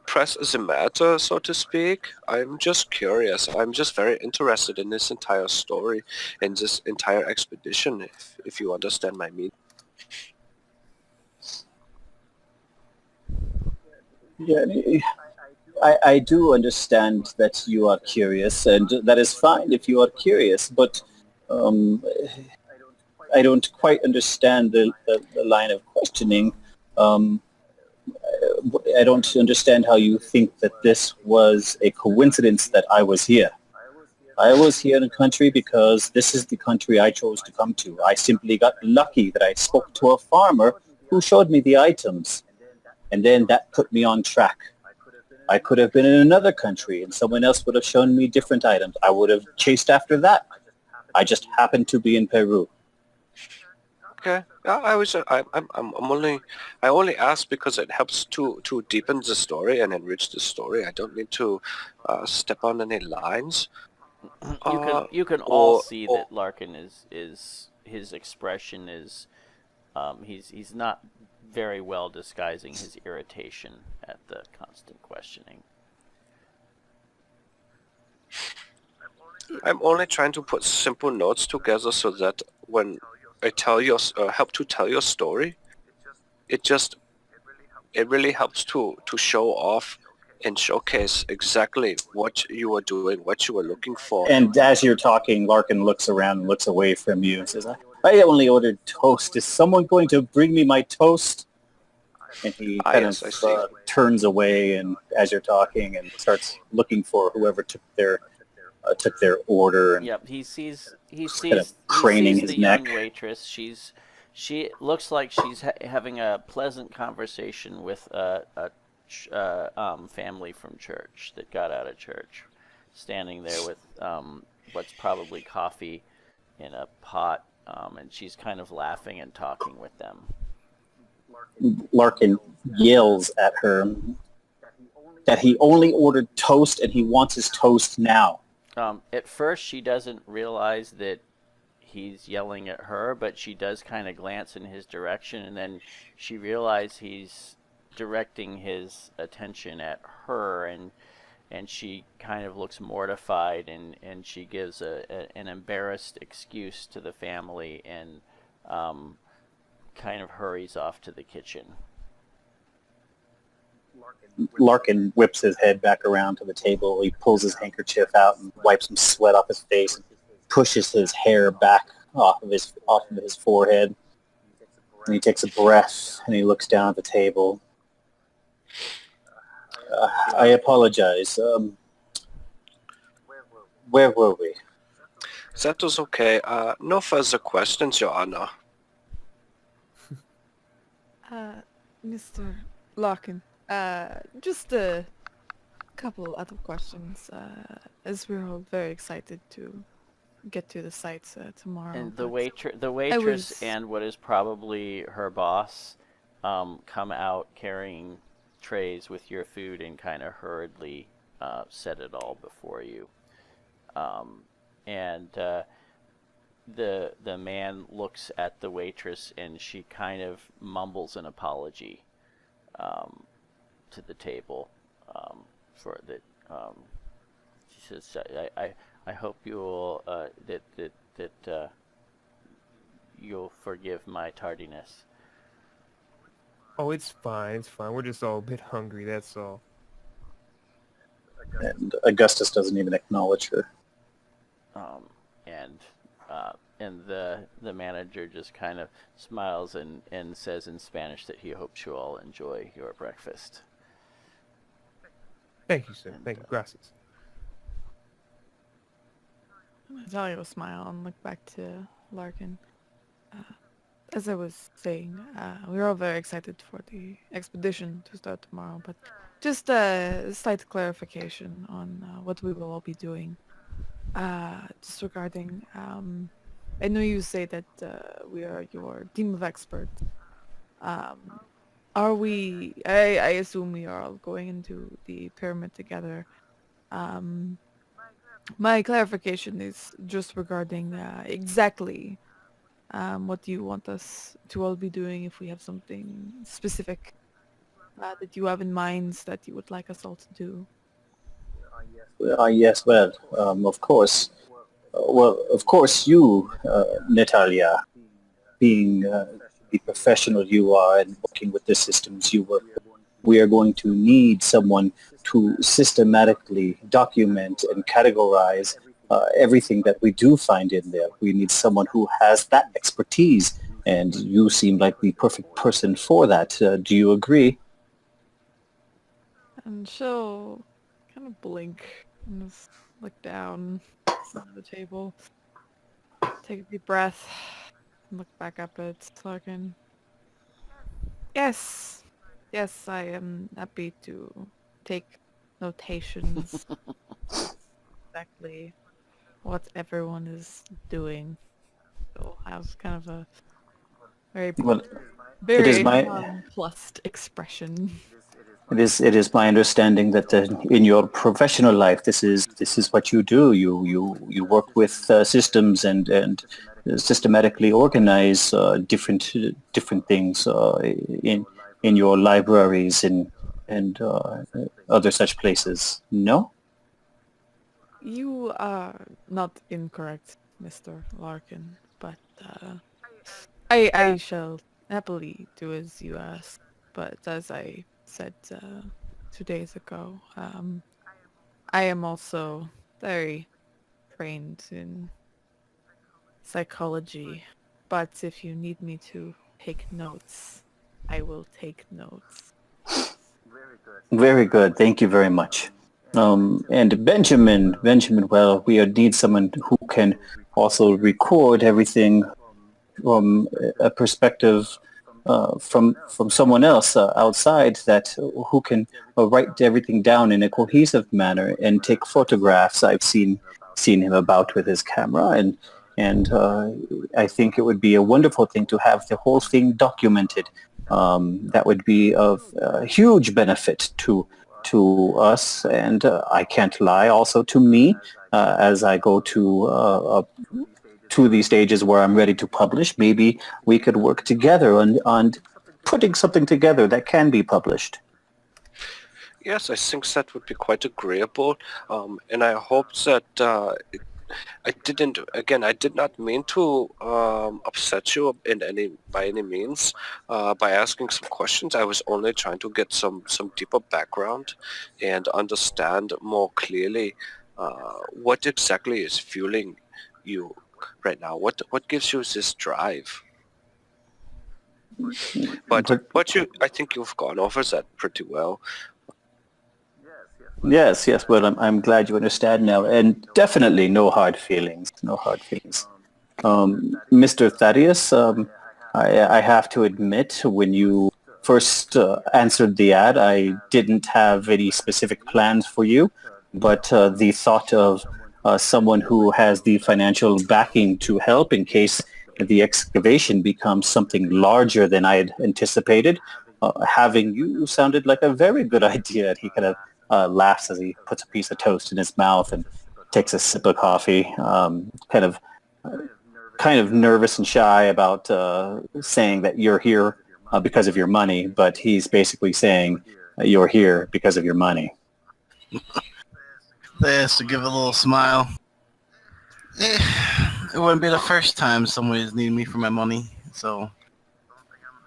press the matter, so to speak. I'm just curious. I'm just very interested in this entire story, in this entire expedition, if you understand my meaning. Yeah, I do understand that you are curious, and that is fine if you are curious, but I don't quite understand the line of questioning. I don't understand how you think that this was a coincidence that I was here. I was here in a country because this is the country I chose to come to. I simply got lucky that I spoke to a farmer who showed me the items, and then that put me on track. I could have been in another country and someone else would have shown me different items. I would have chased after that. I just happened to be in Peru. Okay. I only ask because it helps to deepen the story and enrich the story. I don't need to step on any lines. You can all see that Larkin is his expression is he's not very well disguising his irritation at the constant questioning. I'm only trying to put simple notes together so that when I help to tell your story, it really helps to show off and showcase exactly what you were doing, what you were looking for. And as you're talking, Larkin looks around and looks away from you and says, I only ordered toast. Is someone going to bring me my toast? And he kind of turns away and as you're talking and starts looking for whoever took their order. And yep, he sees kind of craning his the neck. young waitress. She looks like she's having a pleasant conversation with a family from church that got out of church, standing there with what's probably coffee in a pot, and she's kind of laughing and talking with them. Larkin yells at her that he only ordered toast and he wants his toast now. At first, she doesn't realize that he's yelling at her, but she does kind of glance in his direction, and then she realizes he's directing his attention at her, and she kind of looks mortified, and she gives an embarrassed excuse to the family and kind of hurries off to the kitchen. Larkin whips his head back around to the table. He pulls his handkerchief out and wipes some sweat off his face and pushes his hair back off of his forehead. And he takes a breath and he looks down at the table. I apologize. Where were we? That was okay. No further questions, Your Honor. Mr. Larkin, just a couple other questions, as we're all very excited to get to the sites tomorrow. And the waitress and what is probably her boss come out carrying trays with your food and kind of hurriedly set it all before you. The man looks at the waitress and she kind of mumbles an apology to the table for that. She says, I hope you'll you'll forgive my tardiness. Oh, it's fine. It's fine. We're just all a bit hungry. That's all. And Augustus doesn't even acknowledge her. And the manager just kind of smiles and says in Spanish that he hopes you all enjoy your breakfast. Thank you, sir. Thank you. Gracias. Natalya will smile and look back to Larkin. As I was saying, we're all very excited for the expedition to start tomorrow, but just a slight clarification on what we will all be doing. Just regarding, I know you say that we are your team of experts. Are we, I assume we are all going into the pyramid together. My clarification is just regarding exactly what do you want us to all be doing, if we have something specific that you have in mind that you would like us all to do. Yes, well, of course. Of course, you, Natalya, being the professional you are and working with the systems you work with, we are going to need someone to systematically document and categorize everything that we do find in there. We need someone who has that expertise, and you seem like the perfect person for that. Do you agree? And she'll kind of blink and just look down at the table, take a deep breath, and look back up at Larkin. Yes, I am happy to take notations exactly what everyone is doing. So I'll have kind of a Well, it is very my nonplussed expression. it is my understanding that in your professional life, this is what you do. You work with systems and systematically organize different things in your libraries and other such places. No. You are not incorrect, Mr. Larkin, but I shall happily do as you ask. But as I said 2 days ago, I am also very trained in psychology. But if you need me to take notes, I will take notes. Very good. Thank you very much. And Benjamin, well, we need someone who can also record everything from a perspective from someone else outside that who can write everything down in a cohesive manner and take photographs. I've seen him about with his camera, and I think it would be a wonderful thing to have the whole thing documented. That would be of huge benefit to us, and I can't lie, also to me, as I go to these stages where I'm ready to publish. Maybe we could work together on putting something together that can be published. Yes, I think that would be quite agreeable, and I hope that I did not mean to upset you by any means by asking some questions. I was only trying to get some deeper background and understand more clearly what exactly is fueling you right now. What gives you this drive? But I think you've gone over that pretty well. Yes, well, I'm glad you understand now, and definitely no hard feelings, Mr. Thaddeus, I have to admit, when you first answered the ad, I didn't have any specific plans for you, but the thought of someone who has the financial backing to help in case the excavation becomes something larger than I had anticipated, having you sounded like a very good idea. And he kind of laughs as he puts a piece of toast in his mouth and takes a sip of coffee, kind of nervous and shy about saying that you're here because of your money, but he's basically saying you're here because of your money. There's to give a little smile. It wouldn't be the first time somebody's needed me for my money, so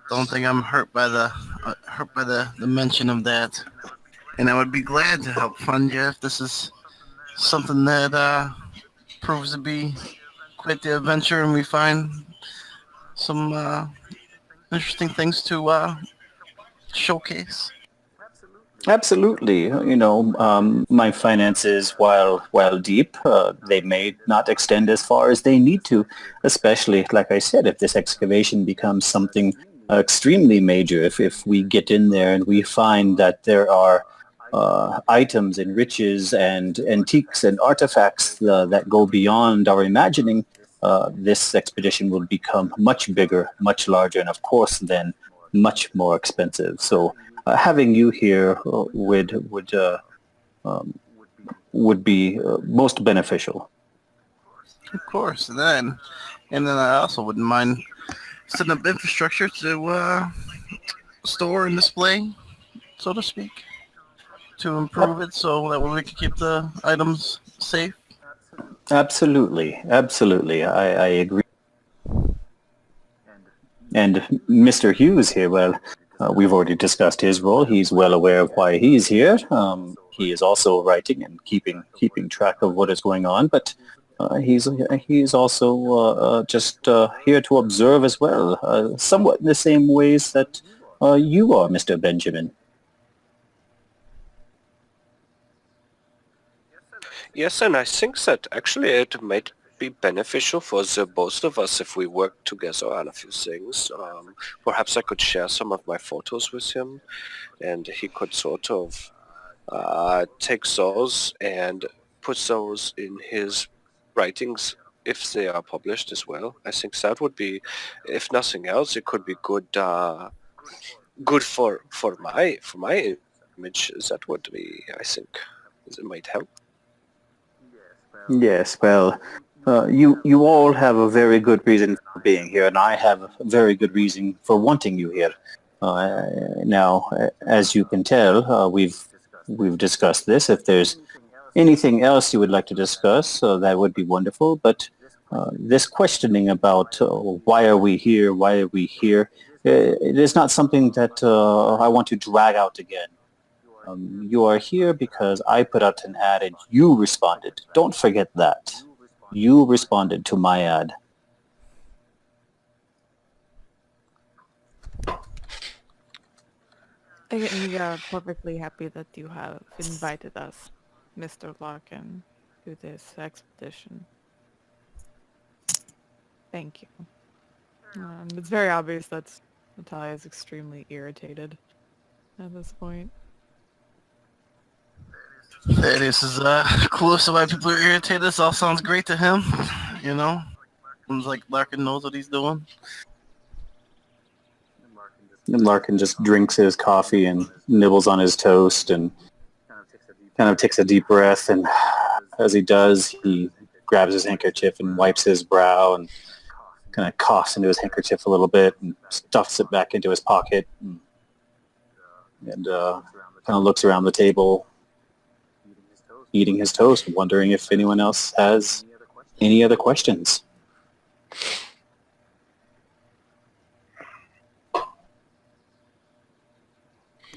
don't think I'm hurt by the mention of that. And I would be glad to help fund you if this is something that proves to be quite the adventure, and we find some interesting things to showcase. Absolutely. My finances, while deep, they may not extend as far as they need to, especially, like I said, if this excavation becomes something extremely major, if we get in there and we find that there are items and riches and antiques and artifacts that go beyond our imagining, this expedition will become much bigger, much larger, and of course then much more expensive. So having you here um, would be most beneficial. Of course, and then I also wouldn't mind setting up infrastructure to store and display, so to speak, to improve it, so that way we can keep the items safe. Absolutely, absolutely. I agree. And Mr. Hughes here, well, we've already discussed his role. He's well aware of why he's here. He is also writing and keeping track of what is going on, but he's also just here to observe as well, somewhat in the same ways that you are, Mr. Benjamin. Yes, and I think that actually it might be beneficial for the both of us if we work together on a few things. Perhaps I could share some of my photos with him, and he could sort of take those and put those in his writings if they are published as well. I think that would be, if nothing else, it could be good for my image. That would be, I think, it might help. Yes, well, you all have a very good reason for being here, and I have a very good reason for wanting you here. Now, as you can tell, we've discussed this. If there's anything else you would like to discuss, that would be wonderful. But this questioning about why are we here, it is not something that I want to drag out again. You are here because I put out an ad and you responded. Don't forget that. You responded to my ad. Again, we are perfectly happy that you have invited us, Mr. Larkin, to this expedition. Thank you. It's very obvious that Natalya is extremely irritated at this point. This is clue to why people are irritated. This all sounds great to him, you know. Sounds like Larkin knows what he's doing. And Larkin just drinks his coffee and nibbles on his toast and kind of takes a deep breath. And as he does, he grabs his handkerchief and wipes his brow and kind of coughs into his handkerchief a little bit and stuffs it back into his pocket and kind of looks around the table, eating his toast, wondering if anyone else has any other questions.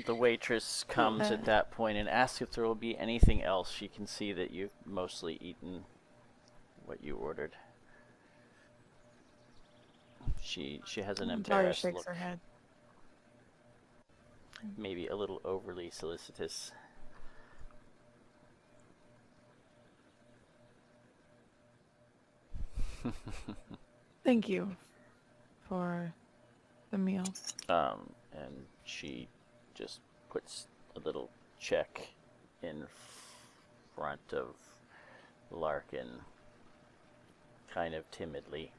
The waitress comes at that point and asks if there will be anything else. She can see that you've mostly eaten what you ordered. She has an Natalya embarrassed shakes look, her head. maybe a little overly solicitous. Thank you for the meal. And she just puts a little check in front of Larkin, kind of timidly,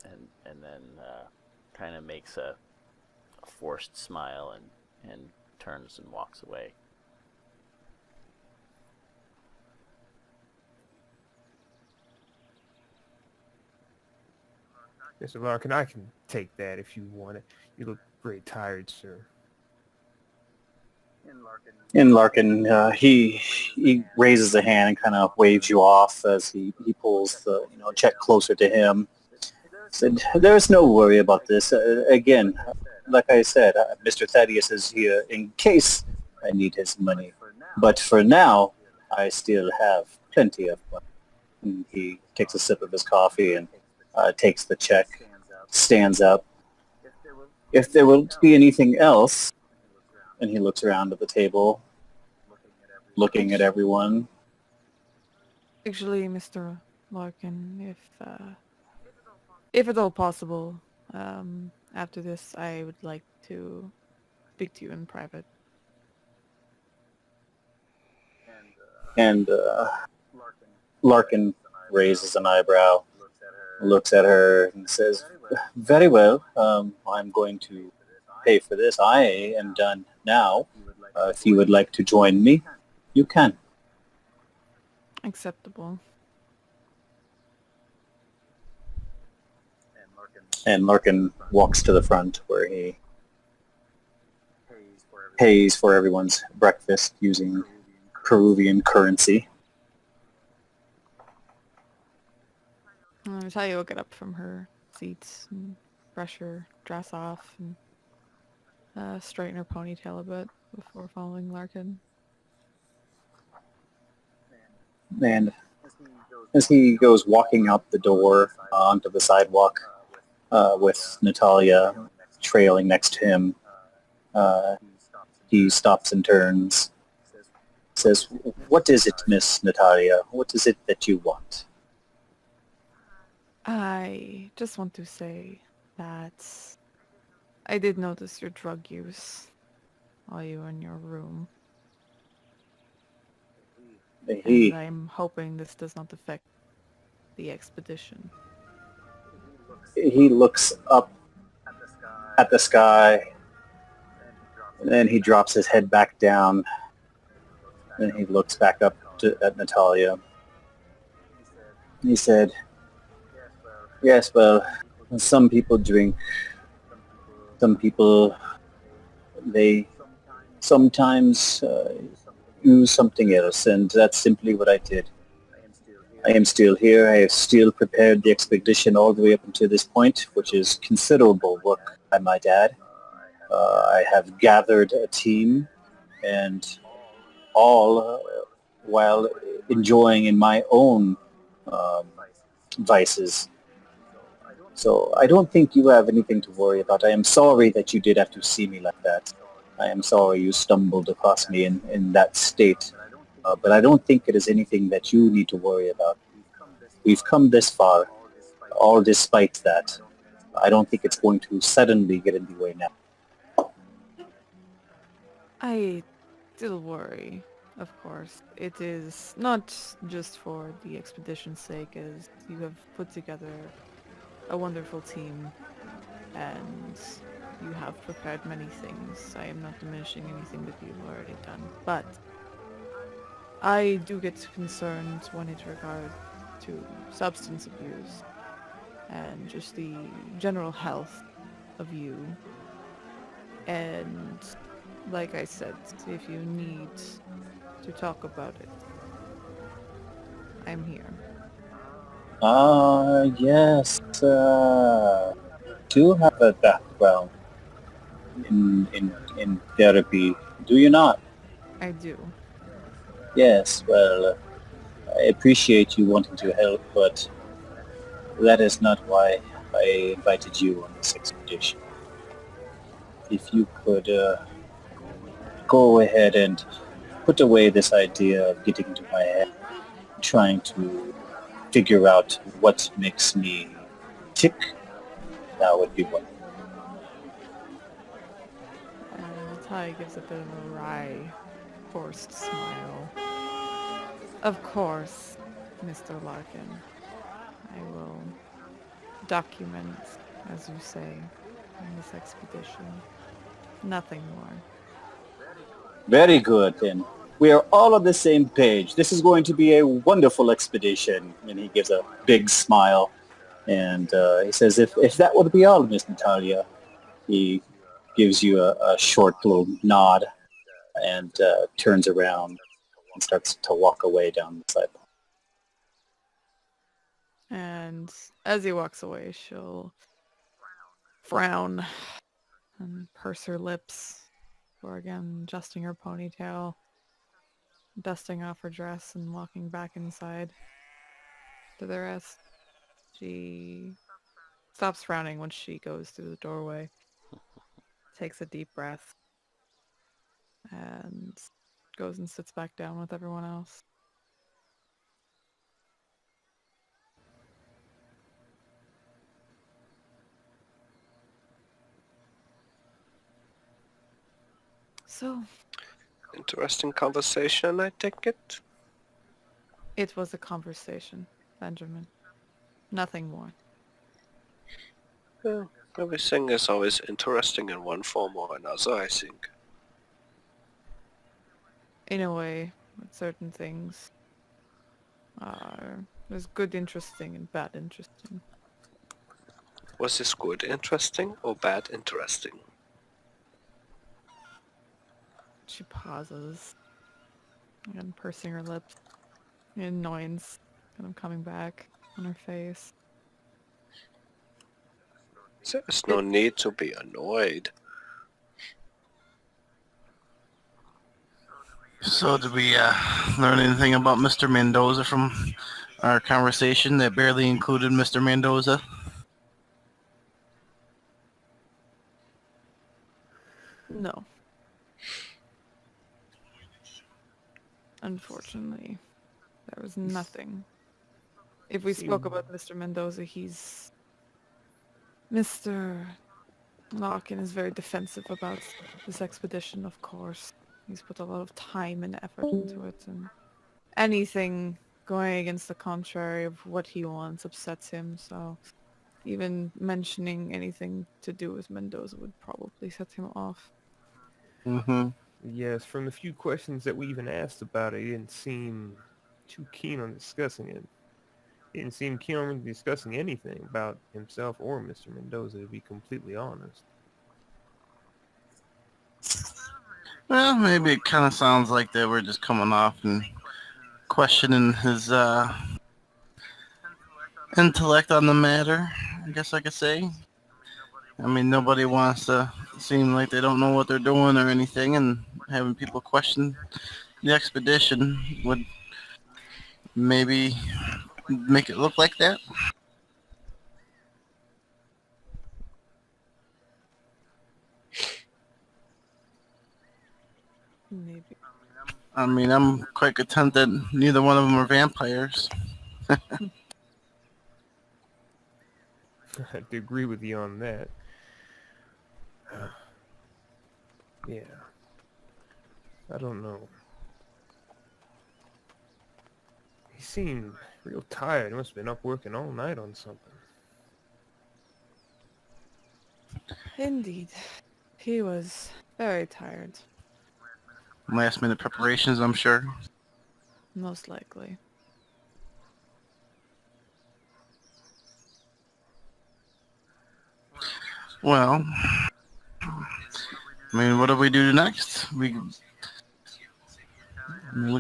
and then kind of makes a forced smile and turns and walks away. Mr. Larkin, I can take that if you want it. You look very tired, sir. And Larkin, he raises a hand and kind of waves you off as he pulls the check closer to him. Said, "There's no worry about this. Again, like I said, Mr. Thaddeus is here in case I need his money. But for now, I still have plenty of money." And he takes a sip of his coffee and takes the check, stands up. "If there will be anything else," and he looks around at the table, looking at everyone. Actually, Mr. Larkin, if at all possible, after this, I would like to speak to you in private. And Larkin raises an eyebrow, looks at her, and says, "Very well. I'm going to pay for this. I am done now. If you would like to join me, you can." Acceptable. And Larkin walks to the front where he pays for everyone's breakfast using Peruvian currency. Natalya will get up from her seats and brush her dress off and straighten her ponytail a bit before following Larkin. And as he goes walking out the door onto the sidewalk with Natalya trailing next to him, he stops and turns, says, "What is it, Miss Natalya? What is it that you want?" I just want to say that I did notice your drug use while you were in your room. And I'm hoping this does not affect the expedition. He looks up at the sky, and then he drops his head back down, and he looks back up at Natalya. He said, "Yes, well, some people drink. Some people, they sometimes use something else, and that's simply what I did. I am still here. I have still prepared the expedition all the way up until this point, which is considerable work by my dad. I have gathered a team, and all while enjoying in my own vices. So I don't think you have anything to worry about. I am sorry that you did have to see me like that. I am sorry you stumbled across me in that state. But I don't think it is anything that you need to worry about. We've come this far, all despite that. I don't think it's going to suddenly get in the way now." I still worry, of course. It is not just for the expedition's sake, as you have put together a wonderful team, and you have prepared many things. I am not diminishing anything that you've already done, but I do get concerned when it regards to substance abuse and just the general health of you. And like I said, if you need to talk about it, I'm here. Yes, do have a background in therapy, do you not? I do. Yes, well, I appreciate you wanting to help, but that is not why I invited you on this expedition. If you could go ahead and put away this idea of getting into my head, trying to figure out what makes me tick, that would be wonderful. Natalya gives a bit of a wry, forced smile. Of course, Mr. Larkin. I will document, as you say, in this expedition. Nothing more. Very good, then. We are all on the same page. This is going to be a wonderful expedition. And he gives a big smile. And he says, if that would be all, Miss Natalya, he gives you a short little nod and turns around and starts to walk away down the sidewalk. And as he walks away, she'll frown and purse her lips before again adjusting her ponytail, dusting off her dress, and walking back inside to the rest. She stops frowning when she goes through the doorway, takes a deep breath, and goes and sits back down with everyone else. So, Interesting conversation, I take it. it was a conversation, Benjamin. Nothing more. Yeah, everything is always interesting in one form or another, I think. In a way, with certain things, there's good interesting and bad interesting. Was this good interesting or bad interesting? She pauses, again pursing her lips. The annoyance kind of coming back on her face. There's no need to be annoyed. So did we learn anything about Mr. Mendoza from our conversation that barely included Mr. Mendoza? No. Unfortunately, there was nothing. If we spoke about Mr. Mendoza, he's... Mr. Larkin is very defensive about this expedition, of course. He's put a lot of time and effort into it, and anything going against the contrary of what he wants upsets him, so even mentioning anything to do with Mendoza would probably set him off. Mm-hmm. Yes, from the few questions that we even asked about it, he didn't seem too keen on discussing it. He didn't seem keen on discussing anything about himself or Mr. Mendoza, to be completely honest. Well, maybe it kind of sounds like that we're just coming off and questioning his intellect on the matter, I guess I could say. I mean, nobody wants to seem like they don't know what they're doing or anything, and having people question the expedition would maybe make it look like that. Maybe. I mean, I'm quite content that neither one of them are vampires. I have to agree with you on that. Yeah. I don't know. He seemed real tired. He must have been up working all night on something. Indeed. He was very tired, Last minute preparations, I'm sure. most likely. Well, I mean, what do we do next? We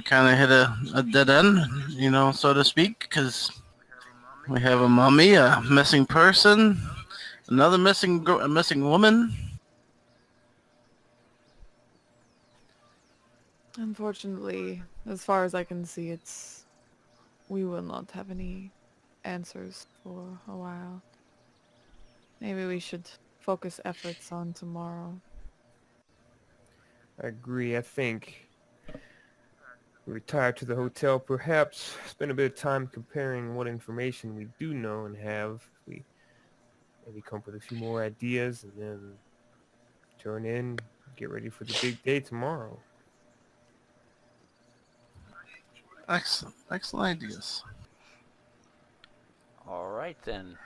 kind of hit a dead end, you know, so to speak, because we have a mummy, a missing person, another missing woman. Unfortunately, as far as I can see, we will not have any answers for a while. Maybe we should focus efforts on tomorrow. I agree. I think we retire to the hotel, perhaps spend a bit of time comparing what information we do know and have. We maybe come up with a few more ideas and then turn in, get ready for the big day tomorrow. Excellent ideas. All right, then.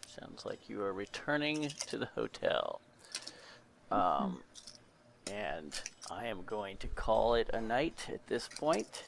Sounds like you are returning to the hotel. And I am going to call it a night at this point.